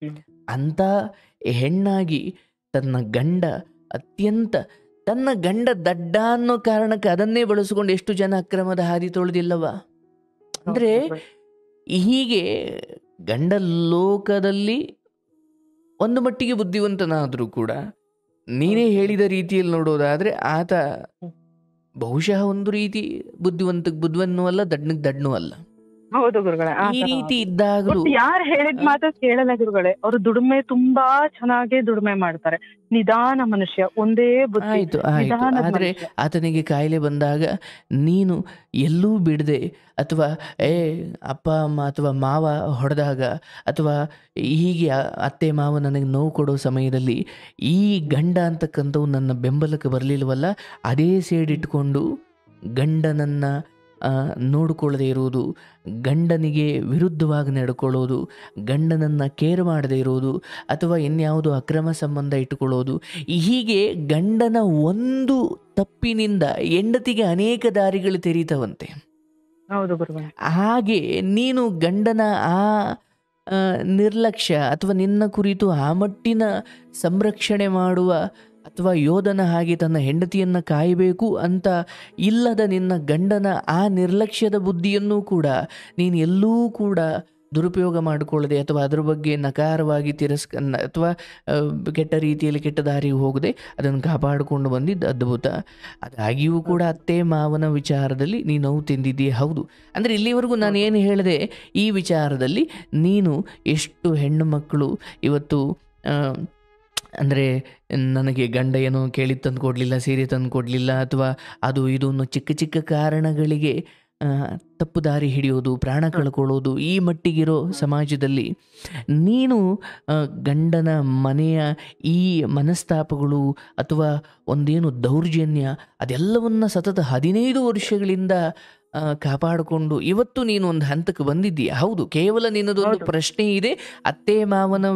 ಹ್ಮ್. ಅಂಥ ಹೆಣ್ಣಾಗಿ ತನ್ನ ಗಂಡ ದಡ್ಡ ಅನ್ನೋ ಕಾರಣಕ್ಕೆ ಅದನ್ನೇ ಬಳಸಿಕೊಂಡು ಎಷ್ಟು ಜನ ಅಕ್ರಮದ ಹಾದಿ ತೊಳೆದಿಲ್ಲವ. ಅಂದರೆ ಹೌದು ಗುರುಗಳೇ. ಹೀಗೆ ಗಂಡ ಲೋಕದಲ್ಲಿ ಒಂದು ಮಟ್ಟಿಗೆ ಬುದ್ಧಿವಂತನಾದರೂ ಕೂಡ ನೀನೇ ಹೇಳಿದ ರೀತಿಯಲ್ಲಿ ನೋಡೋದಾದರೆ ಆತ ಹ್ಮ್. ಬಹುಶಃ ಒಂದು ರೀತಿ ಬುದ್ಧಿವಂತನೂ ಅಲ್ಲ, ದಡ್ಡನೂ ಅಲ್ಲ. ಹೌದು ಗುರುಗಳೇ, ಆ ಈ ತರ ರೀತಿ ಅದು. ಇದ್ದಾಗಲೂ ಬಟ್ ಯಾರು ಹೇಳಿದ ಮಾತು ಕೇಳಲ್ಲ ಗುರುಗಳೇ. ಅವರು ದುಡಿಮೆ ತುಂಬಾ ಚೆನ್ನಾಗಿ ದುಡಿಮೆ ಮಾಡ್ತಾರೆ. ನಿಧಾನ ಮನುಷ್ಯ, ಒಂದೇ ಬುದ್ಧಿ, ಆಯಿತು ನಿಧಾನದ ಆದರೆ ಮನುಷ್ಯ. ಆತನಿಗೆ ಕಾಯಿಲೆ ಬಂದಾಗ ನೀನು ಎಲ್ಲೂ ಬಿಡದೆ ಅಥವಾ ಅಪ್ಪ ಅಮ್ಮ ಅಥವಾ ಮಾವ ಹೊಡೆದಾಗ ಅಥವಾ ಹೀಗೆ ಅತ್ತೆ ಮಾವ ನನಗೆ ನೋವು ಕೊಡೋ ಸಮಯದಲ್ಲಿ ಈ ಗಂಡ ಅಂತಕ್ಕಂಥವು ನನ್ನ ಬೆಂಬಲಕ್ಕೆ ಬರಲಿಲ್ವಲ್ಲ, ಅದೇ ಸೇಡಿಟ್ಕೊಂಡು ಗಂಡನನ್ನು ನೋಡಿಕೊಳ್ಳದೆ ಇರುವುದು, ಗಂಡನಿಗೆ ವಿರುದ್ಧವಾಗಿ ನಡ್ಕೊಳ್ಳೋದು, ಗಂಡನನ್ನು ಕೇರ್ ಮಾಡದೇ ಇರೋದು ಅಥವಾ ಇನ್ಯಾವುದು ಅಕ್ರಮ ಸಂಬಂಧ ಇಟ್ಟುಕೊಳ್ಳೋದು, ಹೀಗೆ ಗಂಡನ ಒಂದು ತಪ್ಪಿನಿಂದ ಹೆಂಡತಿಗೆ ಅನೇಕ ದಾರಿಗಳು ತೆರೀತವಂತೆ. ಹೌದು ಗುರುಗಳೇ. ಹಾಗೆ ನೀನು ಗಂಡನ ಆ ನಿರ್ಲಕ್ಷ್ಯ ಅಥವಾ ನಿನ್ನ ಕುರಿತು ಆ ಮಟ್ಟಿನ ಸಂರಕ್ಷಣೆ ಮಾಡುವ ಅಥವಾ ಯೋಧನ ಹಾಗೆ ತನ್ನ ಹೆಂಡತಿಯನ್ನು ಕಾಯಬೇಕು ಅಂತ ಇಲ್ಲದ ನಿನ್ನ ಗಂಡನ ಆ ನಿರ್ಲಕ್ಷ್ಯದ ಬುದ್ಧಿಯನ್ನು ಕೂಡ ನೀನು ಎಲ್ಲೂ ಕೂಡ ದುರುಪಯೋಗ ಮಾಡಿಕೊಳ್ಳದೆ ಅಥವಾ ಅದರ ಬಗ್ಗೆ ನಕಾರವಾಗಿ ಅಥವಾ ಕೆಟ್ಟ ರೀತಿಯಲ್ಲಿ ಕೆಟ್ಟ ದಾರಿಗೆ ಹೋಗದೆ ಅದನ್ನು ಕಾಪಾಡಿಕೊಂಡು ಬಂದಿದ್ದು ಅದ್ಭುತ. ಅದಾಗಿಯೂ ಕೂಡ ಅತ್ತೆ ಮಾವನ ವಿಚಾರದಲ್ಲಿ ನೀನು ನೋವು ತಿಂದಿದ್ದೀಯ, ಹೌದು. ಅಂದರೆ ಇಲ್ಲಿವರೆಗೂ ನಾನು ಏನು ಹೇಳಿದೆ, ಈ ವಿಚಾರದಲ್ಲಿ ನೀನು ಎಷ್ಟು ಹೆಣ್ಣು ಮಕ್ಕಳು ಇವತ್ತು ಅಂದರೆ ನನಗೆ ಗಂಡ ಏನೋ ಕೇಳಿ ತಂದು ಕೊಡಲಿಲ್ಲ, ಸೀರೆ ತಂದು ಕೊಡಲಿಲ್ಲ ಅಥವಾ ಅದು ಇದು ಅನ್ನೋ ಚಿಕ್ಕ ಚಿಕ್ಕ ಕಾರಣಗಳಿಗೆ ತಪ್ಪು ದಾರಿ ಹಿಡಿಯೋದು, ಪ್ರಾಣ ಕಳ್ಕೊಳ್ಳೋದು, ಈ ಮಟ್ಟಿಗಿರೋ ಸಮಾಜದಲ್ಲಿ ನೀನು ಗಂಡನ ಮನೆಯ ಈ ಮನಸ್ತಾಪಗಳು ಅಥವಾ ಒಂದೇನು ದೌರ್ಜನ್ಯ ಅದೆಲ್ಲವನ್ನು ಸತತ 15 ವರ್ಷಗಳಿಂದ ಕಾಪಾಡಿಕೊಂಡು ಇವತ್ತು ನೀನು ಒಂದು ಹಂತಕ್ಕೆ ಬಂದಿದ್ದೀಯ, ಹೌದು. ಕೇವಲ ನಿನ್ನದೊಂದು ಪ್ರಶ್ನೆ ಇದೆ, ಅತ್ತೆ ಮಾವನ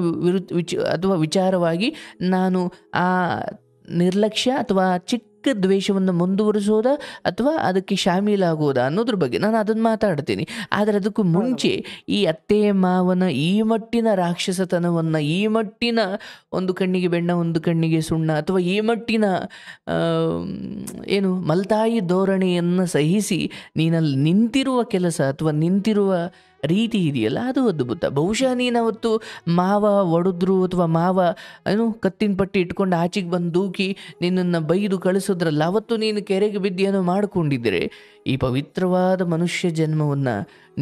ಅಥವಾ ವಿಚಾರವಾಗಿ ನಾನು ಆ ನಿರ್ಲಕ್ಷ್ಯ ಅಥವಾ ಚಿಕ್ಕ ದ್ವೇಷವನ್ನು ಮುಂದುವರಿಸೋದಾ ಅಥವಾ ಅದಕ್ಕೆ ಶಾಮೀಲಾಗೋದಾ ಅನ್ನೋದ್ರ ಬಗ್ಗೆ ನಾನು ಅದನ್ನು ಮಾತಾಡ್ತೀನಿ. ಆದರೆ ಅದಕ್ಕೂ ಮುಂಚೆ ಈ ಅತ್ತೆ ಮಾವನ ಈ ಮಟ್ಟಿನ ರಾಕ್ಷಸತನವನ್ನು, ಈ ಮಟ್ಟಿನ ಒಂದು ಕಣ್ಣಿಗೆ ಬೆಣ್ಣ ಒಂದು ಕಣ್ಣಿಗೆ ಸುಣ್ಣ ಅಥವಾ ಈ ಮಟ್ಟಿನ ಏನು ಮಲ್ತಾಯಿ ಧೋರಣೆಯನ್ನು ಸಹಿಸಿ ನೀನಲ್ಲಿ ನಿಂತಿರುವ ಕೆಲಸ ಅಥವಾ ನಿಂತಿರುವ ರೀತಿ ಇದೆಯಲ್ಲ, ಅದು ಅದ್ಭುತ. ಬಹುಶಃ ನೀನು ಅವತ್ತು ಮಾವ ಒಡೆದ್ರು ಅಥವಾ ಮಾವ ಏನು ಕತ್ತಿನ ಪಟ್ಟಿ ಇಟ್ಕೊಂಡು ಆಚೆಗೆ ಬಂದು ದೂಕಿ ನಿನ್ನನ್ನು ಬೈದು ಕಳಿಸೋದ್ರಲ್ಲ, ಅವತ್ತು ನೀನು ಕೆರೆಗೆ ಬಿದ್ದೇನೋ ಮಾಡಿಕೊಂಡಿದ್ದರೆ ಈ ಪವಿತ್ರವಾದ ಮನುಷ್ಯ ಜನ್ಮವನ್ನು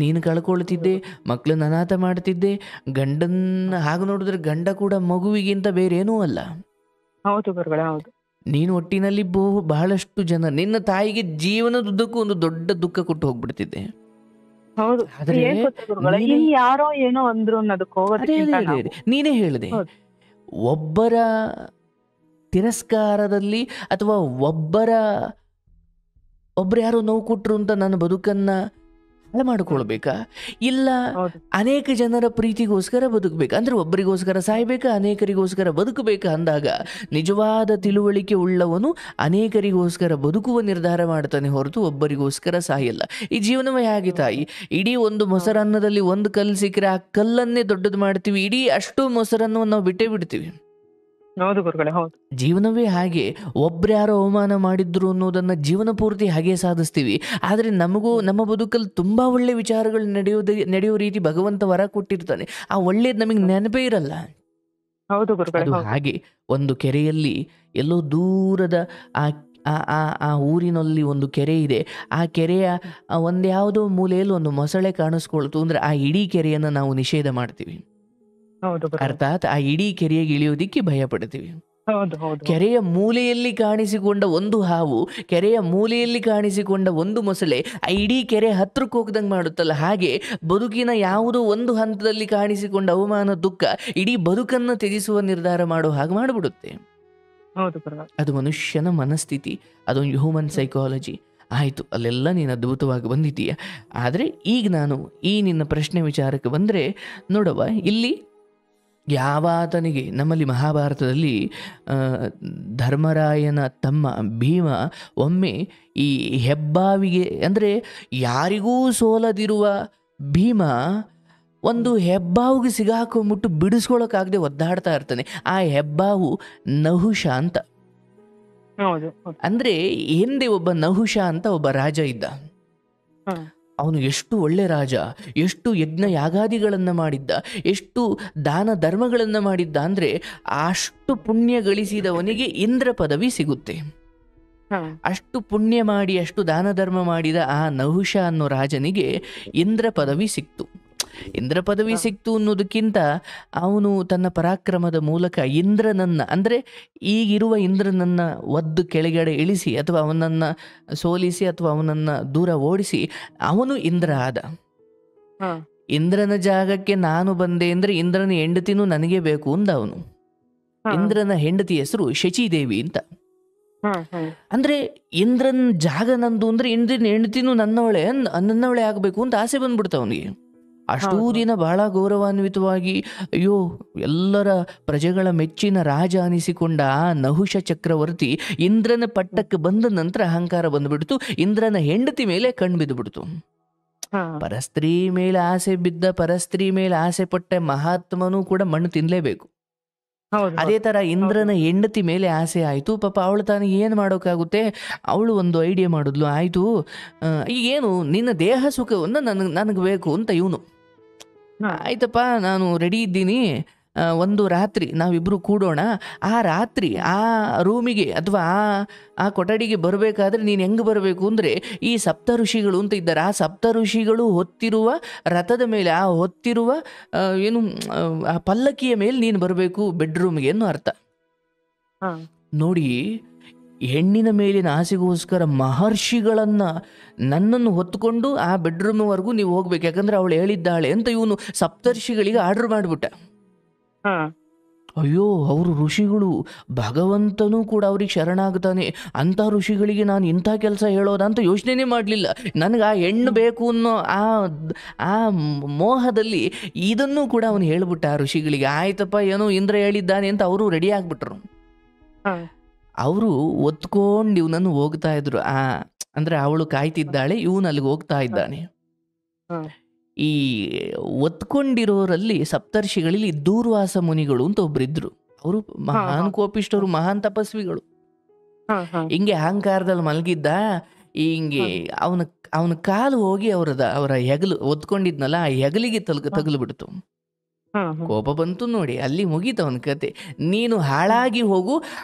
ನೀನು ಕಳ್ಕೊಳ್ತಿದ್ದೆ, ಮಕ್ಕಳನ್ನ ಅನಾಥ ಮಾಡ್ತಿದ್ದೆ. ಗಂಡನ ಹಾಗೆ ನೋಡಿದ್ರೆ ಗಂಡ ಕೂಡ ಮಗುವಿಗಿಂತ ಬೇರೇನೂ ಅಲ್ಲ. ಹೌದು ಗುರುಗಳೇ, ಹೌದು. ನೀನು ಒಟ್ಟಿನಲ್ಲಿ ಬಹಳಷ್ಟು ಜನ, ನಿನ್ನ ತಾಯಿಗೆ ಜೀವನದುದ್ದಕ್ಕೂ ಒಂದು ದೊಡ್ಡ ದುಃಖ ಕೊಟ್ಟು ಹೋಗ್ಬಿಡ್ತಿದ್ದೆ. ಹೌದು. ಆದ್ರೆ ಏನ್ ಗೊತ್ತಾ ಗುರುಗಳೇ, ಇಲ್ಲಿ ಯಾರೋ ಏನೋ ಅಂದ್ರು ಅನ್ನೋದಕ್ಕೆ ಹೋಗೋದಕ್ಕಿಂತ ನಾವು ನೀನೇ ಹೇಳಿದೆ, ಒಬ್ಬರ ತಿರಸ್ಕಾರದಲ್ಲಿ ಅಥವಾ ಒಬ್ಬರು ಯಾರೋ ನೋವು ಕೊಟ್ಟರು ಅಂತ ನನ್ನ ಬದುಕನ್ನು ಹಾಳು ಮಾಡಿಕೊಳ್ಬೇಕಾ? ಇಲ್ಲ ಅನೇಕ ಜನರ ಪ್ರೀತಿಗೋಸ್ಕರ ಬದುಕಬೇಕಾ? ಅಂದರೆ ಒಬ್ಬರಿಗೋಸ್ಕರ ಸಾಯ್ಬೇಕಾ, ಅನೇಕರಿಗೋಸ್ಕರ ಬದುಕಬೇಕಾ ಅಂದಾಗ ನಿಜವಾದ ತಿಳುವಳಿಕೆ ಉಳ್ಳವನು ಅನೇಕರಿಗೋಸ್ಕರ ಬದುಕುವ ನಿರ್ಧಾರ ಮಾಡ್ತಾನೆ ಹೊರತು ಒಬ್ಬರಿಗೋಸ್ಕರ ಸಾಯಲ್ಲ. ಈ ಜೀವನವೇ ಹಾಗೆ ತಾಯಿ. ಇಡೀ ಒಂದು ಮೊಸರನ್ನದಲ್ಲಿ ಒಂದು ಕಲ್ಲು ಸಿಕ್ಕರೆ ಆ ಕಲ್ಲನ್ನೇ ದೊಡ್ಡದು ಮಾಡ್ತೀವಿ, ಇಡೀ ಅಷ್ಟು ಮೊಸರನ್ನು ನಾವು ಬಿಟ್ಟೇ ಬಿಡ್ತೀವಿ. ಹೌದು ಗುರುಗಳೇ, ಹೌದು. ಜೀವನವೇ ಹಾಗೆ. ಒಬ್ರ್ಯಾರೋ ಅವಮಾನ ಮಾಡಿದ್ರು ಅನ್ನೋದನ್ನು ಜೀವನ ಪೂರ್ತಿ ಹಾಗೆ ಸಾಧಿಸ್ತೀವಿ. ಆದರೆ ನಮಗೂ ನಮ್ಮ ಬದುಕಲ್ಲಿ ತುಂಬ ಒಳ್ಳೆ ವಿಚಾರಗಳು ನಡೆಯೋ ರೀತಿ ಭಗವಂತ ವರ ಕೊಟ್ಟಿರ್ತಾನೆ. ಆ ಒಳ್ಳೇದು ನಮಗೆ ನೆನಪೇ ಇರಲ್ಲ. ಹೌದು ಗುರುಗಳೇ, ಅದು ಹಾಗೆ. ಒಂದು ಕೆರೆಯಲ್ಲಿ ಎಲ್ಲೋ ದೂರದ ಆ ಊರಿನಲ್ಲಿ ಒಂದು ಕೆರೆ ಇದೆ. ಆ ಕೆರೆಯ ಒಂದ್ಯಾವುದೋ ಮೂಲೆಯಲ್ಲಿ ಒಂದು ಮೊಸಳೆ ಕಾಣಿಸ್ಕೊಳ್ತು ಅಂದರೆ ಆ ಇಡೀ ಕೆರೆಯನ್ನು ನಾವು ನಿಷೇಧ ಮಾಡ್ತೀವಿ. ಅರ್ಥಾತ್ ಆ ಇಡೀ ಕೆರೆಗೆ ಇಳಿಯೋದಿಕ್ಕೆ ಭಯ ಪಡ್ತೀವಿ. ಕೆರೆಯ ಮೂಲೆಯಲ್ಲಿ ಕಾಣಿಸಿಕೊಂಡ ಒಂದು ಹಾವು, ಕೆರೆಯ ಮೂಲೆಯಲ್ಲಿ ಕಾಣಿಸಿಕೊಂಡ ಒಂದು ಮೊಸಳೆ ಆ ಇಡೀ ಕೆರೆ ಹತ್ರಕ್ಕೆ ಹೋಗ್ದಂಗೆ ಮಾಡುತ್ತಲ್ಲ, ಹಾಗೆ ಬದುಕಿನ ಯಾವುದೋ ಒಂದು ಹಂತದಲ್ಲಿ ಕಾಣಿಸಿಕೊಂಡ ಅವಮಾನ, ದುಃಖ ಇಡೀ ಬದುಕನ್ನು ತ್ಯಜಿಸುವ ನಿರ್ಧಾರ ಮಾಡೋ ಹಾಗೆ ಮಾಡಿಬಿಡುತ್ತೆ. ಹೌದು ಗುರುಗಳೇ. ಅದು ಮನುಷ್ಯನ ಮನಸ್ಥಿತಿ, ಅದೊಂದು ಹ್ಯೂಮನ್ ಸೈಕಾಲಜಿ. ಆಯಿತು, ಅಲ್ಲೆಲ್ಲ ನೀನು ಅದ್ಭುತವಾಗಿ ಬಂದಿದ್ದೀಯ. ಆದರೆ ಈಗ ನಾನು ಈ ನಿನ್ನ ಪ್ರಶ್ನೆ ವಿಚಾರಕ್ಕೆ ಬಂದರೆ, ನೋಡವ, ಇಲ್ಲಿ ಯಾವಾತನಿಗೆ ನಮ್ಮಲ್ಲಿ ಮಹಾಭಾರತದಲ್ಲಿ ಧರ್ಮರಾಯನ ತಮ್ಮ ಭೀಮ ಒಮ್ಮೆ ಈ ಹೆಬ್ಬಾವಿಗೆ, ಅಂದರೆ ಯಾರಿಗೂ ಸೋಲದಿರುವ ಭೀಮ ಒಂದು ಹೆಬ್ಬಾವಿಗೆ ಸಿಗಾಕೊಂಬಿಟ್ಟು ಬಿಡಿಸ್ಕೊಳಕ್ಕಾಗದೆ ಒದ್ದಾಡ್ತಾ ಇರ್ತಾನೆ. ಆ ಹೆಬ್ಬಾವು ನಹುಷ ಅಂತ. ಹೌದು ಹೌದು. ಅಂದರೆ ಹಿಂದೆ ಒಬ್ಬ ನಹುಷ ಅಂತ ಒಬ್ಬ ರಾಜ ಇದ್ದ. ಹ. ಅವನು ಎಷ್ಟು ಒಳ್ಳೆ ರಾಜ, ಎಷ್ಟು ಯಜ್ಞ ಯಾಗಾದಿಗಳನ್ನು ಮಾಡಿದ್ದ, ಎಷ್ಟು ದಾನ ಧರ್ಮಗಳನ್ನು ಮಾಡಿದ್ದ ಅಂದರೆ ಅಷ್ಟು ಪುಣ್ಯ ಗಳಿಸಿದವನಿಗೆ ಇಂದ್ರ ಪದವಿ ಸಿಗುತ್ತೆ. ಹ. ಅಷ್ಟು ಪುಣ್ಯ ಮಾಡಿ ಅಷ್ಟು ದಾನ ಧರ್ಮ ಮಾಡಿದ ಆ ನಹುಷ ಅನ್ನೋ ರಾಜನಿಗೆ ಇಂದ್ರ ಪದವಿ ಸಿಕ್ತು. ಇಂದ್ರ ಪದವಿ ಸಿಕ್ತು ಅನ್ನೋದಕ್ಕಿಂತ ಅವನು ತನ್ನ ಪರಾಕ್ರಮದ ಮೂಲಕ ಇಂದ್ರನನ್ನ, ಅಂದರೆ ಈಗಿರುವ ಇಂದ್ರನನ್ನ ಒದ್ದು ಕೆಳಗಡೆ ಇಳಿಸಿ ಅಥವಾ ಅವನನ್ನು ಸೋಲಿಸಿ ಅಥವಾ ಅವನನ್ನು ದೂರ ಓಡಿಸಿ ಅವನು ಇಂದ್ರ ಆದ. ಹ. ಇಂದ್ರನ ಜಾಗಕ್ಕೆ ನಾನು ಬಂದೆ ಅಂದರೆ ಇಂದ್ರನ ಹೆಂಡತಿನೂ ನನಗೆ ಬೇಕು ಅಂದ ಅವನು. ಹ. ಇಂದ್ರನ ಹೆಂಡತಿ ಹೆಸರು ಶಚಿದೇವಿ ಅಂತ. ಹ. ಹ. ಅಂದರೆ ಇಂದ್ರನ ಜಾಗ ನಂದು ಅಂದರೆ ಇಂದ್ರನ ಹೆಂಡತಿನೂ ನನ್ನವಳೆ ಆಗಬೇಕು ಅಂತ ಆಸೆ ಬಂದ್ಬಿಡ್ತ ಅವನಿಗೆ. ಅಷ್ಟೂ ದಿನ ಬಹಳ ಗೌರವಾನ್ವಿತವಾಗಿ, ಅಯ್ಯೋ ಎಲ್ಲರ ಪ್ರಜೆಗಳ ಮೆಚ್ಚಿನ ರಾಜ ಅನಿಸಿಕೊಂಡ ಆ ನಹುಷ ಚಕ್ರವರ್ತಿ ಇಂದ್ರನ ಪಟ್ಟಕ್ಕೆ ಬಂದ ನಂತರ ಅಹಂಕಾರ ಬಂದುಬಿಡ್ತು. ಇಂದ್ರನ ಹೆಂಡತಿ ಮೇಲೆ ಕಣ್ಣು ಬಿದ್ದುಬಿಡ್ತು. ಹ. ಪರಸ್ತ್ರೀ ಮೇಲೆ ಆಸೆ ಬಿದ್ದ, ಪರಸ್ತ್ರೀ ಮೇಲೆ ಆಸೆ ಪಟ್ಟ ಮಹಾತ್ಮನೂ ಕೂಡ ಮಣ್ಣು ತಿನ್ನಲೇಬೇಕು. ಹೌದು ಅದೇ ಥರ ಇಂದ್ರನ ಹೆಂಡತಿ ಮೇಲೆ ಆಸೆ ಆಯಿತು. ಪಾಪ ಅವಳು ತಾನು ಏನು ಮಾಡೋಕ್ಕಾಗುತ್ತೆ, ಅವಳು ಒಂದು ಐಡಿಯಾ ಮಾಡಿದ್ಲು. ಆಯಿತು, ಈಗೇನು ನಿನ್ನ ದೇಹ ಸುಖವನ್ನು ನನಗೆ ಬೇಕು ಅಂತ ಇವನು. ಆಯ್ತಪ್ಪ, ನಾನು ರೆಡಿ ಇದ್ದೀನಿ, ಒಂದು ರಾತ್ರಿ ನಾವಿಬ್ಬರು ಕೂಡೋಣ. ಆ ರಾತ್ರಿ ಆ ರೂಮಿಗೆ ಅಥವಾ ಆ ಕೊಠಡಿಗೆ ಬರಬೇಕಾದ್ರೆ ನೀನು ಹೆಂಗೆ ಬರಬೇಕು ಅಂದರೆ, ಈ ಸಪ್ತ ಋಷಿಗಳು ಅಂತ ಇದ್ದಾರೆ, ಆ ಸಪ್ತ ಋಷಿಗಳು ಹೊತ್ತಿರುವ ರಥದ ಮೇಲೆ, ಆ ಹೊತ್ತಿರುವ ಏನು ಆ ಪಲ್ಲಕ್ಕಿಯ ಮೇಲೆ ನೀನು ಬರಬೇಕು ಬೆಡ್ರೂಮ್ಗೆ ಅನ್ನೋ ಅರ್ಥ. ನೋಡಿ, ಹೆಣ್ಣಿನ ಮೇಲಿನ ಆಸೆಗೋಸ್ಕರ ಮಹರ್ಷಿಗಳನ್ನು ನನ್ನನ್ನು ಹೊತ್ತುಕೊಂಡು ಆ ಬೆಡ್ರೂಮ್ವರೆಗೂ ನೀವು ಹೋಗ್ಬೇಕು, ಯಾಕಂದ್ರೆ ಅವಳು ಹೇಳಿದ್ದಾಳೆ ಅಂತ ಇವನು ಸಪ್ತರ್ಷಿಗಳಿಗೆ ಆರ್ಡರ್ ಮಾಡಿಬಿಟ್ಟ. ಅಯ್ಯೋ, ಅವರು ಋಷಿಗಳು, ಭಗವಂತನೂ ಕೂಡ ಅವ್ರಿಗೆ ಶರಣಾಗ್ತಾನೆ, ಅಂಥ ಋಷಿಗಳಿಗೆ ನಾನು ಇಂಥ ಕೆಲಸ ಹೇಳೋದಂತ ಯೋಚನೆ ಮಾಡಲಿಲ್ಲ. ನನಗೆ ಆ ಹೆಣ್ಣು ಬೇಕು ಅನ್ನೋ ಆ ಮೋಹದಲ್ಲಿ ಇದನ್ನೂ ಕೂಡ ಅವನು ಹೇಳ್ಬಿಟ್ಟ ಆ ಋಷಿಗಳಿಗೆ. ಆಯ್ತಪ್ಪ, ಏನೋ ಇಂದ್ರ ಹೇಳಿದ್ದಾನೆ ಅಂತ ಅವರು ರೆಡಿ ಆಗ್ಬಿಟ್ರು. ಅವರು ಒತ್ಕೊಂಡು ಇವನನ್ನು ಹೋಗ್ತಾ ಇದ್ರು. ಅಂದರೆ ಅವಳು ಕಾಯ್ತಿದ್ದಾಳೆ, ಇವನು ಅಲ್ಲಿಗೆ ಹೋಗ್ತಾ ಇದ್ದಾನೆ. ಈ ಒತ್ಕೊಂಡಿರೋರಲ್ಲಿ ಸಪ್ತರ್ಷಿಗಳಲ್ಲಿ ದೂರ್ವಾಸ ಮುನಿಗಳು ಅಂತ ಒಬ್ಬರಿದ್ರು. ಅವರು ಮಹಾನ್ ಕೋಪಿಷ್ಟರು, ಮಹಾನ್ ತಪಸ್ವಿಗಳು. ಹಿಂಗೆ ಅಹಂಕಾರದಲ್ಲಿ ಮಲಗಿದ್ದ. ಹಿಂಗೆ ಅವನ ಕಾಲು ಹೋಗಿ ಅವರ ಹೆಗಲು ಒತ್ಕೊಂಡಿದ್ನಲ್ಲ, ಆ ಹೆಗಲಿಗೆ ತಗಲು ಬಿಡ್ತು. ಕೋಪ ಬಂತು ನೋಡಿ, ಅಲ್ಲಿ ಮುಗೀತು ಅವನ ಕತೆ. ನೀನು ಹಾಳಾಗಿ ಹೋಗು,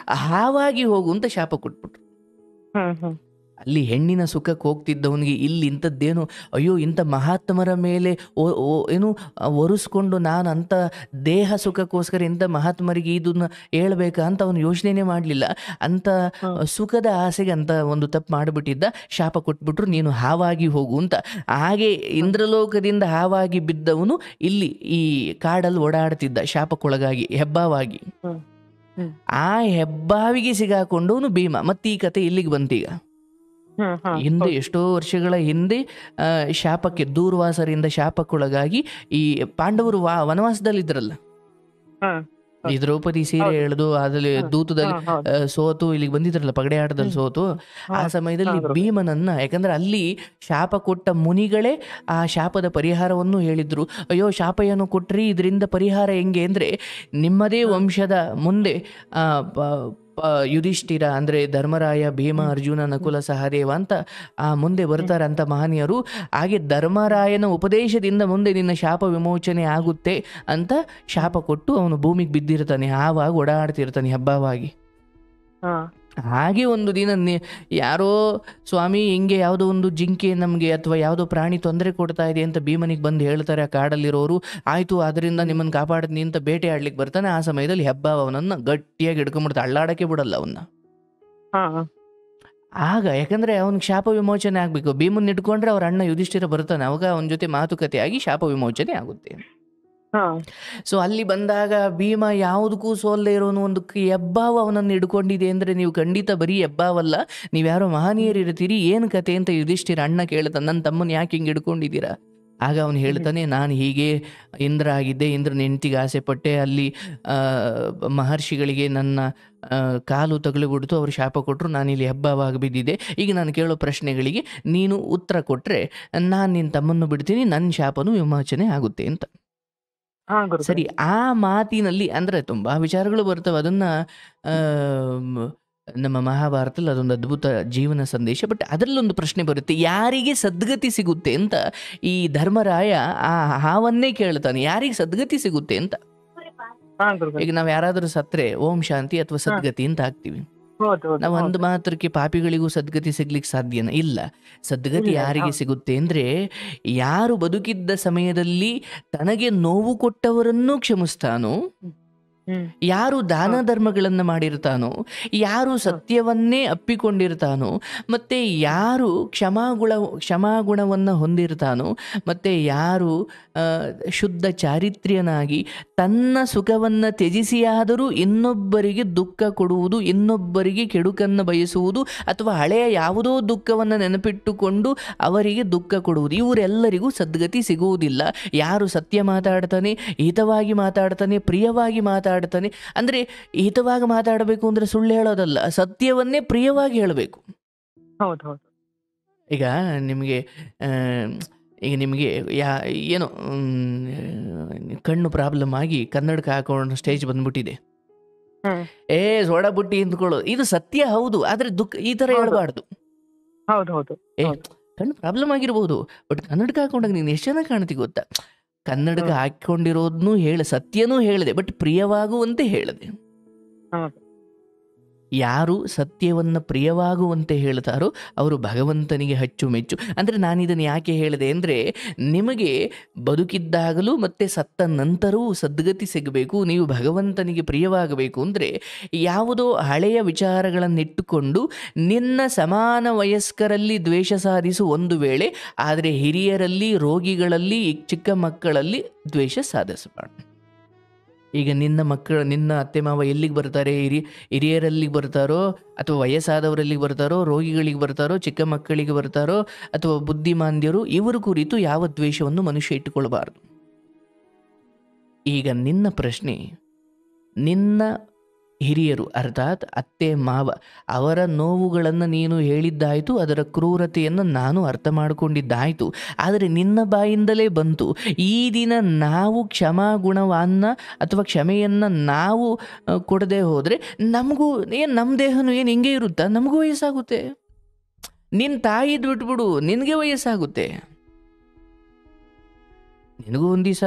ಹಾವಾಗಿ ಹೋಗು ಅಂತ ಶಾಪ ಕೊಟ್ಬಿಟ್ರು. ಅಲ್ಲಿ ಹೆಣ್ಣಿನ ಸುಖಕ್ಕೆ ಹೋಗ್ತಿದ್ದವನಿಗೆ ಇಲ್ಲಿ ಇಂಥದ್ದೇನು, ಅಯ್ಯೋ ಇಂಥ ಮಹಾತ್ಮರ ಮೇಲೆ ಏನು ಒರೆಸ್ಕೊಂಡು ನಾನು ಅಂಥ ದೇಹ ಸುಖಕ್ಕೋಸ್ಕರ ಇಂಥ ಮಹಾತ್ಮರಿಗೆ ಇದನ್ನ ಹೇಳ್ಬೇಕಾ ಅಂತ ಅವನು ಯೋಚನೆ ಮಾಡಲಿಲ್ಲ. ಅಂಥ ಸುಖದ ಆಸೆಗೆ ಅಂತ ಒಂದು ತಪ್ಪು ಮಾಡಿಬಿಟ್ಟಿದ್ದ. ಶಾಪ ಕೊಟ್ಬಿಟ್ರು, ನೀನು ಹಾವಾಗಿ ಹೋಗು ಅಂತ. ಹಾಗೆ ಇಂದ್ರಲೋಕದಿಂದ ಹಾವಾಗಿ ಬಿದ್ದವನು ಇಲ್ಲಿ ಈ ಕಾಡಲ್ಲಿ ಓಡಾಡ್ತಿದ್ದ ಶಾಪಕ್ಕೊಳಗಾಗಿ, ಹೆಬ್ಬಾವಾಗಿ. ಆ ಹೆಬ್ಬಾವಿಗೆ ಸಿಗಾಕೊಂಡವನು ಭೀಮ. ಮತ್ತೆ ಈ ಕತೆ ಇಲ್ಲಿಗೆ ಬಂತೀಗ. ಹಿಂದೆ ಎಷ್ಟೋ ವರ್ಷಗಳ ಹಿಂದೆ ಶಾಪಕ್ಕೆ, ದೂರ್ವಾಸರಿಂದ ಶಾಪಕ್ಕೊಳಗಾಗಿ ಈ ಪಾಂಡವರು ವನವಾಸದಲ್ಲಿದ್ರಲ್ಲ, ಈ ದ್ರೌಪದಿ ಸೀರೆ ಎಳೆದು ಅದ್ರಲ್ಲಿ ದೂತದಲ್ಲಿ ಸೋತು ಇಲ್ಲಿಗೆ ಬಂದಿದ್ರಲ್ಲ, ಪಗಡೆ ಆಟದಲ್ಲಿ ಸೋತು. ಆ ಸಮಯದಲ್ಲಿ ಭೀಮನನ್ನ, ಯಾಕಂದ್ರೆ ಅಲ್ಲಿ ಶಾಪ ಕೊಟ್ಟ ಮುನಿಗಳೇ ಆ ಶಾಪದ ಪರಿಹಾರವನ್ನು ಹೇಳಿದ್ರು. ಅಯ್ಯೋ, ಶಾಪ ಏನು ಕೊಟ್ರಿ, ಇದರಿಂದ ಪರಿಹಾರ ಹೆಂಗೆ ಅಂದ್ರೆ, ನಿಮ್ಮದೇ ವಂಶದ ಮುಂದೆ ಯುಧಿಷ್ಠಿರ ಅಂದರೆ ಧರ್ಮರಾಯ, ಭೀಮ, ಅರ್ಜುನ, ನಕುಲ, ಸಹದೇವ ಅಂತ ಮುಂದೆ ಬರ್ತಾರಂತ ಮಹನೀಯರು. ಹಾಗೆ ಧರ್ಮರಾಯನ ಉಪದೇಶದಿಂದ ಮುಂದೆ ನಿನ್ನ ಶಾಪ ವಿಮೋಚನೆ ಆಗುತ್ತೆ ಅಂತ ಶಾಪ ಕೊಟ್ಟು ಅವನು ಭೂಮಿಗೆ ಬಿದ್ದಿರ್ತಾನೆ, ಆವಾಗ ಓಡಾಡ್ತಿರ್ತಾನೆ ಹಬ್ಬವಾಗಿ. ಹಾಗೆ ಒಂದು ದಿನ ಯಾರೋ ಸ್ವಾಮಿ ಹಿಂಗೆ ಯಾವುದೋ ಒಂದು ಜಿಂಕೆ ನಮಗೆ ಅಥವಾ ಯಾವುದೋ ಪ್ರಾಣಿ ತೊಂದರೆ ಕೊಡ್ತಾ ಇದೆ ಅಂತ ಭೀಮನಿಗೆ ಬಂದು ಹೇಳ್ತಾರೆ ಆ ಕಾಡಲ್ಲಿರೋರು. ಆಯಿತು, ಅದರಿಂದ ನಿಮ್ಮನ್ನು ಕಾಪಾಡ್ತೀನಿ ಅಂತ ಬೇಟೆ ಆಡ್ಲಿಕ್ಕೆ ಬರ್ತಾನೆ. ಆ ಸಮಯದಲ್ಲಿ ಹೆಬ್ಬ ಅವನನ್ನು ಗಟ್ಟಿಯಾಗಿ ಹಿಡ್ಕೊಂಡ್ಬಿಡ್ತಾ, ಅಳ್ಳಾಡಕ್ಕೆ ಬಿಡಲ್ಲ ಅವನ್ನ. ಆಗ ಯಾಕಂದ್ರೆ ಅವನಿಗೆ ಶಾಪ ವಿಮೋಚನೆ ಆಗಬೇಕು. ಭೀಮನ್ ಇಟ್ಕೊಂಡ್ರೆ ಅವ್ರ ಅಣ್ಣ ಯುಧಿಷ್ಠಿರ ಬರ್ತಾನೆ, ಅವಾಗ ಅವನ ಜೊತೆ ಮಾತುಕತೆ ಆಗಿ ಶಾಪ ವಿಮೋಚನೆ ಆಗುತ್ತೆ. ಹಾ ಸೊ ಅಲ್ಲಿ ಬಂದಾಗ ಭೀಮ ಯಾವುದಕ್ಕೂ ಸೋಲ್ಲದೆ ಇರೋನು ಒಂದು ಹೆಬ್ಬಾವು ಅವನನ್ನು ಹಿಡ್ಕೊಂಡಿದೆ ಅಂದರೆ ನೀವು ಖಂಡಿತ ಬರೀ ಹೆಬ್ಬಾವಲ್ಲ, ನೀವು ಯಾರೋ ಮಹನೀಯರು ಇರ್ತೀರಿ, ಏನು ಕತೆ ಅಂತ ಯುಧಿಷ್ಠಿರ ಅಣ್ಣ ಕೇಳ್ತಾನೆ, ನನ್ನ ತಮ್ಮನ ಯಾಕೆ ಹಿಂಗೆ ಹಿಡ್ಕೊಂಡಿದ್ದೀರಾ? ಆಗ ಅವನು ಹೇಳ್ತಾನೆ, ನಾನು ಹೀಗೆ ಇಂದ್ರ ಆಗಿದ್ದೆ, ಇಂದ್ರನ ಹೆಂಡತಿಗೆ ಆಸೆ ಪಟ್ಟೆ, ಅಲ್ಲಿ ಮಹರ್ಷಿಗಳಿಗೆ ನನ್ನ ಕಾಲು ತಗುಲಿಬಿಡ್ತು, ಅವರು ಶಾಪ ಕೊಟ್ಟರು, ನಾನಿಲ್ಲಿ ಹೆಬ್ಬಾವಾಗಿ ಬಿದ್ದಿದ್ದೆ. ಈಗ ನಾನು ಕೇಳೋ ಪ್ರಶ್ನೆಗಳಿಗೆ ನೀನು ಉತ್ತರ ಕೊಟ್ಟರೆ ನಾನು ನಿನ್ನ ತಮ್ಮನ್ನು ಬಿಡ್ತೀನಿ, ನನ್ನ ಶಾಪನೂ ವಿಮೋಚನೆ ಆಗುತ್ತೆ ಅಂತ. ಹಾ ಗುರುಗಳೇ. ಸರಿ, ಆ ಮಾತಿನಲ್ಲಿ ಅಂದರೆ ತುಂಬ ವಿಚಾರಗಳು ಬರ್ತವೆ, ಅದನ್ನು ನಮ್ಮ ಮಹಾಭಾರತದಲ್ಲಿ ಅದೊಂದು ಅದ್ಭುತ ಜೀವನ ಸಂದೇಶ. ಬಟ್ ಅದರಲ್ಲೊಂದು ಪ್ರಶ್ನೆ ಬರುತ್ತೆ, ಯಾರಿಗೆ ಸದ್ಗತಿ ಸಿಗುತ್ತೆ ಅಂತ ಈ ಧರ್ಮರಾಯ ಆ ಹಾವನ್ನೇ ಕೇಳ್ತಾನೆ, ಯಾರಿಗೆ ಸದ್ಗತಿ ಸಿಗುತ್ತೆ ಅಂತ. ಹಾ ಗುರುಗಳೇ. ಈಗ ನಾವು ಯಾರಾದರೂ ಸತ್ರೆ ಓಂ ಶಾಂತಿ ಅಥವಾ ಸದ್ಗತಿ ಅಂತ ಹಾಕ್ತೀವಿ. ಹೌದು ಹೌದು ನಾವು ಹೌದು. ಒಂದು ಮಾತ್ರಕ್ಕೆ ಪಾಪಿಗಳಿಗೂ ಸದ್ಗತಿ ಸಿಗ್ಲಿಕ್ಕೆ ಸಾಧ್ಯನಾ? ಇಲ್ಲ. ಸದ್ಗತಿ ಇಲ್ಲ, ಯಾರಿಗೆ ಹೌದು. ಸಿಗುತ್ತೆ ಅಂದರೆ, ಯಾರು ಬದುಕಿದ್ದ ಸಮಯದಲ್ಲಿ ತನಗೆ ನೋವು ಕೊಟ್ಟವರನ್ನೂ ಕ್ಷಮಿಸ್ತಾನೋ, ಹ್ಮ್ ಯಾರು ದಾನ ಹೌದು. ಧರ್ಮಗಳನ್ನು ಮಾಡಿರ್ತಾನೋ, ಯಾರು ಸತ್ಯವನ್ನೇ ಅಪ್ಪಿಕೊಂಡಿರ್ತಾನೋ, ಮತ್ತು ಯಾರು ಕ್ಷಮಾಗುಣವನ್ನು ಹೊಂದಿರ್ತಾನೋ, ಮತ್ತು ಯಾರು ಶುದ್ಧ ಚಾರಿತ್ರ್ಯನಾಗಿ ತನ್ನ ಸುಖವನ್ನು ತ್ಯಜಿಸಿಯಾದರೂ ಇನ್ನೊಬ್ಬರಿಗೆ ದುಃಖ ಕೊಡುವುದು, ಇನ್ನೊಬ್ಬರಿಗೆ ಕೆಡುಕನ್ನು ಬಯಸುವುದು, ಅಥವಾ ಹಳೆಯ ಯಾವುದೋ ದುಃಖವನ್ನು ನೆನಪಿಟ್ಟುಕೊಂಡು ಅವರಿಗೆ ದುಃಖ ಕೊಡುವುದು, ಇವರೆಲ್ಲರಿಗೂ ಸದ್ಗತಿ ಸಿಗುವುದಿಲ್ಲ. ಯಾರು ಸತ್ಯ ಮಾತಾಡ್ತಾನೆ, ಹಿತವಾಗಿ ಮಾತಾಡ್ತಾನೆ, ಪ್ರಿಯವಾಗಿ ಮಾತಾಡ್ತಾನೆ, ಅಂದರೆ ಹಿತವಾಗಿ ಮಾತಾಡಬೇಕು ಅಂದರೆ ಸುಳ್ಳು ಹೇಳೋದಲ್ಲ, ಸತ್ಯವನ್ನೇ ಪ್ರಿಯವಾಗಿ ಹೇಳಬೇಕು. ಹೌದು ಹೌದು. ಈಗ ನಿಮಗೆ ಈಗ ನಿಮಗೆ ಏನೋ ಕಣ್ಣು ಪ್ರಾಬ್ಲಮ್ ಆಗಿ ಕನ್ನಡಕ ಹಾಕೊಂಡು ಸ್ಟೇಜ್ ಬಂದ್ಬಿಟ್ಟಿದೆ, ಹ್ಮ್ ಸೋಡಾ ಬುಟ್ಟಿ ಅಂದ್ಕೊಳ್ಳೋದು, ಇದು ಸತ್ಯ ಹೌದು, ಆದರೆ ದುಃಖ ಈ ಥರ ಹೌದು ಹೇಳ್ಬಾರ್ದು. ಹೌದು ಹೌದು ಹೌದು. ಕಣ್ಣು ಪ್ರಾಬ್ಲಮ್ ಆಗಿರ್ಬೋದು, ಬಟ್ ಕನ್ನಡಕ ಹಾಕೊಂಡಾಗ ನೀನು ಎಷ್ಟು ಚೆನ್ನಾಗಿ ಕಾಣ್ತಿ ಗೊತ್ತಾ? ಕನ್ನಡಕ ಹಾಕಿಕೊಂಡಿರೋದನ್ನೂ ಸತ್ಯನೂ ಹೇಳಿದೆ, ಬಟ್ ಪ್ರಿಯವಾಗುವಂತೆ ಹೇಳಿದೆ. ಹೌದು ಯಾರು ಸತ್ಯವನ್ನು ಪ್ರಿಯವಾಗುವಂತೆ ಹೇಳ್ತಾರೋ ಅವರು ಭಗವಂತನಿಗೆ ಅಚ್ಚುಮೆಚ್ಚು. ಅಂದರೆ ನಾನಿದನ್ನು ಯಾಕೆ ಹೇಳಿದೆ ಅಂದರೆ, ನಿಮಗೆ ಬದುಕಿದ್ದಾಗಲೂ ಮತ್ತು ಸತ್ತ ನಂತರವೂ ಸದ್ಗತಿ ಸಿಗಬೇಕು, ನೀವು ಭಗವಂತನಿಗೆ ಪ್ರಿಯವಾಗಬೇಕು ಅಂದರೆ ಯಾವುದೋ ಹಳೆಯ ವಿಚಾರಗಳನ್ನಿಟ್ಟುಕೊಂಡು ನಿನ್ನ ಸಮಾನ ವಯಸ್ಕರಲ್ಲಿ ದ್ವೇಷ ಸಾಧಿಸು ಒಂದು ವೇಳೆ, ಆದರೆ ಹಿರಿಯರಲ್ಲಿ, ರೋಗಿಗಳಲ್ಲಿ, ಚಿಕ್ಕ ಮಕ್ಕಳಲ್ಲಿ ದ್ವೇಷ ಸಾಧಿಸಬಾರ್ದು. ಈಗ ನಿನ್ನ ಅತ್ತೆ ಮಾವ ಎಲ್ಲಿಗೆ ಬರ್ತಾರೆ? ಹಿರಿಯರಲ್ಲಿಗೆ ಬರ್ತಾರೋ, ಅಥವಾ ವಯಸ್ಸಾದವರಲ್ಲಿಗೆ ಬರ್ತಾರೋ, ರೋಗಿಗಳಿಗೆ ಬರ್ತಾರೋ, ಚಿಕ್ಕ ಮಕ್ಕಳಿಗೆ ಬರ್ತಾರೋ, ಅಥವಾ ಬುದ್ಧಿಮಾಂದ್ಯರು, ಇವರ ಕುರಿತು ಯಾವ ದ್ವೇಷವನ್ನು ಮನುಷ್ಯ ಇಟ್ಟುಕೊಳ್ಬಾರ್ದು. ಈಗ ನಿನ್ನ ಪ್ರಶ್ನೆ, ನಿನ್ನ ಹಿರಿಯರು ಅರ್ಥಾತ್ ಅತ್ತೆ ಮಾವ ಅವರ ನೋವುಗಳನ್ನು ನೀನು ಹೇಳಿದ್ದಾಯಿತು, ಅದರ ಕ್ರೂರತೆಯನ್ನು ನಾನು ಅರ್ಥ ಮಾಡಿಕೊಂಡಿದ್ದಾಯಿತು, ಆದರೆ ನಿನ್ನ ಬಾಯಿಂದಲೇ ಬಂತು. ಈ ದಿನ ನಾವು ಕ್ಷಮಾಗುಣವನ್ನು ಅಥವಾ ಕ್ಷಮೆಯನ್ನು ನಾವು ಕೊಡದೆ ಹೋದರೆ ನಮಗೂ ನಮ್ಮ ದೇಹನೂ ಹಿಂಗೆ ಇರುತ್ತಾ? ನಮಗೂ ವಯಸ್ಸಾಗುತ್ತೆ. ನಿನ್ನ ತಾಯಿದು ಬಿಟ್ಬಿಡು, ನಿನಗೆ ವಯಸ್ಸಾಗುತ್ತೆ. ನಿನಗೂ ಒಂದು ದಿವಸ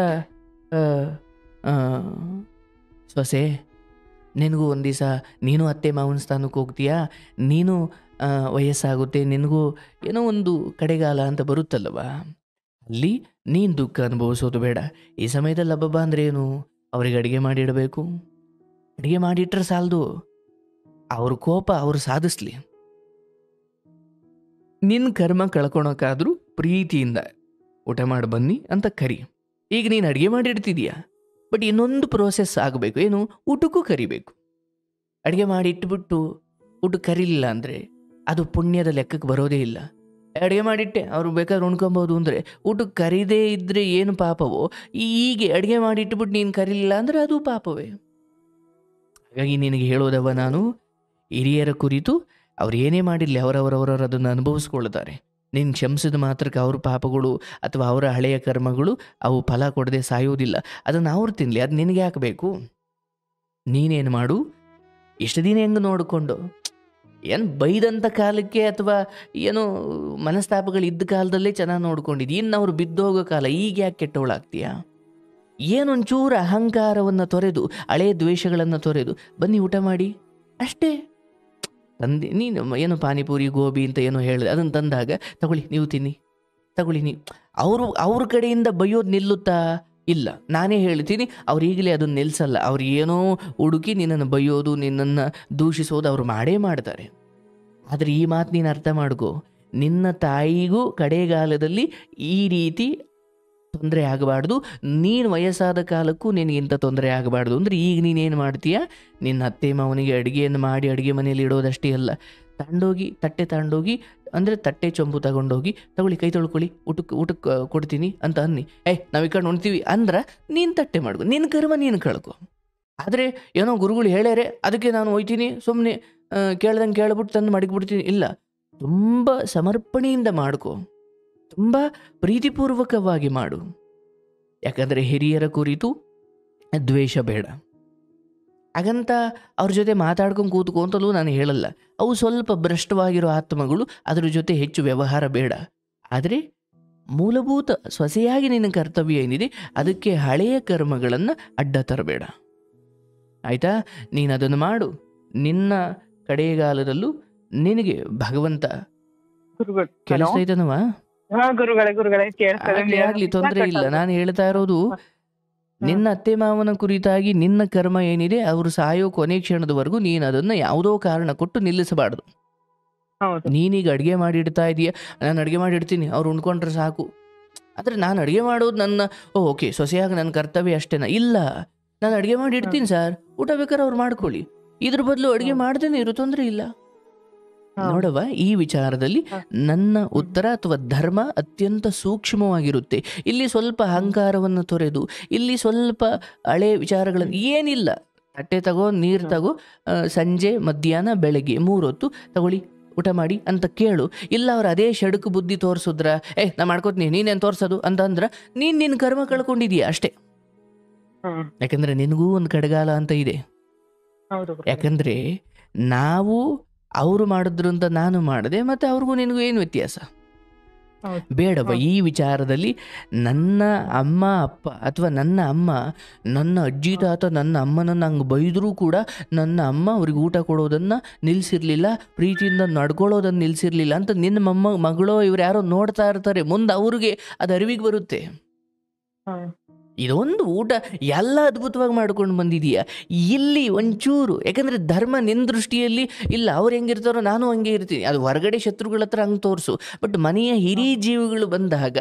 ಸೊಸೆ, ನಿನಗೂ ಒಂದು ದಿವಸ ನೀನು ಅತ್ತೆ ಮಾವನ ಸ್ಥಾನಕ್ಕೆ ಹೋಗ್ತೀಯಾ, ನೀನು ವಯಸ್ಸಾಗುತ್ತೆ, ನಿನಗೂ ಏನೋ ಒಂದು ಕಡೆಗಾಲ ಅಂತ ಬರುತ್ತಲ್ಲವ, ಅಲ್ಲಿ ನೀನು ದುಃಖ ಅನುಭವಿಸೋದು ಬೇಡ. ಈ ಸಮಯದಲ್ಲಿ ಹಬ್ಬ ಅಂದರೆ ಏನು? ಅವ್ರಿಗೆ ಅಡುಗೆ ಮಾಡಿಡಬೇಕು. ಅಡುಗೆ ಮಾಡಿಟ್ರೆ ಸಾಲದು, ಅವ್ರ ಕೋಪ ಅವ್ರು ಸಾಧಿಸ್ಲಿ. ನಿನ್ನ ಕರ್ಮ ಕಳ್ಕೊಳಕ್ಕಾದರೂ ಪ್ರೀತಿಯಿಂದ ಊಟ ಮಾಡಿ ಬನ್ನಿ ಅಂತ ಕರಿ. ಈಗ ನೀನು ಅಡುಗೆ ಮಾಡಿಡ್ತಿದೀಯಾ, ಬಟ್ ಇನ್ನೊಂದು ಪ್ರೋಸೆಸ್ ಆಗಬೇಕು, ಏನು? ಊಟಕ್ಕೂ ಕರಿಬೇಕು. ಅಡುಗೆ ಮಾಡಿ ಇಟ್ಬಿಟ್ಟು ಊಟಕ್ಕೆ ಕರೀಲಿಲ್ಲ ಅಂದರೆ ಅದು ಪುಣ್ಯದ ಲೆಕ್ಕಕ್ಕೆ ಬರೋದೇ ಇಲ್ಲ. ಅಡುಗೆ ಮಾಡಿಟ್ಟೆ ಅವರು ಬೇಕಾದ್ರೆ ಉಣ್ಕೊಬೋದು ಅಂದರೆ, ಊಟಕ್ಕೆ ಕರೀದೇ ಇದ್ದರೆ ಏನು ಪಾಪವೋ, ಹೀಗೆ ಅಡುಗೆ ಮಾಡಿ ಇಟ್ಬಿಟ್ಟು ನೀನು ಕರೀಲಿಲ್ಲ ಅಂದರೆ ಅದು ಪಾಪವೇ. ಹಾಗಾಗಿ ನಿನಗೆ ಹೇಳೋದವ ನಾನು, ಹಿರಿಯರ ಕುರಿತು ಅವ್ರು ಏನೇ ಮಾಡಿರಲಿ ಅವರವರವರು ಅದನ್ನು ಅನುಭವಿಸ್ಕೊಳ್ತಾರೆ. ನೀನು ಕ್ಷಮಿಸಿದ ಮಾತ್ರಕ್ಕೆ ಅವ್ರ ಪಾಪಗಳು ಅಥವಾ ಅವರ ಹಳೆಯ ಕರ್ಮಗಳು ಅವು ಫಲ ಕೊಡದೆ ಸಾಯೋದಿಲ್ಲ. ಅದನ್ನು ಅವ್ರು ತಿನ್ನಲಿ, ಅದು ನಿನಗೆ ಹಾಕಬೇಕು. ನೀನೇನು ಮಾಡು, ಇಷ್ಟು ದಿನ ಹೆಂಗೆ ನೋಡಿಕೊಂಡು ಏನು ಬೈದಂಥ ಕಾಲಕ್ಕೆ ಅಥವಾ ಏನೋ ಮನಸ್ತಾಪಗಳು ಇದ್ದ ಕಾಲದಲ್ಲೇ ಚೆನ್ನಾಗಿ ನೋಡ್ಕೊಂಡಿದ್ದು, ಇನ್ನು ಅವ್ರು ಬಿದ್ದೋಗೋ ಕಾಲ, ಈಗ ಯಾಕೆ ಕೆಟ್ಟವಳಾಗ್ತೀಯಾ? ಏನೊಂಚೂರು ಅಹಂಕಾರವನ್ನು ತೊರೆದು, ಹಳೆಯ ದ್ವೇಷಗಳನ್ನು ತೊರೆದು ಬನ್ನಿ ಊಟ ಮಾಡಿ ಅಷ್ಟೇ. ತಂದೆ ನೀನು ಏನು ಪಾನಿಪುರಿ ಗೋಬಿ ಅಂತ ಏನೋ ಹೇಳಿದೆ, ಅದನ್ನು ತಂದಾಗ ತಗೊಳ್ಳಿ ನೀವು ತಿನ್ನಿ, ತಗೊಳ್ಳಿ ನೀವು, ಅವ್ರ ಕಡೆಯಿಂದ ಬೈಯೋದು ನಿಲ್ಲುತ್ತಾ? ಇಲ್ಲ. ನಾನೇ ಹೇಳ್ತೀನಿ, ಅವ್ರು ಈಗಲೇ ಅದನ್ನು ನಿಲ್ಲಿಸಲ್ಲ. ಅವ್ರು ಏನೋ ಹುಡುಕಿ ನಿನ್ನನ್ನು ಬೈಯೋದು, ನಿನ್ನನ್ನು ದೂಷಿಸೋದು ಅವ್ರು ಮಾಡೇ ಮಾಡ್ತಾರೆ. ಆದರೆ ಈ ಮಾತು ನೀನು ಅರ್ಥ ಮಾಡ್ಕೋ, ನಿನ್ನ ತಾಯಿಗೂ ಕಡೆಗಾಲದಲ್ಲಿ ಈ ರೀತಿ ತೊಂದರೆ ಆಗಬಾರ್ದು, ನೀನು ವಯಸ್ಸಾದ ಕಾಲಕ್ಕೂ ನಿನಗಿಂತ ತೊಂದರೆ ಆಗಬಾರ್ದು ಅಂದರೆ ಈಗ ನೀನೇನು ಮಾಡ್ತೀಯ, ನಿನ್ನ ಅತ್ತೆ ಮಾವನಿಗೆ ಅಡುಗೆಯನ್ನು ಮಾಡಿ ಅಡುಗೆ ಮನೆಯಲ್ಲಿ ಇಡೋದಷ್ಟೇ ಅಲ್ಲ, ತಟ್ಟೆ ತಗೊಂಡೋಗಿ ಅಂದರೆ ತಟ್ಟೆ ಚೊಂಬು ತಗೊಂಡೋಗಿ ತಗೊಳ್ಳಿ ಕೈ ತೊಳ್ಕೊಳ್ಳಿ, ಊಟಕ್ಕೆ ಕೊಡ್ತೀನಿ ಅಂತ ಅನ್ನಿ. ನಾವು ಈ ಕಡೆ ಉಣ್ತೀವಿ ಅಂದ್ರೆ ನೀನು ತಟ್ಟೆ ಮಾಡ್ಕೊ, ನಿನ್ನ ಕರ್ಮ ನೀನು ಕಳ್ಕೊ. ಆದರೆ ಏನೋ ಗುರುಗಳು ಹೇಳ್ಯಾರೆ ಅದಕ್ಕೆ ನಾನು ಹೋಯ್ತೀನಿ ಸುಮ್ಮನೆ ಕೇಳ್ದಂಗೆ ಕೇಳ್ಬಿಟ್ಟು ತಂದು ಮಡಗಿಬಿಡ್ತೀನಿ, ಇಲ್ಲ, ತುಂಬ ಸಮರ್ಪಣೆಯಿಂದ ಮಾಡ್ಕೊ, ತುಂಬ ಪ್ರೀತಿಪೂರ್ವಕವಾಗಿ ಮಾಡು. ಯಾಕಂದರೆ ಹಿರಿಯರ ಕುರಿತು ದ್ವೇಷ ಬೇಡ. ಹಾಗಂತ ಅವ್ರ ಜೊತೆ ಮಾತಾಡ್ಕೊಂಡು ಕೂತ್ಕೊಂತಲೂ ನಾನು ಹೇಳಲ್ಲ, ಅವು ಸ್ವಲ್ಪ ಭ್ರಷ್ಟವಾಗಿರೋ ಆತ್ಮಗಳು, ಅದ್ರ ಜೊತೆ ಹೆಚ್ಚು ವ್ಯವಹಾರ ಬೇಡ. ಆದರೆ ಮೂಲಭೂತ ಸೊಸೆಯಾಗಿ ನಿನ್ನ ಕರ್ತವ್ಯ ಏನಿದೆ ಅದಕ್ಕೆ ಹಳೆಯ ಕರ್ಮಗಳನ್ನು ಅಡ್ಡ ತರಬೇಡ. ಆಯಿತಾ? ನೀನು ಅದನ್ನು ಮಾಡು. ನಿನ್ನ ಕಡೆಗಾಲದಲ್ಲೂ ನಿನಗೆ ಭಗವಂತ ಕೆಲಸ ಐತನವಾ, ಆಗ್ಲಿ ತೊಂದರೆ ಇಲ್ಲ. ನಾನು ಹೇಳ್ತಾ ಇರೋದು ನಿನ್ನ ಅತ್ತೆ ಮಾವನ ಕುರಿತಾಗಿ ನಿನ್ನ ಕರ್ಮ ಏನಿದೆ ಅವರು ಸಾಯೋ ಕೊನೆ ಕ್ಷಣದವರೆಗೂ ನೀನು ಅದನ್ನ ಯಾವುದೋ ಕಾರಣ ಕೊಟ್ಟು ನಿಲ್ಲಿಸಬಾರ್ದು. ನೀನೀಗ ಅಡುಗೆ ಮಾಡಿ ಇಡ್ತಾ ಇದೀಯ, ನಾನು ಅಡುಗೆ ಮಾಡಿ ಇಡ್ತೀನಿ ಅವ್ರು ಉಣ್ಕೊಂಡ್ರೆ ಸಾಕು. ಆದರೆ ನಾನು ಅಡುಗೆ ಮಾಡೋದು ನನ್ನ ಓಕೆ ಸೊಸೆಯಾಗಿ ನನ್ನ ಕರ್ತವ್ಯ ಅಷ್ಟೇನಾ? ಇಲ್ಲ, ನಾನು ಅಡುಗೆ ಮಾಡಿ ಇಡ್ತೀನಿ ಸರ್, ಊಟ ಬೇಕಾದ್ರೆ ಅವ್ರು ಮಾಡ್ಕೊಳ್ಳಿ, ಇದ್ರ ಬದಲು ಅಡುಗೆ ಮಾಡ್ದೇನೆ ಇರೋ ತೊಂದರೆ ಇಲ್ಲ. ನೋಡವ, ಈ ವಿಚಾರದಲ್ಲಿ ನನ್ನ ಉತ್ತರ ಅಥವಾ ಧರ್ಮ ಅತ್ಯಂತ ಸೂಕ್ಷ್ಮವಾಗಿರುತ್ತೆ. ಇಲ್ಲಿ ಸ್ವಲ್ಪ ಅಹಂಕಾರವನ್ನು ತೊರೆದು, ಇಲ್ಲಿ ಸ್ವಲ್ಪ ಹಳೆ ವಿಚಾರಗಳನ್ನು ಏನಿಲ್ಲ, ತಟ್ಟೆ ತಗೋ, ನೀರು ತಗೋ, ಸಂಜೆ ಮಧ್ಯಾಹ್ನ ಬೆಳಗ್ಗೆ 3 ಹೊತ್ತು ತಗೊಳ್ಳಿ ಊಟ ಮಾಡಿ ಅಂತ ಕೇಳು. ಇಲ್ಲ ಅವ್ರು ಅದೇ ಶಡುಕು ಬುದ್ಧಿ ತೋರಿಸಿದ್ರ ನಾ ಮಾಡ್ಕೋತೀನಿ ನೀನೇನು ತೋರಿಸೋದು ಅಂತಂದ್ರೆ ನೀನು ನಿನ್ನ ಕರ್ಮ ಕಳ್ಕೊಂಡಿದೀಯ ಅಷ್ಟೇ. ಯಾಕಂದ್ರೆ ನಿನಗೂ ಒಂದು ಕಡೆಗಾಲ ಅಂತ ಇದೆ. ಯಾಕಂದ್ರೆ ನಾವು ಅವರು ಮಾಡಿದ್ರು ಅಂತ ನಾನು ಮಾಡಿದೆ, ಮತ್ತೆ ಅವ್ರಿಗೂ ನಿನಗೂ ಏನು ವ್ಯತ್ಯಾಸ? ಬೇಡವ. ಈ ವಿಚಾರದಲ್ಲಿ ನನ್ನ ಅಮ್ಮ ಅಪ್ಪ ಅಥವಾ ನನ್ನ ಅಮ್ಮ, ನನ್ನ ಅಜ್ಜಿ ತಾತ ನನ್ನ ಅಮ್ಮನನ್ನು ಹಂಗೆ ಬೈದರೂ ಕೂಡ ನನ್ನ ಅಮ್ಮ ಅವ್ರಿಗೆ ಊಟ ಕೊಡೋದನ್ನು ನಿಲ್ಲಿಸಿರ್ಲಿಲ್ಲ, ಪ್ರೀತಿಯಿಂದ ನಡ್ಕೊಳ್ಳೋದನ್ನು ನಿಲ್ಲಿಸಿರ್ಲಿಲ್ಲ ಅಂತ ನಿನ್ನ ಮಗಳೋ ಇವ್ರು ಯಾರೋ ನೋಡ್ತಾ ಇರ್ತಾರೆ. ಮುಂದೆ ಅವ್ರಿಗೆ ಅದು ಅರಿವಿಗೆ ಬರುತ್ತೆ. ಇದೊಂದು ಊಟ ಎಲ್ಲ ಅದ್ಭುತವಾಗಿ ಮಾಡ್ಕೊಂಡು ಬಂದಿದೀಯ, ಇಲ್ಲಿ ಒಂಚೂರು, ಯಾಕಂದರೆ ಧರ್ಮ ನಿನ್ನ ದೃಷ್ಟಿಯಲ್ಲಿ ಇಲ್ಲ, ಅವ್ರು ಹೆಂಗಿರ್ತಾರೋ ನಾನು ಹಂಗೆ ಇರ್ತೀನಿ, ಅದು ಹೊರಗಡೆ ಶತ್ರುಗಳ ಹತ್ರ ಹಂಗೆ ತೋರಿಸು. ಬಟ್ ಮನೆಯ ಹಿರಿಯ ಜೀವಿಗಳು ಬಂದಾಗ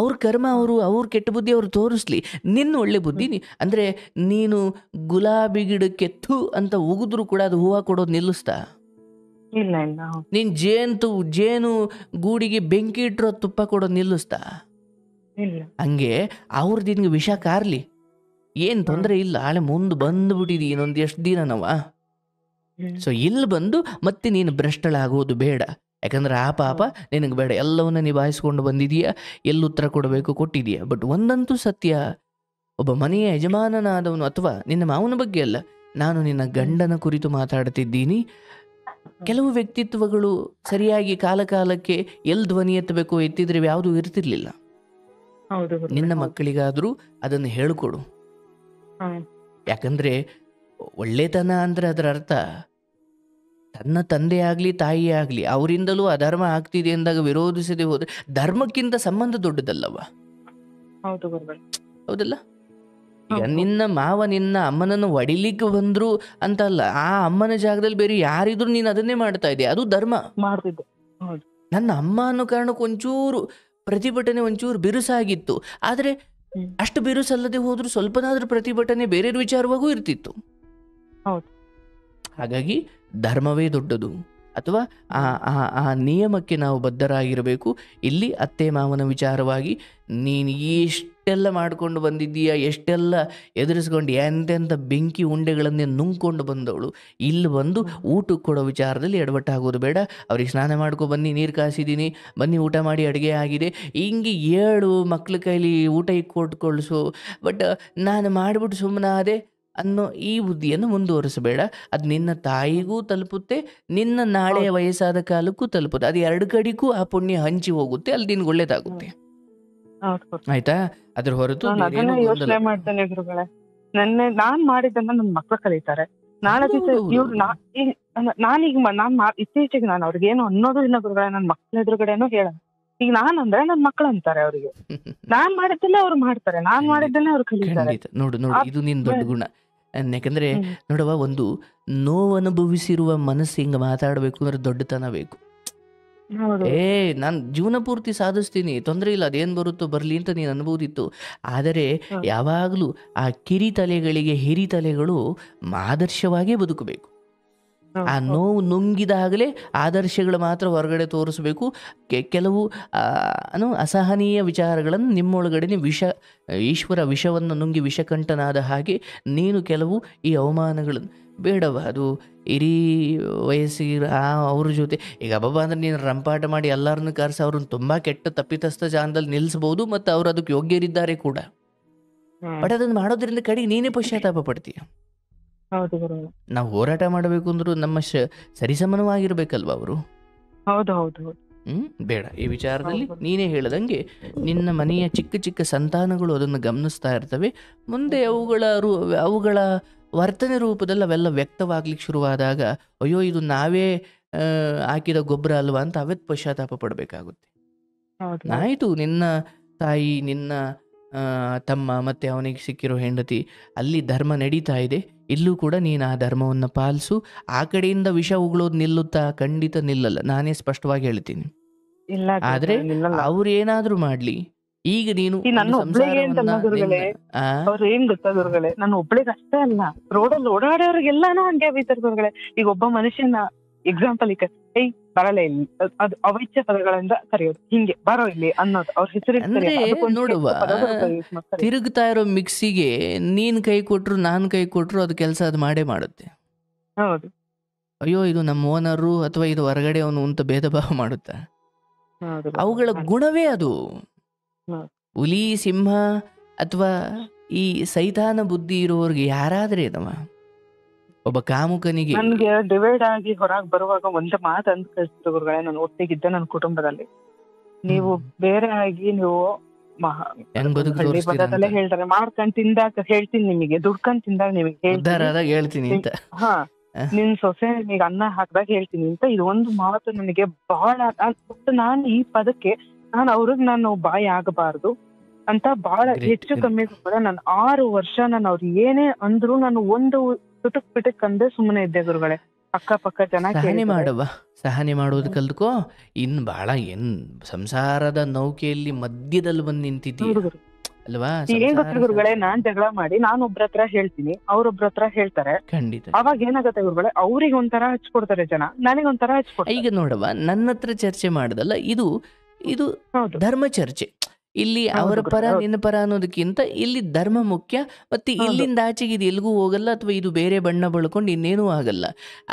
ಅವ್ರ ಕರ್ಮ ಅವ್ರ ಕೆಟ್ಟ ಬುದ್ಧಿ ಅವ್ರು ತೋರಿಸ್ಲಿ, ನಿನ್ನ ಒಳ್ಳೆ ಬುದ್ಧಿ ಅಂದರೆ ನೀನು ಗುಲಾಬಿ ಗಿಡಕ್ಕೆ ಥೂ ಅಂತ ಉಗಿದ್ರು ಕೂಡ ಅದು ಹೂವು ಕೊಡೋದು ನಿಲ್ಲಿಸ್ತಾ? ಇಲ್ಲ. ನೀನು ಜೇನು ಗೂಡಿಗೆ ಬೆಂಕಿ ಇಟ್ಟರೋ ತುಪ್ಪ ಕೊಡೋದು ನಿಲ್ಲಿಸ್ತಾ? ಹಂಗೆ ಅವ್ರದ್ದು ನಿನ್ಗೆ ವಿಷ ಕಾರ್ಲಿ ಏನು ತೊಂದರೆ ಇಲ್ಲ, ಆಳೆ ಮುಂದೆ ಬಂದುಬಿಟ್ಟಿದಿ ಇನ್ನೊಂದು ಎಷ್ಟು ದಿನ ನಾವ. ಸೊ ಇಲ್ಲಿ ಬಂದು ಮತ್ತೆ ನೀನು ಭ್ರಷ್ಟಳಾಗೋದು ಬೇಡ. ಯಾಕಂದ್ರೆ ಆ ಪಾಪ ನಿನಗೆ ಬೇಡ, ಎಲ್ಲವನ್ನ ನಿಭಾಯಿಸ್ಕೊಂಡು ಬಂದಿದೀಯಾ, ಎಲ್ಲಿ ಉತ್ತರ ಕೊಡಬೇಕು ಕೊಟ್ಟಿದೀಯ. ಬಟ್ ಒಂದಂತೂ ಸತ್ಯ, ಒಬ್ಬ ಮನೆಯ ಯಜಮಾನನಾದವನು ಅಥವಾ ನಿನ್ನ ಮಾವನ ಬಗ್ಗೆ ಅಲ್ಲ, ನಾನು ನಿನ್ನ ಗಂಡನ ಕುರಿತು ಮಾತಾಡ್ತಿದ್ದೀನಿ. ಕೆಲವು ವ್ಯಕ್ತಿತ್ವಗಳು ಸರಿಯಾಗಿ ಕಾಲಕ್ಕೆ ಎಲ್ಲಿ ಧ್ವನಿ ಎತ್ತಬೇಕು ಎತ್ತಿದ್ರೆ ಯಾವುದೂ ಇರ್ತಿರ್ಲಿಲ್ಲ. ನಿನ್ನ ಮಕ್ಕಳಿಗಾದರೂ ಅದನ್ನು ಹೇಳಿಕೊಡು. ಯಾಕಂದ್ರೆ ಒಳ್ಳೆತನ ಅಂದ್ರೆ ಅದರ ಅರ್ಥ ತನ್ನ ತಂದೆ ಆಗಲಿ ತಾಯಿ ಆಗಲಿ ಅವರಿಂದಲೂ ಅಧರ್ಮ ಆಗ್ತಿದೆ ಅಂದಾಗ ವಿರೋಧಿಸದೆ ಹೋದ್ರೆ ಧರ್ಮಕ್ಕಿಂತ ಸಂಬಂಧ ದೊಡ್ಡದಲ್ಲವ? ಹೌದಲ್ಲ? ಈಗ ನಿನ್ನ ಮಾವ ನಿನ್ನ ಅಮ್ಮನನ್ನು ಹೊಡಿಲಿಕ್ಕೆ ಬಂದ್ರು ಅಂತಲ್ಲ, ಆ ಅಮ್ಮನ ಜಾಗದಲ್ಲಿ ಬೇರೆ ಯಾರಿದ್ರು ನೀನು ಅದನ್ನೇ ಮಾಡ್ತಾ ಇದ್ದೆ, ಅದು ಧರ್ಮ. ನನ್ನ ಅಮ್ಮ ಅನ್ನೋ ಕಾರಣಕ್ಕೆ ಒಂಚೂರು ಪ್ರತಿಭಟನೆ ಒಂಚೂರು ಬಿರುಸಾಗಿತ್ತು, ಆದರೆ ಅಷ್ಟು ಬಿರುಸಲ್ಲದೆ ಹೋದ್ರೂ ಸ್ವಲ್ಪನಾದ್ರೂ ಪ್ರತಿಭಟನೆ ಬೇರೆ ವಿಚಾರವಾಗೂ ಇರ್ತಿತ್ತು. ಹಾಗಾಗಿ ಧರ್ಮವೇ ದೊಡ್ಡದು, ಅಥವಾ ಆ ನಿಯಮಕ್ಕೆ ನಾವು ಬದ್ಧರಾಗಿರಬೇಕು. ಇಲ್ಲಿ ಅತ್ತೆ ಮಾವನ ವಿಚಾರವಾಗಿ ನೀನು ಎಷ್ಟೆಲ್ಲ ಮಾಡ್ಕೊಂಡು ಬಂದಿದ್ದೀಯ, ಎಷ್ಟೆಲ್ಲ ಎದುರಿಸ್ಕೊಂಡು ಎಂತೆಂಥ ಬೆಂಕಿ ಉಂಡೆಗಳನ್ನೇ ನುಂಗ್ಕೊಂಡು ಬಂದವಳು, ಇಲ್ಲಿ ಬಂದು ಊಟಕ್ಕೆ ಕೊಡೋ ವಿಚಾರದಲ್ಲಿ ಎಡವಟ್ಟಾಗೋದು ಬೇಡ. ಅವ್ರಿಗೆ ಸ್ನಾನ ಮಾಡ್ಕೊ ಬನ್ನಿ, ನೀರು ಕಾಸಿದ್ದೀನಿ, ಬನ್ನಿ ಊಟ ಮಾಡಿ, ಅಡುಗೆ ಆಗಿದೆ, ಹಿಂಗೆ 7 ಮಕ್ಳ ಕೈಲಿ ಊಟ ಕೊಟ್ಕೊಳ್ಸು. ಬಟ್ ನಾನು ಮಾಡಿಬಿಟ್ಟು ಸುಮ್ಮನಾದೆ ಅನ್ನೋ ಈ ಬುದ್ಧಿಯನ್ನು ಮುಂದುವರಿಸಬೇಡ. ಅದು ನಿನ್ನ ತಾಯಿಗೂ ತಲುಪುತ್ತೆ, ನಿನ್ನ ನಾಳೆಯ ವಯಸ್ಸಾದ ಕಾಲಕ್ಕೂ ತಲುಪುತ್ತೆ. ಅದು 2 ಕಡೆಗೂ ಆ ಪುಣ್ಯ ಹಂಚಿ ಹೋಗುತ್ತೆ, ಅಲ್ಲಿ ನಿನ್ಗೆ ಒಳ್ಳೇದಾಗುತ್ತೆ. ಆಯ್ತಾ? ಅದ್ರ ಹೊರತು ಯೋಚನೆ ಮಾಡ್ತೇನೆ ಗುರುಗಳೇ, ನಾನ್ ಮಾಡಿದ್ದನ್ನ ನನ್ನ ಮಕ್ಳು ಕಲಿತಾರೆ. ನಾಳೆ ದಿವಸ ಇವ್ರು ಇತ್ತೀಚೆಗೆ ನಾನು ಅವ್ರಿಗೇನು ಅನ್ನೋದು ಇಲ್ಲ ಗುರುಗಳೇ, ನನ್ನ ಮಕ್ಳ ಎದುರುಗಡೆನೂ ಹೇಳ. ಈಗ ನಾನಂದ್ರೆ ನನ್ನ ಮಕ್ಳು ಅಂತಾರೆ, ಅವ್ರಿಗೆ ನಾನ್ ಮಾಡಿದ್ದನ್ನೇ ಅವ್ರು ಮಾಡ್ತಾರೆ, ನಾನ್ ಮಾಡಿದ್ದನ್ನೇ ಅವ್ರು ಕಲಿತಾರೆ. ನೋಡು, ಇದು ನಿನ್ ದೊಡ್ಡ ಗುಣ. ಯಾಕಂದ್ರೆ ನೋಡುವ, ಒಂದು ನೋವು ಅನುಭವಿಸಿರುವ ಮನಸ್ಸು ಹಿಂಗ ಮಾತಾಡ್ಬೇಕು ಅಂದ್ರೆ ದೊಡ್ಡತನ ಬೇಕು. ಹೌದು ಏ ನಾನು ಜೀವನ ಪೂರ್ತಿ ಸಾಧಿಸ್ತೀನಿ, ತೊಂದರೆ ಇಲ್ಲ, ಅದೇನು ಬರುತ್ತೋ ಬರಲಿ ಅಂತ ನೀನು ಅನ್ಬೋದಿತ್ತು. ಆದರೆ ಹೌದು ಯಾವಾಗಲೂ ಆ ಕಿರಿತಲೆಗಳಿಗೆ ಹಿರಿತಲೆಗಳು ಆದರ್ಶವಾಗೇ ಬದುಕಬೇಕು. ಆ ಹೌದು ಹೌದು ನೋವು ನುಂಗಿದಾಗಲೇ ಆದರ್ಶಗಳು ಮಾತ್ರ ಹೊರಗಡೆ ತೋರಿಸಬೇಕು. ಕೆಲವು ಅಸಹನೀಯ ವಿಚಾರಗಳನ್ನು ನಿಮ್ಮೊಳಗಡೆ ಈಶ್ವರ ವಿಷವನ್ನು ನುಂಗಿ ವಿಷಕಂಠನಾದ ಹಾಗೆ ನೀನು ಕೆಲವು ಈ ಅವಮಾನಗಳನ್ನು ಬೇಡವ, ಅದು ಹಿರೀ ವಯಸ್ಸಿಗೆ ಅವ್ರ ಜೊತೆ ಈಗ ಅಬ್ಬಬ್ಬ ಅಂದರೆ ನೀನು ರಂಪಾಟ ಮಾಡಿ ಎಲ್ಲರನ್ನು ಕರೆಸಿ ಅವ್ರನ್ನ ತುಂಬ ಕೆಟ್ಟ ತಪ್ಪಿತಸ್ಥ ಜಾನದಲ್ಲಿ ನಿಲ್ಲಿಸ್ಬೋದು, ಮತ್ತು ಅವರು ಅದಕ್ಕೆ ಯೋಗ್ಯರಿದ್ದಾರೆ ಕೂಡ. ಹ್ಮ್ ಬಟ್ ಅದನ್ನು ಮಾಡೋದ್ರಿಂದ ಕಡೆಗೆ ನೀನೇ ಪಶ್ಚಾತ್ತಾಪ ಪಡ್ತೀಯ. ಹೌದು ಗುರುಗಳೇ. ನಾವು ಹೋರಾಟ ಮಾಡಬೇಕು ಅಂದರೂ ನಮ್ಮ ಸರಿಸಮನವಾಗಿರ್ಬೇಕಲ್ವ ಅವರು. ಹೌದು ಹೌದು ಹೌದು ಬೇಡ ಈ ವಿಚಾರದಲ್ಲಿ ಹೌದು ನೀನೇ ಹೇಳ್ದಂಗೆ ನಿನ್ನ ಮನೆಯ ಚಿಕ್ಕ ಚಿಕ್ಕ ಸಂತಾನಗಳು ಅದನ್ನು ಗಮನಿಸ್ತಾ ಇರ್ತವೆ. ಮುಂದೆ ಅವುಗಳ ವರ್ತನೆ ರೂಪದಲ್ಲಿ ಅವೆಲ್ಲ ವ್ಯಕ್ತವಾಗ್ಲಿಕ್ಕೆ ಶುರುವಾದಾಗ ಅಯ್ಯೋ ಇದು ನಾವೇ ಹಾಕಿದ ಗೊಬ್ಬರ ಅಲ್ವಾ ಅಂತ ಅವತ್ತು ಪಶ್ಚಾತ್ತಾಪ ಪಡಬೇಕಾಗುತ್ತೆ. ಹೌದು ಹೌದು ಆಯಿತು, ನಿನ್ನ ತಾಯಿ, ನಿನ್ನ ತಮ್ಮ ಮತ್ತು ಅವನಿಗೆ ಸಿಕ್ಕಿರೋ ಹೆಂಡತಿ, ಅಲ್ಲಿ ಧರ್ಮ ನಡೀತಾ ಇದೆ, ಇಲ್ಲೂ ಕೂಡ ನೀನು ಆ ಧರ್ಮವನ್ನು ಪಾಲಿಸು. ಆ ಕಡೆಯಿಂದ ವಿಷ ಉಗುಳೋದು ನಿಲ್ಲುತ್ತಾ? ಖಂಡಿತ ನಿಲ್ಲಲ್ಲ, ನಾನೇ ಸ್ಪಷ್ಟವಾಗಿ ಹೇಳ್ತೀನಿ. ಇಲ್ಲ ಆದರೆ ಗುರುಗಳೇ, ನಿಲ್ಲಲ್ಲ. ಅವ್ರು ಏನಾದರೂ ಮಾಡಲಿ, ಈಗ ನೀನು ಈ ನನ್ನ ಒಂದು ಒಬ್ಳಿಗೆ ಅಂತಲ್ಲ ಸಂಸಾರವನ್ನ ಗುರುಗಳೇ, ಆ ಅವ್ರು ಏನ್ ಗೊತ್ತಾ ಗುರುಗಳೇ, ನನ್ನ ಒಬ್ಳಿಗೆ ಅಷ್ಟೇ ಅಲ್ಲ, ರೋಡಲ್ಲಿ ಓಡಾಡೋರಿಗೆಲ್ಲಾನು ಹಂಗೆ ಬೈತಾರೆ ಗುರುಗಳೇ. ಈಗ ಒಬ್ಬ ಮನುಷ್ಯನ ಎಕ್ಸಾಂಪಲ್ ಈಗ ಏಯ್ ಬರಲ್ಲ ಇಲ್ಲಿ, ಅದು ಅವಾಚ್ಯ ಪದಗಳಿಂದ ಕರೆಯೋದು, ಹಿಂಗೆ ಬರೋ ಇಲ್ಲಿ ಅನ್ನೋದು, ಅವ್ರ ಹೆಸರಿಗೆ ಅಂದ್ರೆ ನೋಡುವ, ಯೂಸ್ ಮಾಡ್ತಾರೆ. ತಿರುಗ್ತಾ ಇರೋ ಮಿಕ್ಸಿಗೆ ನೀನು ಕೈ ಕೊಟ್ರು ನಾನು ಕೈ ಕೊಟ್ರು ಅದು ಕೆಲಸ ಅದು ಮಾಡೇ ಮಾಡುತ್ತೆ. ಹೌದು ಅಯ್ಯೋ ಇದು ನಮ್ಮ ಓನರು ಅಥವಾ ಇದು ಹೊರಗಡೆ ಅವನು ಅಂತ ಭೇದ ಭಾವ ಮಾಡುತ್ತಾ? ಹೌದು ಅವುಗಳ ಗುಣವೇ ಅದು. ಹ್ಮ್. ಹುಲಿ, ಸಿಂಹ ಅಥವಾ ಈ ಸೈತಾನ ಬುದ್ಧಿ ಇರೋರಿಗೆ ಯಾರಾದ್ರೆ ಏನವ, ಒಬ್ಬ ಕಾಮುಕನಿಗೆ ನನ್ಗೆ ಡಿವೈಡ್ ಆಗಿ ಹೊರಗ್ ಬರುವಾಗ ಒಂದು ಮಾತು ಅಂತ ಕಳಿಸಿದ್ರು ಗುರುಗಳೇ, ನಾನು ಒಟ್ಟಿಗಿದ್ದೆ ನನ್ನ ಕುಟುಂಬದಲ್ಲಿ. ನೀವು ಬೇರೆ ಆಗಿ ನೀವು ಹೆಂಗ್ ಬದುಕು ಹಳ್ಳಿ ತೋರಿಸ್ತೀರಾ ಅಂತ. ಬದಲೇ ಹೇಳ್ತಾರೆ, ಮಾಡ್ಕೊಂಡ್ ತಿಂದಾಗ ಹೇಳ್ತೀನಿ ನಿಮಗೆ, ದುಡ್ಕೊಂಡ್ ತಿಂದಾಗ ನಿಮಗೆ ಉದ್ಧಾರ ಹೇಳ್ತೀನಿ, ಆದಾಗ ಹೇಳ್ತೀನಿ ಅಂತ. ಹಾ ನಿನ್ ಸೊಸೆ ನಿಮಗೆ ಅನ್ನ ಹಾಕ್ದಾಗ ಹೇಳ್ತೀನಿ ಅಂತ. ಇದು ಒಂದು ಮಾತು ನನಗೆ ಬಹಳ, ನಾನು ಈ ಪದಕ್ಕೆ ನಾನು ಬಾಯಿ ಆಗಬಾರ್ದು ಅಂತ ಬಹಳ Great, ಹೆಚ್ಚು great. ಕಮ್ಮಿ ಕೂಡ ನಾನು 6 ವರ್ಷ ನಾನು ಅವ್ರು ಏನೇ ಅಂದ್ರು ನಾನು ಒಂದು ತುಟುಕ್ ಪಿಟಕ್ ಅಂದೆ ಸುಮ್ಮನೆ ಇದ್ದೆ ಗುರುಗಳೇ. ಅಕ್ಕಪಕ್ಕ ಜನ ಸಹನೆ ಕೇಳಿದ್ದಾರೆ. ಮಾಡವ್ವ, ಸಹನೆ ಮಾಡೋದು ಕಲ್ತ್ಕೋ. ಇನ್ನು ಬಹಳ ಸಂಸಾರದ ನೌಕೆಯಲ್ಲಿ ಮಧ್ಯದಲ್ಲಿ ಬಂದು ನಿಂತಿದ್ದೀಯ ಹೌದು ಗುರು. ಅಲ್ವಾ? ಏನ್ ಗೊತ್ತಾ ಗುರುಗಳೇ, ನಾನ್ ಜಗಳ ಮಾಡಿ ನಾನು ಒಬ್ರ ಹತ್ರ ಹೇಳ್ತೀನಿ, ಅವ್ರೊಬ್ರ ಹತ್ರ ಹೇಳ್ತಾರೆ. ಖಂಡಿತ. ಅವಾಗ ಏನಾಗತ್ತೆ ಗುರುಗಳೇ, ಅವ್ರಿಗೆ ಒಂಥರ ಹಚ್ಕೊಡ್ತಾರೆ ಜನ, ನನಗೆ ಒಂಥರ ಹಚ್ಕೊಡ್ತಾರೆ. ಈಗ ನೋಡವ್ವ, ನನ್ನ ಹತ್ರ ಚರ್ಚೆ ಮಾಡೋದಲ್ಲ, ಇದು ಹೌದು ಧರ್ಮ ಚರ್ಚೆ. ಇಲ್ಲಿ ಹೌದು ಅವರ ಪರ ಗುರುಗಳೇ, ಹೌದು. ನಿನ್ನ ಪರ ಅನ್ನೋದಕ್ಕಿಂತ ಇಲ್ಲಿ ಧರ್ಮ ಮುಖ್ಯ. ಮತ್ತೆ ಹೌದು. ಇಲ್ಲಿಂದ ಆಚೆಗೆ ಇದು ಎಲ್ಗೂ ಹೋಗಲ್ಲ, ಅಥವಾ ಇದು ಬೇರೆ ಬಣ್ಣ ಬಳ್ಕೊಂಡು ಇನ್ನೇನೂ ಆಗಲ್ಲ.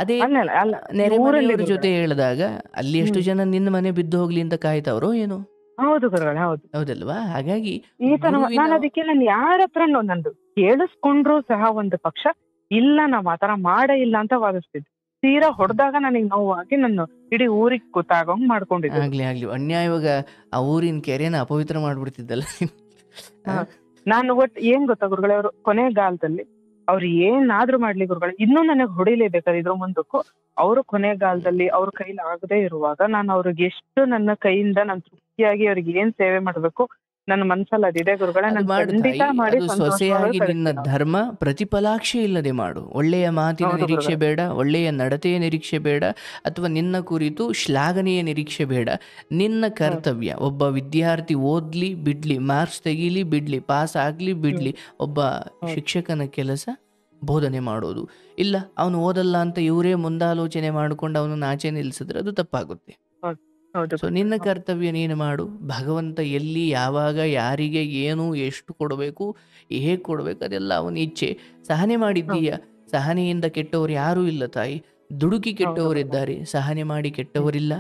ಅದೇ ಅಲ್ಲ ಅಲ್ಲ, ನೆರೆ ಊರಲ್ಲಿ ಮನೆಯವ್ರ ಜೊತೆ ಗುರುಗಳೇ. ಹೇಳಿದಾಗ ಅಲ್ಲಿ ಎಷ್ಟು ಜನ ನಿನ್ನ ಮನೆ ಬಿದ್ದು ಹೋಗ್ಲಿ ಅಂತ ಕಾಯ್ತಾವ್ರೋ ಏನೋ, ಹೌದು ಗುರುಗಳೇ, ಹೌದು. ಹೌದಲ್ವಾ? ಹಾಗಾಗಿ ಈ ತರ ಗುರುವಿನ ನಾನು ಅದಕ್ಕೆ ನಾನು ಯಾರ ಹತ್ರ ನಂದು ಕೇಳಿಸ್ಕೊಂಡ್ರು ಸಹ ಒಂದು ಪಕ್ಷ ಇಲ್ಲ, ನಾವ್ ಆತರ ಮಾಡೇ ಇಲ್ಲ ಅಂತ ವಾದಿಸ್ತಿದ್ದೆ. ತೀರಾ ಹೊಡೆದಾಗ ನನಗೆ ನೋವಾಗಿ ನಾನು ಇಡೀ ಊರಿಗೆ ಗೊತ್ತಾಗಂಗ್ ಮಾಡ್ಕೊಂಡಿದ್ದೆ. ಆಗ್ಲಿ ಅನ್ಯಾಯವಾಗ ಆ ಊರಿನ ಕೆರೆನ ಅಪವಿತ್ರ ಮಾಡ್ಬಿಡ್ತಿದ್ದಲ್ಲ ನೀನು. ಹಾ. ನಾನು ಒಟ್ಟು ಏನ್ ಗೊತ್ತಾ ಗುರುಗಳೇ, ಅವ್ರು ಕೊನೆಗಾಲದಲ್ಲಿ ಅವ್ರು ಏನಾದ್ರೂ ಮಾಡ್ಲಿ ಗುರುಗಳೇ, ಇನ್ನೂ ನನಗೆ ಹೊಡಿಲೇಬೇಕಾದ್ರೆ ಇದ್ರ ಮುಂದಕ್ಕೂ, ಅವರು ಕೊನೆಗಾಲದಲ್ಲಿ ಅವ್ರ ಕೈಲಿ ಆಗದೆ ಇರುವಾಗ ನಾನು ಅವ್ರಿಗೆ ಎಷ್ಟು ನನ್ನ ಕೈಯಿಂದ ನಾನು ತೃಪ್ತಿಯಾಗಿ ಅವ್ರಿಗೆ ಏನ್ ಸೇವೆ ಮಾಡ್ಬೇಕು ನನ್ನ ಮನ್ಸಲ್ಲಿ ಅದಿದೆ ಗುರುಗಳೇ. ಅದು ನಾನು ಮಾಡು ಖಂಡಿತ ತಾಯಿ, ಮಾಡಿ ಅದು ಸೊಸೆಯಾಗಿ ನಿನ್ನ ಸಂತೋಷವಾಗಿ ಧರ್ಮ ಪ್ರತಿಫಲಾಕ್ಷೆ ಇಲ್ಲದೆ ಮಾಡು. ಒಳ್ಳೆಯ ಮಾತಿನ ಹೌದು ನಿರೀಕ್ಷೆ ಗುರುಗಳೇ. ಬೇಡ, ಒಳ್ಳೆಯ ನಡತೆಯ ನಿರೀಕ್ಷೆ ಬೇಡ, ಅಥವಾ ನಿನ್ನ ಕುರಿತು ಶ್ಲಾಘನೆಯ ನಿರೀಕ್ಷೆ ಬೇಡ. ನಿನ್ನ ಕರ್ತವ್ಯ, ಒಬ್ಬ ವಿದ್ಯಾರ್ಥಿ ಓದ್ಲಿ ಬಿಡ್ಲಿ, ಮಾರ್ಕ್ಸ್ ತೆಗೀಲಿ ಬಿಡ್ಲಿ, ಪಾಸ್ ಆಗ್ಲಿ ಬಿಡ್ಲಿ, ಒಬ್ಬ ಶಿಕ್ಷಕನ ಕೆಲಸ ಬೋಧನೆ ಮಾಡೋದು. ಇಲ್ಲ ಅವನು ಓದಲ್ಲ ಅಂತ ಇವರೇ ಮುಂದಾಲೋಚನೆ ಮಾಡ್ಕೊಂಡು ಅವನನ್ನು ಆಚೆ ನಿಲ್ಲಿಸಿದ್ರೆ ಅದು ತಪ್ಪಾಗುತ್ತೆ. ಹೌದು ಸೊ ನಿನ್ನ ಕರ್ತವ್ಯ ನೀನು ಮಾಡು. ಭಗವಂತ ಎಲ್ಲಿ, ಯಾವಾಗ, ಯಾರಿಗೆ, ಏನು, ಎಷ್ಟು ಕೊಡಬೇಕು, ಹೇಗೆ ಕೊಡಬೇಕು, ಅದೆಲ್ಲ ಅವನ ಇಚ್ಛೆ. ಸಹನೆ ಮಾಡಿದ್ದೀಯ, ಸಹನೆಯಿಂದ ಕೆಟ್ಟವರು ಯಾರೂ ಇಲ್ಲ ತಾಯಿ. ದುಡುಕಿ ಕೆಟ್ಟವರಿದ್ದಾರೆ, ಸಹನೆ ಮಾಡಿ ಕೆಟ್ಟವರಿಲ್ಲ.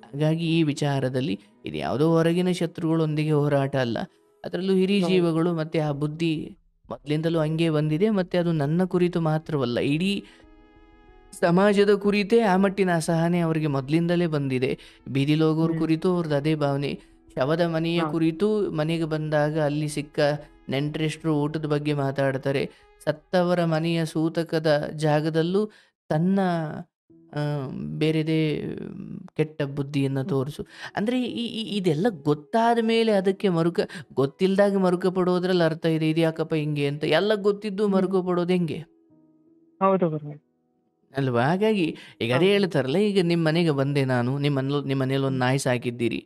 ಹಾಗಾಗಿ ಈ ವಿಚಾರದಲ್ಲಿ ಇದು ಯಾವುದೋ ಹೊರಗಿನ ಶತ್ರುಗಳೊಂದಿಗೆ ಹೋರಾಟ ಅಲ್ಲ, ಅದರಲ್ಲೂ ಹಿರಿ ಜೀವಗಳು ಮತ್ತು ಆ ಬುದ್ಧಿ ಮೊದಲಿಂದಲೂ ಹಂಗೆ ಬಂದಿದೆ. ಮತ್ತು ಅದು ನನ್ನ ಕುರಿತು ಮಾತ್ರವಲ್ಲ, ಇಡೀ ಸಮಾಜದ ಕುರಿತೇ ಆ ಮಟ್ಟಿನ ಅಸಹನೆ ಅವರಿಗೆ ಮೊದಲಿಂದಲೇ ಬಂದಿದೆ. ಬೀದಿಲೋಗೋರ ಕುರಿತು ಅವ್ರದ್ದು ಅದೇ ಭಾವನೆ. ಶವದ ಮನೆಯ ಕುರಿತು ಮನೆಗೆ ಬಂದಾಗ ಅಲ್ಲಿ ಸಿಕ್ಕ ನೆಂಟರೆಷ್ಟರು ಊಟದ ಬಗ್ಗೆ ಮಾತಾಡ್ತಾರೆ. ಸತ್ತವರ ಮನೆಯ ಸೂತಕದ ಜಾಗದಲ್ಲೂ ತನ್ನ ಬೇರೆದೇ ಕೆಟ್ಟ ಬುದ್ಧಿಯನ್ನು ತೋರಿಸು. ಅಂದರೆ ಇದೆಲ್ಲ ಗೊತ್ತಾದ ಮೇಲೆ ಅದಕ್ಕೆ ಗೊತ್ತಿಲ್ಲದಾಗ ಮರುಕ ಪಡೋದ್ರಲ್ಲಿ ಅರ್ಥ ಇದೆ. ಇದು ಯಾಕಪ್ಪ ಹಿಂಗೆ ಅಂತ ಎಲ್ಲ ಗೊತ್ತಿದ್ದು ಮರುಕ ಪಡೋದು ಹೆಂಗೆ? ಹೌದು ಗುರುಗಳೇ. ಅಲ್ವಾ? ಹಾಗಾಗಿ ಈಗ ಅದೇ ಹೌದು. ಹೇಳ್ತಾರಲ್ಲ, ಈಗ ನಿಮ್ಮ ಮನೆಗೆ ಬಂದೆ ನಾನು, ನಿಮ್ಮ ಮನೇಲಿ ಒಂದು ಹ್ಮ್. ನಾಯಿ ಸಾಕಿದ್ದೀರಿ.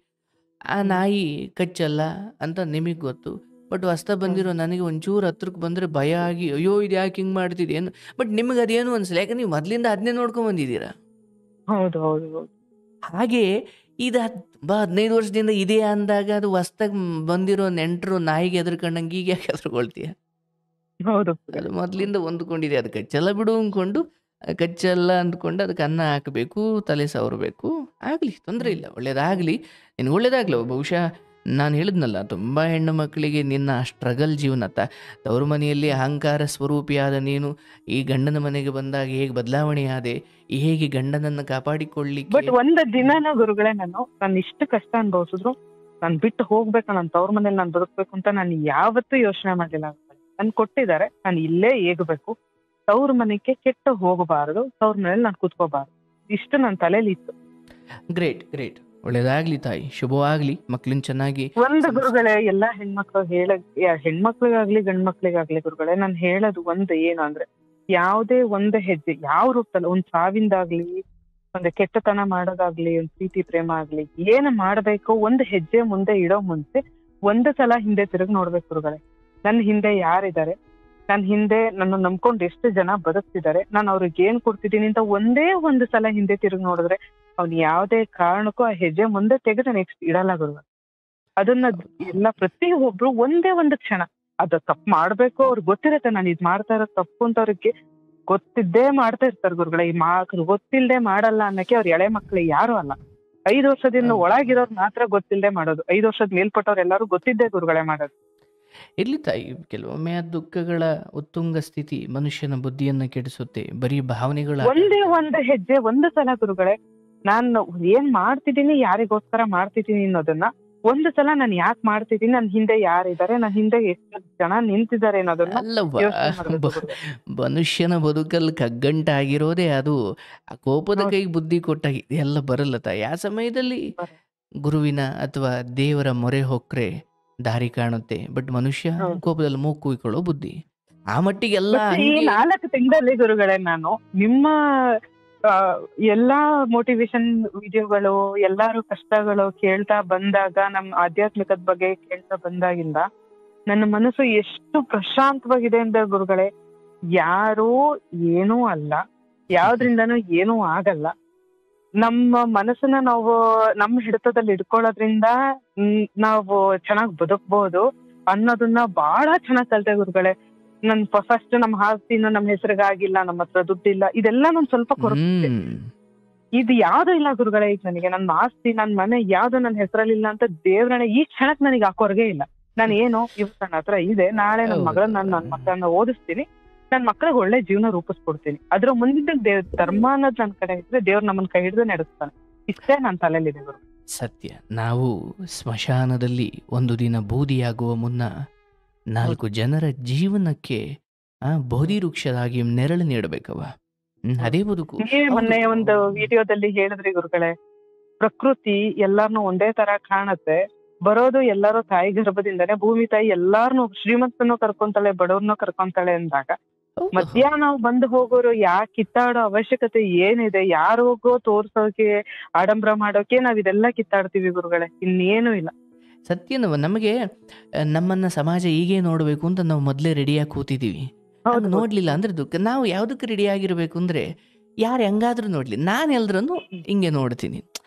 ಆ ಹ್ಮ್. ನಾಯಿ ಕಚ್ಚಲ್ಲ ಅಂತ ನಿಮಗೆ ಗೊತ್ತು. ಬಟ್ ಹೊಸ್ದಾಗಿ ಹ್ಮ್. ಬಂದಿರೋ ನನಗೆ ಒಂಚೂರು ಹತ್ರಕ್ಕೆ ಬಂದರೆ ಭಯ ಆಗಿ, ಅಯ್ಯೋ ಇದು ಯಾಕೆ ಹಿಂಗೆ ಮಾಡ್ತಿದ್ಯೇನು. ಬಟ್ ನಿಮಗೆ ಅದೇನು ಅನಿಸಲ್ಲ, ಯಾಕಂದ್ರೆ ನೀವು ಮೊದಲಿಂದ ಅದನ್ನೇ ನೋಡ್ಕೊಂಡು ಬಂದಿದ್ದೀರಾ. ಹೌದು ಹೌದು ಹೌದು. ಹಾಗೆ ಇದು 15 ವರ್ಷದಿಂದ ಇದೆ ಅಂದಾಗ ಅದು ಹೊಸ್ದಾಗಿ ಬಂದಿರೋ ನೆಂಟರು ನಾಯಿಗೆ ಹೆದರ್ಕೊಂಡಂಗೆ ಈಗ ಯಾಕೆ ಹೆದರ್ಕೊಳ್ತೀಯ? ಹೌದು ಅದು ಗುರುಗಳೇ. ಹೌದು. ಮೊದಲಿಂದ ಹೊಂದ್ಕೊಂಡಿದೆ, ಅದು ಕಚ್ಚಲ್ಲ ಬಿಡು ಅಂದ್ಕೊಂಡು, ಕಚ್ಚಲ್ಲ ಅಂದ್ಕೊಂಡು ಅದಕ್ಕೆ ಅನ್ನ ಹಾಕಬೇಕು, ತಲೆ ಸವರಬೇಕು. ಆಗಲಿ, ತೊಂದರೆ ಹ್ಮ್. ಇಲ್ಲ, ಒಳ್ಳೇದಾಗಲಿ, ನಿನಗೆ ಒಳ್ಳೇದಾಗಲಿ. ಬಹುಶಃ ನಾನು ಹೇಳಿದ್ನಲ್ಲ, ತುಂಬ ಹೆಣ್ಣು ಮಕ್ಕಳಿಗೆ ನಿನ್ನ ಸ್ಟ್ರಗಲ್ ಜೀವನ ತವರು ಮನೆಯಲ್ಲಿ ಹ್ಮ್. ಅಹಂಕಾರ ಸ್ವರೂಪಿಯಾದ ನೀನು ಈ ಗಂಡನ ಮನೆಗೆ ಬಂದಾಗ ಹೇಗೆ ಬದಲಾವಣೆ ಆದೆ, ಹೇಗೆ ಗಂಡನನ್ನು ಕಾಪಾಡಿಕೊಳ್ಳಿಕ್ಕೆ. ಬಟ್ ದಿನಾನ ಗುರುಗಳೇ, ನಾನು ಇಷ್ಟು ಕಷ್ಟ ಅನುಭವಿಸಿದ್ರು ನಾನು ಬಿಟ್ಟು ಹೋಗ್ಬೇಕು, ನನ್ನ ತವ್ರ ಮನೇಲಿ ನಾನು ಬದುಕ್ಬೇಕು ಅಂತ ನಾನು ಯಾವತ್ತೂ ಯೋಚನೆ ಮಾಡಲಿಲ್ಲ. ನನ್ ಕೊಟ್ಟಿದ್ದಾರೆ, ನಾನು ಇಲ್ಲೇ ಏಗಬೇಕು, ತವ್ರ ಮನೆಗೆ ಕೆಟ್ಟು ಹೋಗಬಾರದು, ತವ್ರ ಮನೇಲಿ ನಾನು ಕೂತ್ಕೋಬಾರದು, ಇಷ್ಟು ನನ್ನ ತಲೆಯಲ್ಲಿ ಇತ್ತು. ಗ್ರೇಟ್ ಗ್ರೇಟ್, ಒಳ್ಳೇದಾಗ್ಲಿ ತಾಯಿ, ಶುಭವಾಗ್ಲಿ, ಮಕ್ಳನ್ನ ಚೆನ್ನಾಗಿ ಒಂದು ಗುರುಗಳೇ, ಎಲ್ಲಾ ಹೆಣ್ಮಕ್ಳು ಹೆಣ್ಮಕ್ಳಿಗಾಗ್ಲಿ ಗಂಡ್ ಮಕ್ಳಿಗಾಗ್ಲಿ ಗುರುಗಳೇ, ನಾನು ಹೇಳೋದು ಒಂದು ಏನು ಅಂದ್ರೆ, ಯಾವುದೇ ಒಂದು ಹೆಜ್ಜೆ ಯಾವ ರೂಪದಲ್ಲಿ, ಒಂದ್ ಸಾವಿಂದಾಗ್ಲಿ, ಒಂದು ಕೆಟ್ಟತನ ಮಾಡೋದಾಗ್ಲಿ, ಒಂದ್ ಪ್ರೀತಿ ಪ್ರೇಮ ಆಗ್ಲಿ, ಏನು ಮಾಡ್ಬೇಕು, ಒಂದು ಹೆಜ್ಜೆ ಮುಂದೆ ಇಡೋ ಮುಂಚೆ ಒಂದು ಸಲ ಹಿಂದೆ ತಿರುಗಿ ನೋಡ್ಬೇಕು ಗುರುಗಳೇ. ನನ್ನ ಹಿಂದೆ ಯಾರಿದ್ದಾರೆ, ನನ್ನ ಹಿಂದೆ ನನ್ನ ನಂಬ್ಕೊಂಡು ಎಷ್ಟು ಜನ ಬದುಕ್ತಿದ್ದಾರೆ, ನಾನು ಅವ್ರಿಗೆ ಏನ್ ಕೊಡ್ತಿದ್ದೀನಿ ಅಂತ ಒಂದೇ ಒಂದು ಸಲ ಹಿಂದೆ ತಿರುಗಿ ನೋಡಿದ್ರೆ ಅವ್ನು ಯಾವುದೇ ಕಾರಣಕ್ಕೂ ಆ ಹೆಜ್ಜೆ ಮುಂದೆ ತೆಗೆದು ನೆಕ್ಸ್ಟ್ ಇಡಲ್ಲ ಗುರುಗಳೇ. ಅದನ್ನ ಎಲ್ಲ ಪ್ರತಿಯೊಬ್ರು ಒಂದೇ ಒಂದು ಕ್ಷಣ ಅದು ತಪ್ಪು ಮಾಡ್ಬೇಕು, ಅವ್ರಿಗೆ ಗೊತ್ತಿರತ್ತೆ ನಾನು ಇದ್ ಮಾಡ್ತಾ ಇರೋದು ತಪ್ಪು ಅಂತ, ಅವ್ರಿಗೆ ಗೊತ್ತಿದ್ದೇ ಮಾಡ್ತಾ ಇರ್ತಾರೆ ಗುರುಗಳೇ. ಈ ಗೊತ್ತಿಲ್ದೆ ಮಾಡಲ್ಲ ಅನ್ನಕ್ಕೆ ಅವ್ರ ಎಳೆ ಮಕ್ಳು ಯಾರು ಅಲ್ಲ. 5 ವರ್ಷದಿಂದ ಒಳಗಿರೋರು ಮಾತ್ರ ಗೊತ್ತಿಲ್ದೆ ಮಾಡೋದು, 5 ವರ್ಷದ ಮೇಲ್ಪಟ್ಟವ್ರು ಎಲ್ಲರೂ ಗೊತ್ತಿದ್ದೇ ಗುರುಗಳೇ ಮಾಡೋದು. ಇರ್ಲಿ ತಾಯಿ, ಕೆಲವೊಮ್ಮೆ ಆ ದುಃಖಗಳ ಉತ್ತುಂಗ ಸ್ಥಿತಿ ಮನುಷ್ಯನ ಬುದ್ಧಿಯನ್ನ ಕೆಡಿಸುತ್ತೆ. ಬರೀ ಭಾವನೆಗಳ ಒಂದೇ ಒಂದು ಹೆಜ್ಜೆ ಒಂದು ಸಲ ಗುರುಗಳೇ, ನಾನು ಏನ್ ಮಾಡ್ತಿದ್ದೀನಿ, ಯಾರಿಗೋಸ್ಕರ ಮಾಡ್ತಿದ್ದೀನಿ ಅನ್ನೋದನ್ನ ಒಂದು ಸಲ ನಾನು ಯಾಕೆ ಮಾಡ್ತಿದ್ದೀನಿ, ನನ್ ಹಿಂದೆ ಯಾರಿದ್ದಾರೆ, ನನ್ ಹಿಂದೆ ಎಷ್ಟು ಜನ ನಿಂತಿದ್ದಾರೆ ಅನ್ನೋದನ್ನ ಅಲ್ಲವಾ, ಯೋಚನೆ ಮಾಡ್ಬೇಕು ಗುರುಗಳೇ. ಮನುಷ್ಯನ ಬದುಕಲ್ಲಿ ಕಗ್ಗಂಟಾಗಿರೋದೇ ಅದು. ಆ ಕೋಪದ ಹೌದು. ಕೈಗೆ ಬುದ್ಧಿ ಕೊಟ್ಟಾಗ ಎಲ್ಲ ಬರಲ್ಲ ತಾಯಿ. ಆ ಸಮಯದಲ್ಲಿ ಬರಲ್ಲ. ಗುರುವಿನ ಅಥವಾ ದೇವರ ಮೊರೆ ಹೊಕ್ರೆ ದಾರಿ ಕಾಣುತ್ತೆ. ಬಟ್ ಮನುಷ್ಯ ಹೌದು. ಕೋಪದಲ್ಲಿ ಮೂಗು ಕುಯ್ಕೊಳ್ಳೋ ಬುದ್ಧಿ. ಆ ಮಟ್ಟಿಗೆಲ್ಲ ಮತ್ತೆ ಈ ಹಂಗೆ 4 ತಿಂಗಳಲ್ಲಿ ಗುರುಗಳೇ, ನಾನು ನಿಮ್ಮ ಆ, ಎಲ್ಲಾ ಮೋಟಿವೇಶನ್ ವಿಡಿಯೋಗಳು, ಎಲ್ಲಾರು ಕಷ್ಟಗಳು ಕೇಳ್ತಾ ಬಂದಾಗ, ನಮ್ಮ ಆಧ್ಯಾತ್ಮಿಕದ ಬಗ್ಗೆ ಕೇಳ್ತಾ ಬಂದಾಗಿಂದ ನನ್ನ ಮನಸ್ಸು ಎಷ್ಟು ಪ್ರಶಾಂತವಾಗಿದೆ ಅಂದ್ರೆ ಗುರುಗಳೇ, ಯಾರೂ ಏನೂ ಅಲ್ಲ, ಯಾವ್ದ್ರಿಂದನೂ ಏನೂ ಆಗಲ್ಲ. ನಮ್ಮ ಮನಸ್ಸನ್ನ ನಾವು ನಮ್ಮ ಹಿಡಿತದಲ್ಲಿ ಇಟ್ಕೊಳ್ಳೋದ್ರಿಂದ ನಾವು ಚೆನ್ನಾಗ್ ಬದುಕ್ಬೋದು ಅನ್ನೋದನ್ನ ಬಹಳ ಚೆನ್ನಾಗ್ ಕಲ್ತೆ ಗುರುಗಳೇ. ನನ್ ಫಸ್ಟ್ ನಮ್ಮ ಆಸ್ತಿನ ನಮ್ಮ ಹೆಸರಿಗಾಗಿಲ್ಲ, ನಮ್ಮ ಹತ್ರ ದುಡ್ಡಿಲ್ಲ, ಇದೆಲ್ಲ ನಾನು ಸ್ವಲ್ಪ ಕೊರತೆ. ಇದು ಯಾವ್ದು ಇಲ್ಲ ಗುರುಗಳೇ. ಈಗ ನನಗೆ ನನ್ನ ಆಸ್ತಿ, ನನ್ನ ಮನೆ ಯಾವ್ದು ನನ್ನ ಹೆಸರಲ್ಲಿಲ್ಲ ಅಂತ ದೇವ್ರನ್ನ ಈ ಕ್ಷಣಕ್ ನನಗೆ ಹಾಕೋರ್ಗೆ ಇಲ್ಲ. ನಾನು ಏನು ಇವತ್ತು ನನ್ನ ಹತ್ರ ಇದೆ, ನಾಳೆ ನನ್ನ ಮಗಳನ್ನ ನನ್ನ ಮಕ್ಕಳನ್ನ ಓದಿಸ್ತೀನಿ, ನನ್ನ ಮಕ್ಕಳಿಗೆ ಒಳ್ಳೆ ಜೀವನ ರೂಪಿಸ್ಕೊಡ್ತೀನಿ. ಅದ್ರ ಮುಂದಿನ ಧರ್ಮ ಅನ್ನೋದು ನನ್ನ ಕಡೆ ಇದ್ರೆ ದೇವ್ರು ನಮ್ಮನ್ನ ಕೈ ಹಿಡಿದು ನಡೆಸ್ತಾನೆ. ಇಷ್ಟೇ ನನ್ನ ತಲೆಯಲ್ಲಿದೆ ಗುರು. ಸತ್ಯ. ನಾವು ಸ್ಮಶಾನದಲ್ಲಿ ಒಂದು ದಿನ ಬೂದಿಯಾಗುವ ಮುನ್ನ 4 ಜನರ ಜೀವನಕ್ಕೆ ಬೋಧಿ ವೃಕ್ಷದಾಗಿ ನೆರಳು ನೀಡಬೇಕವ. ಅದೇ ಬದುಕು. ನೀವೇ ಮೊನ್ನೆ ಒಂದು ವಿಡಿಯೋದಲ್ಲಿ ಹೇಳಿದ್ರಿ ಗುರುಗಳೇ, ಪ್ರಕೃತಿ ಎಲ್ಲಾರ್ನು ಒಂದೇ ತರ ಕಾಣತ್ತೆ, ಬರೋದು ಎಲ್ಲಾರು ತಾಯಿ ಗರ್ಭದಿಂದಾನೆ, ಭೂಮಿ ತಾಯಿ ಎಲ್ಲಾರ್ನು ಶ್ರೀಮಂತನೂ ಕರ್ಕೊಂತಾಳೆ, ಬಡವ್ರನ್ನೂ ಕರ್ಕೊಂತಾಳೆ ಅಂದಾಗ ಮಧ್ಯ ನಾವು ಬಂದು ಹೋಗೋರು ಯಾಕೆ ಕಿತ್ತಾಡೋ ಅವಶ್ಯಕತೆ ಏನಿದೆ? ಯಾರಿಗೋ ತೋರ್ಸೋಕೆ, ಆಡಂಬರ ಮಾಡೋಕೆ ನಾವ್ ಇದೆಲ್ಲ ಕಿತ್ತಾಡ್ತೀವಿ ಗುರುಗಳೇ, ಇನ್ನೇನು ಇಲ್ಲ. ಸತ್ಯನವ. ನಮಗೆ ನಮ್ಮನ್ನ ಸಮಾಜ ಹೀಗೆ ನೋಡಬೇಕು ಅಂತ ನಾವು ಮೊದಲೇ ರೆಡಿಯಾಗಿ ಕೂತಿದ್ದೀವಿ. ನೋಡ್ಲಿಲ್ಲ ಅಂದ್ರೆ ದುಃಖ. ನಾವು ಯಾವುದಕ್ಕೆ ರೆಡಿ ಆಗಿರ್ಬೇಕು ಅಂದ್ರೆ, ಯಾರು ಹೆಂಗಾದ್ರೂ ನೋಡ್ಲಿ, ನಾನು ಎಲ್ರನ್ನು ಹಿಂಗೆ ನೋಡ್ತೀನಿ.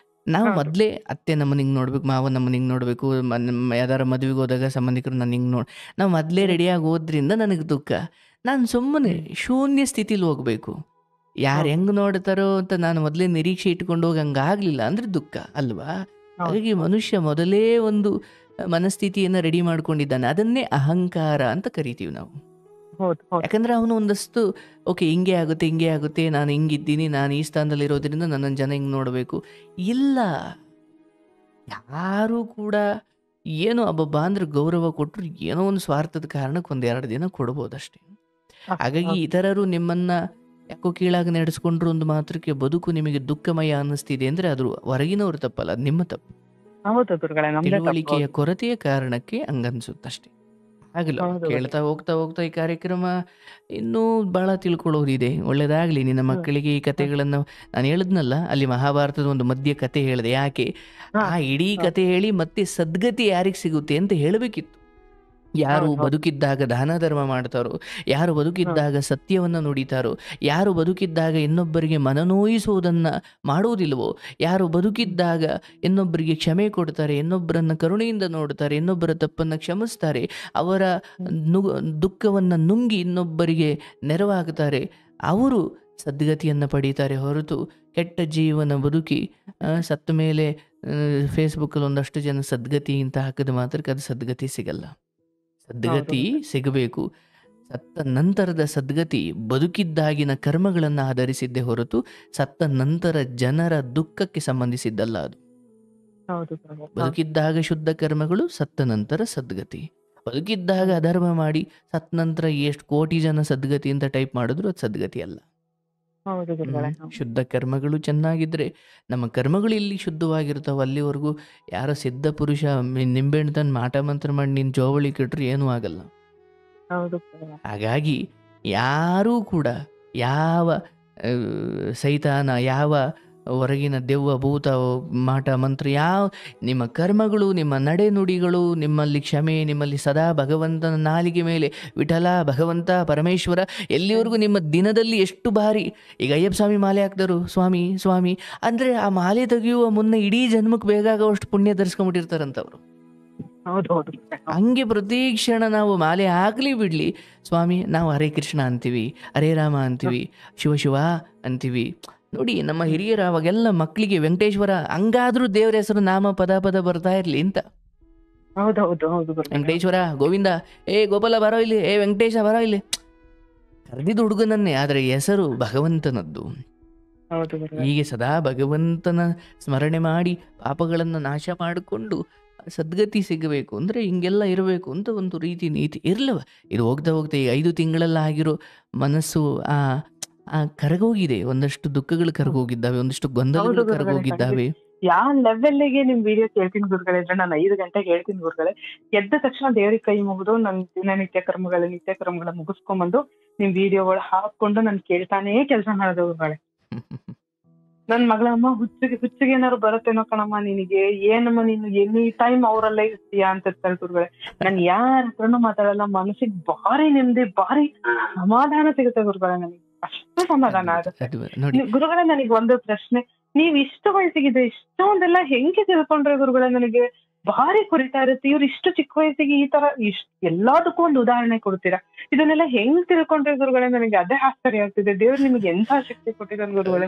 ನಾವು ಮೊದಲೇ ಅತ್ತೆ ನಮ್ಮನ್ನ ಹಿಂಗೆ ನೋಡ್ಬೇಕು, ಮಾವ ನಮ್ಮನ್ನ ಹಿಂಗೆ ನೋಡಬೇಕು, ಯಾವ್ದಾರ ಮದುವೆಗೆ ಹೋದಾಗ ಸಂಬಂಧಿಕರು ನಾನು ಹಿಂಗೆ ನಾವು ಮೊದಲೇ ರೆಡಿಯಾಗಿ ಹೋದ್ರಿಂದ ನನಗೆ ದುಃಖ. ನಾನು ಸುಮ್ಮನೆ ಶೂನ್ಯ ಸ್ಥಿತಿಲಿ ಹೋಗ್ಬೇಕು. ಯಾರು ಹೆಂಗೆ ನೋಡ್ತಾರೋ ಅಂತ ನಾನು ಮೊದಲೇ ನಿರೀಕ್ಷೆ ಇಟ್ಕೊಂಡು ಹೋಗಿ ಹಂಗಾಗ್ಲಿಲ್ಲ ಅಂದ್ರೆ ದುಃಖ ಅಲ್ವಾ? ಹಾಗಾಗಿ ಮನುಷ್ಯ ಮೊದಲೇ ಒಂದು ಮನಸ್ಥಿತಿಯನ್ನು ರೆಡಿ ಮಾಡ್ಕೊಂಡಿದ್ದಾನೆ. ಅದನ್ನೇ ಅಹಂಕಾರ ಅಂತ ಕರಿತೀವಿ ನಾವು. ಯಾಕಂದ್ರೆ ಅವನು ಒಂದಷ್ಟು ಓಕೆ ಹಿಂಗೆ ಆಗುತ್ತೆ, ನಾನು ಹಿಂಗಿದ್ದೀನಿ, ನಾನು ಈ ಸ್ಥಾನದಲ್ಲಿ ಇರೋದ್ರಿಂದ ನನ್ನನ್ನು ಜನ ಹಿಂಗೆ ನೋಡಬೇಕು. ಇಲ್ಲ, ಯಾರೂ ಕೂಡ ಏನೋ ಅಬ್ಬಬ್ಬ ಅಂದ್ರೆ ಗೌರವ ಕೊಟ್ಟರು ಏನೋ ಒಂದು ಸ್ವಾರ್ಥದ ಕಾರಣಕ್ಕೆ 1-2 ದಿನ ಕೊಡ್ಬೋದಷ್ಟೇ. ಹಾಗಾಗಿ ಇತರರು ನಿಮ್ಮನ್ನ ಯಾಕೋ ಕೀಳಾಗಿ ನಡೆಸ್ಕೊಂಡ್ರು ಒಂದು ಮಾತ್ರಕ್ಕೆ ಬದುಕು ನಿಮಗೆ ದುಃಖಮಯ ಅನ್ನಿಸ್ತಿದೆ ಅಂದ್ರೆ ಅದು ಹೊರಗಿನವ್ರು ತಪ್ಪಲ್ಲ, ಅದು ನಿಮ್ಮ ತಪ್ಪು. ತಿಳುವಳಿಕೆಯ ಕೊರತೆಯ ಕಾರಣಕ್ಕೆ ಹಂಗನ್ಸುತ್ತಷ್ಟೇ. ಆಗಲ್ಲ. ಹೌದು ಗುರುಗಳೇ. ಕೇಳ್ತಾ ಹೋಗ್ತಾ ಹೋಗ್ತಾ ಈ ಕಾರ್ಯಕ್ರಮ ಇನ್ನೂ ಬಹಳ ತಿಳ್ಕೊಳ್ಳೋದಿದೆ. ಒಳ್ಳೇದಾಗ್ಲಿ ನಿನ್ನ ಹ್ಮ್ ಮಕ್ಕಳಿಗೆ ಈ ಹ್ಮ್ ಕಥೆಗಳನ್ನು ನಾನು ಹೇಳಿದ್ನಲ್ಲ, ಅಲ್ಲಿ ಮಹಾಭಾರತದ ಒಂದು ಮಧ್ಯ ಕತೆ ಹೇಳಿದೆ. ಯಾಕೆ? ಹಾ ಆ ಇಡೀ ಹಾ ಕತೆ ಹೇಳಿ ಮತ್ತೆ ಸದ್ಗತಿ ಯಾರಿಗೆ ಸಿಗುತ್ತೆ ಅಂತ ಹೇಳಬೇಕಿತ್ತು. ಯಾರು ಹೌದು ಹೌದು. ಬದುಕಿದ್ದಾಗ ದಾನ ಧರ್ಮ ಮಾಡ್ತಾರೋ, ಯಾರು ಹ್ಮ್ ಬದುಕಿದ್ದಾಗ ಸತ್ಯವನ್ನು ನುಡಿತಾರೋ, ಯಾರು ಬದುಕಿದ್ದಾಗ ಇನ್ನೊಬ್ಬರಿಗೆ ಮನನೋಯಿಸುವುದನ್ನು ಮಾಡುವುದಿಲ್ವೋ, ಯಾರು ಬದುಕಿದ್ದಾಗ ಇನ್ನೊಬ್ಬರಿಗೆ ಕ್ಷಮೆ ಕೊಡ್ತಾರೆ, ಇನ್ನೊಬ್ಬರನ್ನು ಕರುಣೆಯಿಂದ ನೋಡ್ತಾರೆ, ಇನ್ನೊಬ್ಬರ ತಪ್ಪನ್ನು ಕ್ಷಮಿಸ್ತಾರೆ, ಅವರ ಹ್ಮ್ ನು ದುಃಖವನ್ನು ನುಂಗಿ ಇನ್ನೊಬ್ಬರಿಗೆ ನೆರವಾಗ್ತಾರೆ, ಅವರು ಸದ್ಗತಿಯನ್ನು ಪಡೀತಾರೆ ಹೊರತು ಕೆಟ್ಟ ಜೀವನ ಬದುಕಿ ಸತ್ತ ಮೇಲೆ ಫೇಸ್ಬುಕ್ಕಲ್ಲಿ ಒಂದಷ್ಟು ಜನ ಸದ್ಗತಿ ಅಂತ ಹಾಕಿದ ಮಾತ್ರಕ್ಕೆ ಅದು ಸದ್ಗತಿ ಸಿಗಲ್ಲ. ಹೌದು ಸದ್ಗತಿ ಗುರುಗಳೇ. ಸಿಗಬೇಕು. ಸತ್ತ ನಂತರದ ಸದ್ಗತಿ ಬದುಕಿದ್ದಾಗಿನ ಕರ್ಮಗಳನ್ನು ಆಧರಿಸಿದ್ದೇ ಹೊರತು ಸತ್ತ ನಂತರ ಜನರ ದುಃಖಕ್ಕೆ ಸಂಬಂಧಿಸಿದ್ದಲ್ಲ ಅದು. ಹೌದು ಗುರುಗಳೇ. ಹೌದು. ಬದುಕಿದ್ದಾಗ ಶುದ್ಧ ಕರ್ಮಗಳು, ಸತ್ತ ನಂತರ ಸದ್ಗತಿ. ಬದುಕಿದ್ದಾಗ ಹ್ಮ್ ಅಧರ್ಮ ಮಾಡಿ ಸತ್ತ ನಂತರ ಎಷ್ಟು ಕೋಟಿ ಜನ ಸದ್ಗತಿ ಅಂತ ಟೈಪ್ ಮಾಡಿದ್ರು ಅದು ಸದ್ಗತಿ ಅಲ್ಲ. ಹೌದು ಗುರುಗಳೇ. ಶುದ್ಧ ಕರ್ಮಗಳು ಚೆನ್ನಾಗಿದ್ದರೆ ನಮ್ಮ ಕರ್ಮಗಳು ಇಲ್ಲಿ ಶುದ್ಧವಾಗಿರ್ತಾವೆ. ಅಲ್ಲಿವರೆಗೂ ಯಾರೋ ಸಿದ್ಧ ಪುರುಷ ನಿಂಬೆಹಣ್ಣು ತಂದು ಮಾಟ ಮಂತ್ರ ಮಾಡಿ ನಿನ್ನ ಜೋವಳಿ ಕೆಟ್ಟರು ಏನೂ ಆಗಲ್ಲ. ಹೌದು ಗುರುಗಳೇ. ಹಾಗಾಗಿ ಯಾರೂ ಕೂಡ ಯಾವ ಸೈತಾನ, ಯಾವ ಹೊರಗಿನ ದೆವ್ವ ಭೂತ ಮಾಟ ಮಂತ್ರ, ಯಾವ ನಿಮ್ಮ ಕರ್ಮಗಳು, ನಿಮ್ಮ ನಡೆ ನುಡಿಗಳು, ನಿಮ್ಮಲ್ಲಿ ಕ್ಷಮೆ, ನಿಮ್ಮಲ್ಲಿ ಸದಾ ಭಗವಂತನ ನಾಲಿಗೆ ಮೇಲೆ ವಿಠಲ ಭಗವಂತ ಪರಮೇಶ್ವರ, ಎಲ್ಲಿವರೆಗೂ ನಿಮ್ಮ ದಿನದಲ್ಲಿ ಎಷ್ಟು ಬಾರಿ ಈಗ ಅಯ್ಯಪ್ಪ ಸ್ವಾಮಿ ಮಾಲೆ ಹಾಕ್ದರು ಸ್ವಾಮಿ ಸ್ವಾಮಿ ಅಂದರೆ ಆ ಮಾಲೆ ತೆಗೆಯುವ ಮುನ್ನ ಇಡೀ ಜನ್ಮಕ್ಕೆ ಬೇಗಾಗೋಷ್ಟು ಪುಣ್ಯ ಧರಿಸ್ಕೊಂಡ್ಬಿಟ್ಟಿರ್ತಾರಂತವ್ರು. ಹೌದು ಹೌದು ಗುರುಗಳೇ. ಹಂಗೆ ಪ್ರತಿ ಕ್ಷಣ ನಾವು ಮಾಲೆ ಹಾಕಲಿ ಬಿಡಲಿ ಸ್ವಾಮಿ, ನಾವು ಹರೇ ಕೃಷ್ಣ ಅಂತೀವಿ, ಹರೇ ರಾಮ ಅಂತೀವಿ, ಶಿವ ಶಿವ ಅಂತೀವಿ. ನೋಡಿ ನಮ್ಮ ಹಿರಿಯರು ಅವಾಗೆಲ್ಲ ಮಕ್ಕಳಿಗೆ ವೆಂಕಟೇಶ್ವರ ಹಂಗಾದ್ರೂ ದೇವರ ಹೆಸರು ನಾಮ ಪದ ಪದ ಬರ್ತಾ ಇರಲಿ ಅಂತ. ಹೌದು ಹೌದು ಹೌದು ಗುರುಗಳೇ. ವೆಂಕಟೇಶ್ವರ, ಗೋವಿಂದ, ಏ ಗೋಪಾಲ ಬರೋ ಇಲ್ಲಿ, ಏ ವೆಂಕಟೇಶ ಬರೋ ಇಲ್ಲಿ, ಕರೆದಿದ್ದು ಹುಡುಗನನ್ನೇ, ಆದರೆ ಹೆಸರು ಭಗವಂತನದ್ದು. ಹೌದು ಗುರುಗಳೇ. ಹೀಗೆ ಸದಾ ಭಗವಂತನ ಸ್ಮರಣೆ ಮಾಡಿ ಪಾಪಗಳನ್ನು ನಾಶ ಮಾಡಿಕೊಂಡು ಸದ್ಗತಿ ಸಿಗಬೇಕು ಅಂದರೆ ಹಿಂಗೆಲ್ಲ ಇರಬೇಕು ಅಂತ ಒಂದು ರೀತಿ ನೀತಿ ಇರಲವ. ಇದು ಹೋಗ್ತಾ ಹೋಗ್ತಾ ಈ 5 ತಿಂಗಳಲ್ಲಿ ಆಗಿರೋ ಮನಸ್ಸು ಕರಗೋಗಿದೆ. ಒಂದಷ್ಟು ದುಃಖಗಳು ಕರಗೋಗಿದ್ದಾವೆ, ಒಂದಷ್ಟು ಹೌದು ಗೊಂದಲಗಳು ಗುರುಗಳೇ. ಖಂಡಿತ ಕರಗೋಗಿದ್ದಾವೆ. ಯಾವ ಲೆವೆಲ್ಗೆ ನಿಮ್ ವಿಡಿಯೋ ಕೇಳ್ತೀನಿ ಗುರುಗಳೇ ಅಂದ್ರೆ ನಾನು 5 ಗಂಟೆಗೆ ಹೇಳ್ತೀನಿ ಗುರುಗಳೇ. ಎದ್ದ ತಕ್ಷಣ ದೇವ್ರಿಗೆ ಕೈ ಮುಗಿದು ನನ್ ನಿತ್ಯ ಕರ್ಮಗಳ ಮುಗಿಸ್ಕೊಂಡ್ಬಂದು ನಿಮ್ ವಿಡಿಯೋಗಳು ಹಾಕೊಂಡು ನಾನು ಕೇಳ್ತಾನೇ ಕೆಲಸ ಮಾಡೋದು ಗುರುಗಳೇ. ನನ್ ಮಗಳ ಅಮ್ಮ ಹುಚ್ಚಿಗೆ ಏನಾದ್ರು ಬರುತ್ತೇನೋ ಕಣಮ್ಮ ನಿನಗೆ, ಏನಮ್ಮ ನೀನು ಎನಿ ಟೈಮ್ ಅವರಲ್ಲೇ ಇರ್ತೀಯಾ ಅಂತ ಇರ್ತಾರೆ ಗುರುಗಳೇ. ನಾನ್ ಯಾರ ಹತ್ರನೂ ಮಾತಾಡಲ್ಲ, ಮನಸ್ಸಿಗೆ ಭಾರಿ ನೆಮ್ಮದಿ, ಭಾರಿ ಸಮಾಧಾನ ಸಿಗುತ್ತೆ ಗುರುಗಳೇ. ನನಗೆ ಅಷ್ಟು ಸಮಾಧಾನ ಆಗುತ್ತೆ ಅದು ನೋಡಿ, ಗುರುಗಳೇ. ನನಗೆ ಒಂದು ಪ್ರಶ್ನೆ, ನೀವ್ ಇಷ್ಟು ವಯಸ್ಸಿಗಿದೆ ಇಷ್ಟೊಂದೆಲ್ಲ ಹೆಂಗೆ ತಿಳ್ಕೊಂಡ್ರೆ ಗುರುಗಳೇ? ನನಗೆ ಭಾರಿ ಕುರಿತಾ ಇರುತ್ತೆ, ಇವ್ರು ಇಷ್ಟು ಚಿಕ್ಕ ವಯಸ್ಸಿಗೆ ಈ ತರ ಎಲ್ಲದಕ್ಕೂ ಒಂದು ಉದಾಹರಣೆ ಕೊಡ್ತೀರಾ, ಇದನ್ನೆಲ್ಲ ಹೆಂಗ್ ತಿಳ್ಕೊಂಡ್ರೆ ಗುರುಗಳೇ? ನನಗೆ ಅದೇ ಆಶ್ಚರ್ಯ ಆಗ್ತಿದೆ. ದೇವ್ರು ನಿಮ್ಗೆ ಎಂತ ಶಕ್ತಿ ಕೊಟ್ಟಿದ್ದಾನೆ ಗುರುಗಳೇ.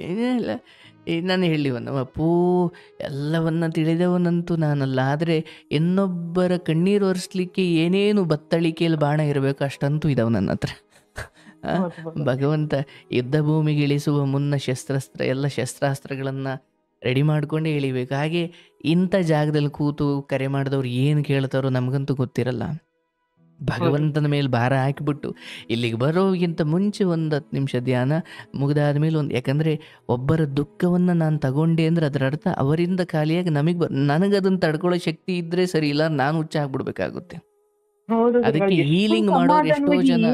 ಏನಿಲ್ಲ, ನಾನು ಹೇಳಿವ ನಮ್ಮ ಅಪ್ಪೂ ಎಲ್ಲವನ್ನ ತಿಳಿದವನಂತೂ ನಾನಲ್ಲ, ಆದರೆ ಇನ್ನೊಬ್ಬರ ಕಣ್ಣೀರು ಒರೆಸ್ಲಿಕ್ಕೆ ಏನೇನು ಬತ್ತಳಿಕೆಯಲ್ಲಿ ಬಾಣ ಇರಬೇಕು ಅಷ್ಟಂತೂ ಇದಾವೆ ನನ್ನ ಹತ್ರ. ಭಗವಂತ ಯುದ್ಧ ಭೂಮಿಗೆ ಇಳಿಸುವ ಮುನ್ನ ಎಲ್ಲ ಶಸ್ತ್ರಾಸ್ತ್ರಗಳನ್ನು ರೆಡಿ ಮಾಡ್ಕೊಂಡೇ ಇಳಿಬೇಕು. ಹಾಗೆ ಇಂಥ ಜಾಗದಲ್ಲಿ ಕೂತು ಕರೆ ಮಾಡಿದವ್ರು ಏನು ಕೇಳ್ತಾರೋ ನಮಗಂತೂ ಗೊತ್ತಿರಲ್ಲ. ಭಗವಂತನ ಮೇಲೆ ಭಾರ ಹಾಕಿಬಿಟ್ಟು ಇಲ್ಲಿಗೆ ಬರೋಗಿಂತ ಮುಂಚೆ ಒಂದು 10 ನಿಮಿಷ ಧ್ಯಾನ ಮುಗಿದಾದ ಮೇಲೆ ಯಾಕಂದರೆ ಒಬ್ಬರ ದುಃಖವನ್ನು ನಾನು ತಗೊಂಡೆ ಅಂದರೆ ಅದರ ಅರ್ಥ ಅವರಿಂದ ಖಾಲಿಯಾಗಿ ನನಗದನ್ನು ತಡ್ಕೊಳ್ಳೋ ಶಕ್ತಿ ಇದ್ದರೆ ಸರಿ, ಇಲ್ಲ ನಾನು ಹುಚ್ಚಾಗ್ಬಿಡ್ಬೇಕಾಗುತ್ತೆ. ಅದಕ್ಕೆ ಹೀಲಿಂಗ್ ಮಾಡೋರು ಎಷ್ಟೋ ಜನ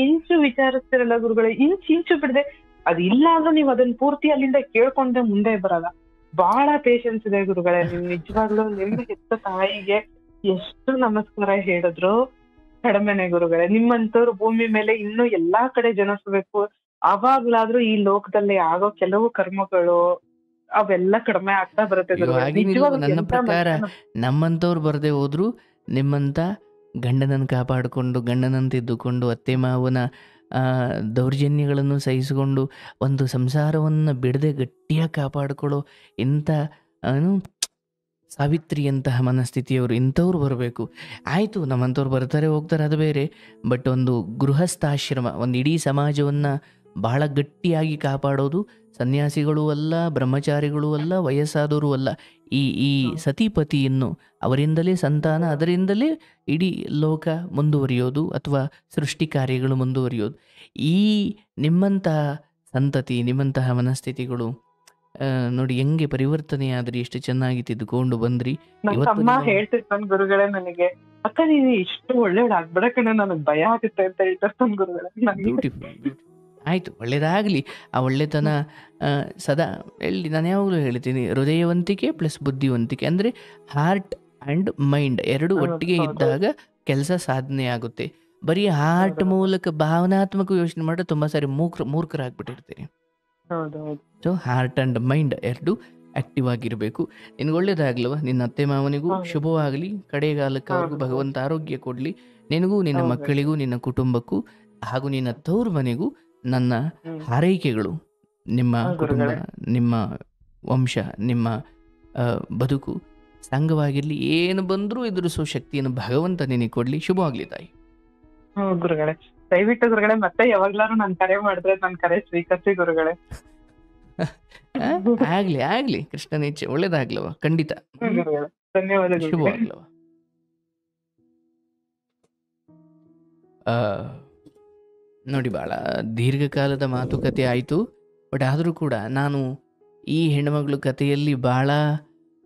ಇಂಚು ವಿಚಾರಿಸ್ತಿರಲ್ಲ ಗುರುಗಳೇ, ಇಂಚು ಬಿಡದೆ ಅದು ಇಲ್ಲ ಅಂದ್ರೆ ನೀವು ಅದನ್ನ ಪೂರ್ತಿ ಅಲ್ಲಿಂದ ಕೇಳ್ಕೊಂಡೆ ಮುಂದೆ ಬರಲ್ಲ. ಬಹಳ ಪೇಶನ್ಸ್ ಇದೆ ಗುರುಗಳೇ. ನೀವು ನಿಜವಾಗ್ಲೂ ನಿಮ್ಮ ಹೆತ್ತ ತಾಯಿಗೆ ಎಷ್ಟು ನಮಸ್ಕಾರ ಹೇಳಿದ್ರು ಕಡಿಮೆನೆ ಗುರುಗಳೇ. ನಿಮ್ಮಂತವ್ರು ಭೂಮಿ ಮೇಲೆ ಇನ್ನೂ ಎಲ್ಲಾ ಕಡೆ ಜನಿಸ್ಬೇಕು, ಅವಾಗ್ಲಾದ್ರೂ ಈ ಲೋಕದಲ್ಲಿ ಆಗೋ ಕೆಲವು ಕರ್ಮಗಳು ಅವೆಲ್ಲ ಕಡಿಮೆ ಆಗ್ತಾ ಬರುತ್ತೆ ಗುರುಗಳೇ. ನನ್ನ ಪ್ರಕಾರ ನಮ್ಮಂತವ್ರು ಬರದೆ ಹೋದ್ರು ನಿಮ್ಮಂತ ಗಂಡನನ್ನು ಕಾಪಾಡಿಕೊಂಡು, ಗಂಡನಂತಿದ್ದುಕೊಂಡು, ಅತ್ತೆ ಮಾವನ ದೌರ್ಜನ್ಯಗಳನ್ನು ಸಹಿಸಿಕೊಂಡು ಒಂದು ಸಂಸಾರವನ್ನು ಬಿಡದೆ ಗಟ್ಟಿಯಾಗಿ ಕಾಪಾಡಿಕೊಳ್ಳೋ ಇಂಥ ಸಾವಿತ್ರಿಯಂತಹ ಮನಸ್ಥಿತಿಯವರು ಇಂಥವ್ರು ಬರಬೇಕು. ಆಯಿತು, ನಮ್ಮಂಥವ್ರು ಬರ್ತಾರೆ ಹೋಗ್ತಾರೆ ಅದು ಬೇರೆ, ಬಟ್ ಒಂದು ಗೃಹಸ್ಥಾಶ್ರಮ, ಒಂದು ಇಡೀ ಸಮಾಜವನ್ನು ಬಹಳ ಗಟ್ಟಿಯಾಗಿ ಕಾಪಾಡೋದು ಸನ್ಯಾಸಿಗಳೂ ಅಲ್ಲ, ಬ್ರಹ್ಮಚಾರಿಗಳೂ ಅಲ್ಲ, ವಯಸ್ಸಾದವರು ಅಲ್ಲ, ಈ ಸತಿಪತಿಯನ್ನು ಅವರಿಂದಲೇ ಸಂತಾನ, ಅದರಿಂದಲೇ ಇಡೀ ಲೋಕ ಮುಂದುವರಿಯೋದು ಅಥವಾ ಸೃಷ್ಟಿ ಕಾರ್ಯಗಳು ಮುಂದುವರಿಯೋದು. ಈ ನಿಮ್ಮಂತಹ ಸಂತತಿ, ನಿಮ್ಮಂತಹ ಮನಸ್ಥಿತಿಗಳು ನೋಡಿ ಹೆಂಗೆ ಪರಿವರ್ತನೆ ಆದ್ರಿ, ಎಷ್ಟು ಚೆನ್ನಾಗಿ ತಿದ್ದುಕೊಂಡು ಬಂದ್ರಿ. ತಮ್ಮ ಹೇಳ್ತಿರ್ತಾನೆ ಗುರುಗಳೇ, ನನಗೆ ಅಕ್ಕ ನೀನು ಇಷ್ಟು ಒಳ್ಳೆಯವಳು ಆಗ್ಬೇಡ ಕಣೆ, ನನಗ್ ಭಯ ಆಗುತ್ತೆ ಅಂತ ಹೇಳ್ತಾರೆ ಗುರುಗಳೇ ನನಗೆ. ಬ್ಯೂಟಿಫುಲ್. ಆಯಿತು, ಒಳ್ಳೆಯದಾಗಲಿ. ಆ ಒಳ್ಳೆತನ ಸದಾ ನಾನು ಯಾವಾಗಲೂ ಹೇಳ್ತೀನಿ, ಹೃದಯವಂತಿಕೆ ಪ್ಲಸ್ ಬುದ್ಧಿವಂತಿಕೆ ಅಂದರೆ ಹಾರ್ಟ್ ಆ್ಯಂಡ್ ಮೈಂಡ್ ಎರಡು ಒಟ್ಟಿಗೆ ಇದ್ದಾಗ ಕೆಲಸ ಸಾಧನೆ ಆಗುತ್ತೆ. ಬರೀ ಹಾರ್ಟ್ ಮೂಲಕ ಭಾವನಾತ್ಮಕ ಯೋಚನೆ ಮಾಡಿದ್ರೆ ತುಂಬ ಸಾರಿ ಮೂರ್ಖರಾಗ್ಬಿಟ್ಟಿರ್ತೀರಿ. ಸೊ ಹಾರ್ಟ್ ಆ್ಯಂಡ್ ಮೈಂಡ್ ಎರಡು ಆಕ್ಟಿವ್ ಆಗಿರಬೇಕು. ನಿನಗೆ ಒಳ್ಳೇದಾಗ್ಲವ, ನಿನ್ನ ಅತ್ತೆ ಮಾವನಿಗೂ ಶುಭವಾಗಲಿ, ಕಡೆಗಾಲಕ್ಕೆ ಅವ್ರಿಗೂ ಭಗವಂತ ಆರೋಗ್ಯ ಕೊಡಲಿ, ನಿನಗೂ ನಿನ್ನ ಮಕ್ಕಳಿಗೂ ನಿನ್ನ ಕುಟುಂಬಕ್ಕೂ ಹಾಗೂ ನಿನ್ನ ತವರು ಮನೆಗೂ ನನ್ನ ಹಾರೈಕೆಗಳು. ನಿಮ್ಮ ಕುಟುಂಬ, ನಿಮ್ಮ ವಂಶ, ನಿಮ್ಮ ಬದುಕು ಸಂಘವಾಗಿರಲಿ, ಏನು ಬಂದರೂ ಎದುರಿಸೋ ಶಕ್ತಿಯನ್ನು ಭಗವಂತ ನಿನಗೆ ಕೊಡಲಿ. ಶುಭವಾಗಲಿ ತಾಯಿ. ಗುರುಗಳೇ ದಯವಿಟ್ಟು ಗುರುಗಳೇ ಮತ್ತೆ ಯಾವಾಗ್ಲಾರು ನಾನು ಕರೆ ಮಾಡಿದ್ರೆ ನನ್ನ ಕರೆ ಸ್ವೀಕರಿಸಿ ಗುರುಗಳೇ. ಆಗ್ಲಿ ಆಗ್ಲಿ, ಕೃಷ್ಣನ ಇಚ್ಛೆ, ಒಳ್ಳೇದಾಗ್ಲವ, ಖಂಡಿತ. ಧನ್ಯವಾದಗಳು. ಶುಭವಾಗ್ಲವ. ನೋಡಿ, ಭಾಳ ದೀರ್ಘಕಾಲದ ಮಾತುಕತೆ ಆಯಿತು. ಬಟ್ ಆದರೂ ಕೂಡ ನಾನು ಈ ಹೆಣ್ಮಗಳು ಕಥೆಯಲ್ಲಿ ಭಾಳ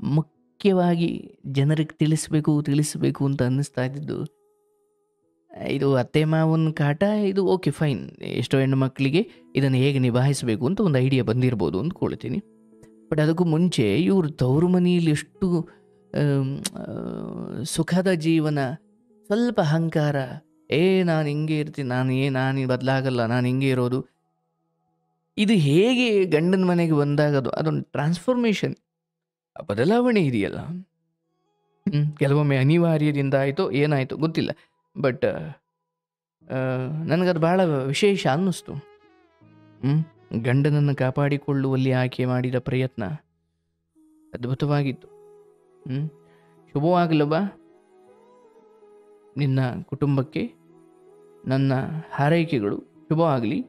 ಮುಖ್ಯವಾಗಿ ಜನರಿಗೆ ತಿಳಿಸ್ಬೇಕು ಅಂತ ಅನ್ನಿಸ್ತಾ ಇದ್ದಿದ್ದು, ಇದು ಅತ್ತೆ ಮಾವನ ಕಾಟ, ಇದು ಓಕೆ ಫೈನ್. ಎಷ್ಟೋ ಹೆಣ್ಣು ಮಕ್ಕಳಿಗೆ ಇದನ್ನು ಹೇಗೆ ನಿಭಾಯಿಸಬೇಕು ಅಂತ ಒಂದು ಐಡಿಯಾ ಬಂದಿರ್ಬೋದು ಅಂದ್ಕೊಳ್ತೀನಿ. ಬಟ್ ಅದಕ್ಕೂ ಮುಂಚೆ ಇವರು ತವರು ಮನೆಯಲ್ಲಿ ಎಷ್ಟು ಸುಖದ ಜೀವನ, ಸ್ವಲ್ಪ ಅಹಂಕಾರ, ನಾನು ಹಿಂಗೆ ಇರ್ತೀನಿ, ನಾನು ಬದಲಾಗಲ್ಲ, ನಾನು ಹಿಂಗೆ ಇರೋದು, ಇದು ಹೇಗೆ ಗಂಡನ ಮನೆಗೆ ಬಂದಾಗ ಅದೊಂದು ಟ್ರಾನ್ಸ್ಫಾರ್ಮೇಷನ್, ಬದಲಾವಣೆ ಇದೆಯಲ್ಲ, ಕೆಲವೊಮ್ಮೆ ಅನಿವಾರ್ಯದಿಂದ ಆಯಿತೋ ಏನಾಯಿತು ಗೊತ್ತಿಲ್ಲ. ಬಟ್ ನನಗದು ಭಾಳ ವಿಶೇಷ ಅನ್ನಿಸ್ತು. ಗಂಡನನ್ನು ಕಾಪಾಡಿಕೊಳ್ಳುವಲ್ಲಿ ಆಕೆ ಮಾಡಿದ ಪ್ರಯತ್ನ ಅದ್ಭುತವಾಗಿತ್ತು. ಶುಭವಾಗಲವ ನಿನ್ನ ಕುಟುಂಬಕ್ಕೆ ನನ್ನ ಹಾರೈಕೆಗಳು. ಶುಭವಾಗಲಿ.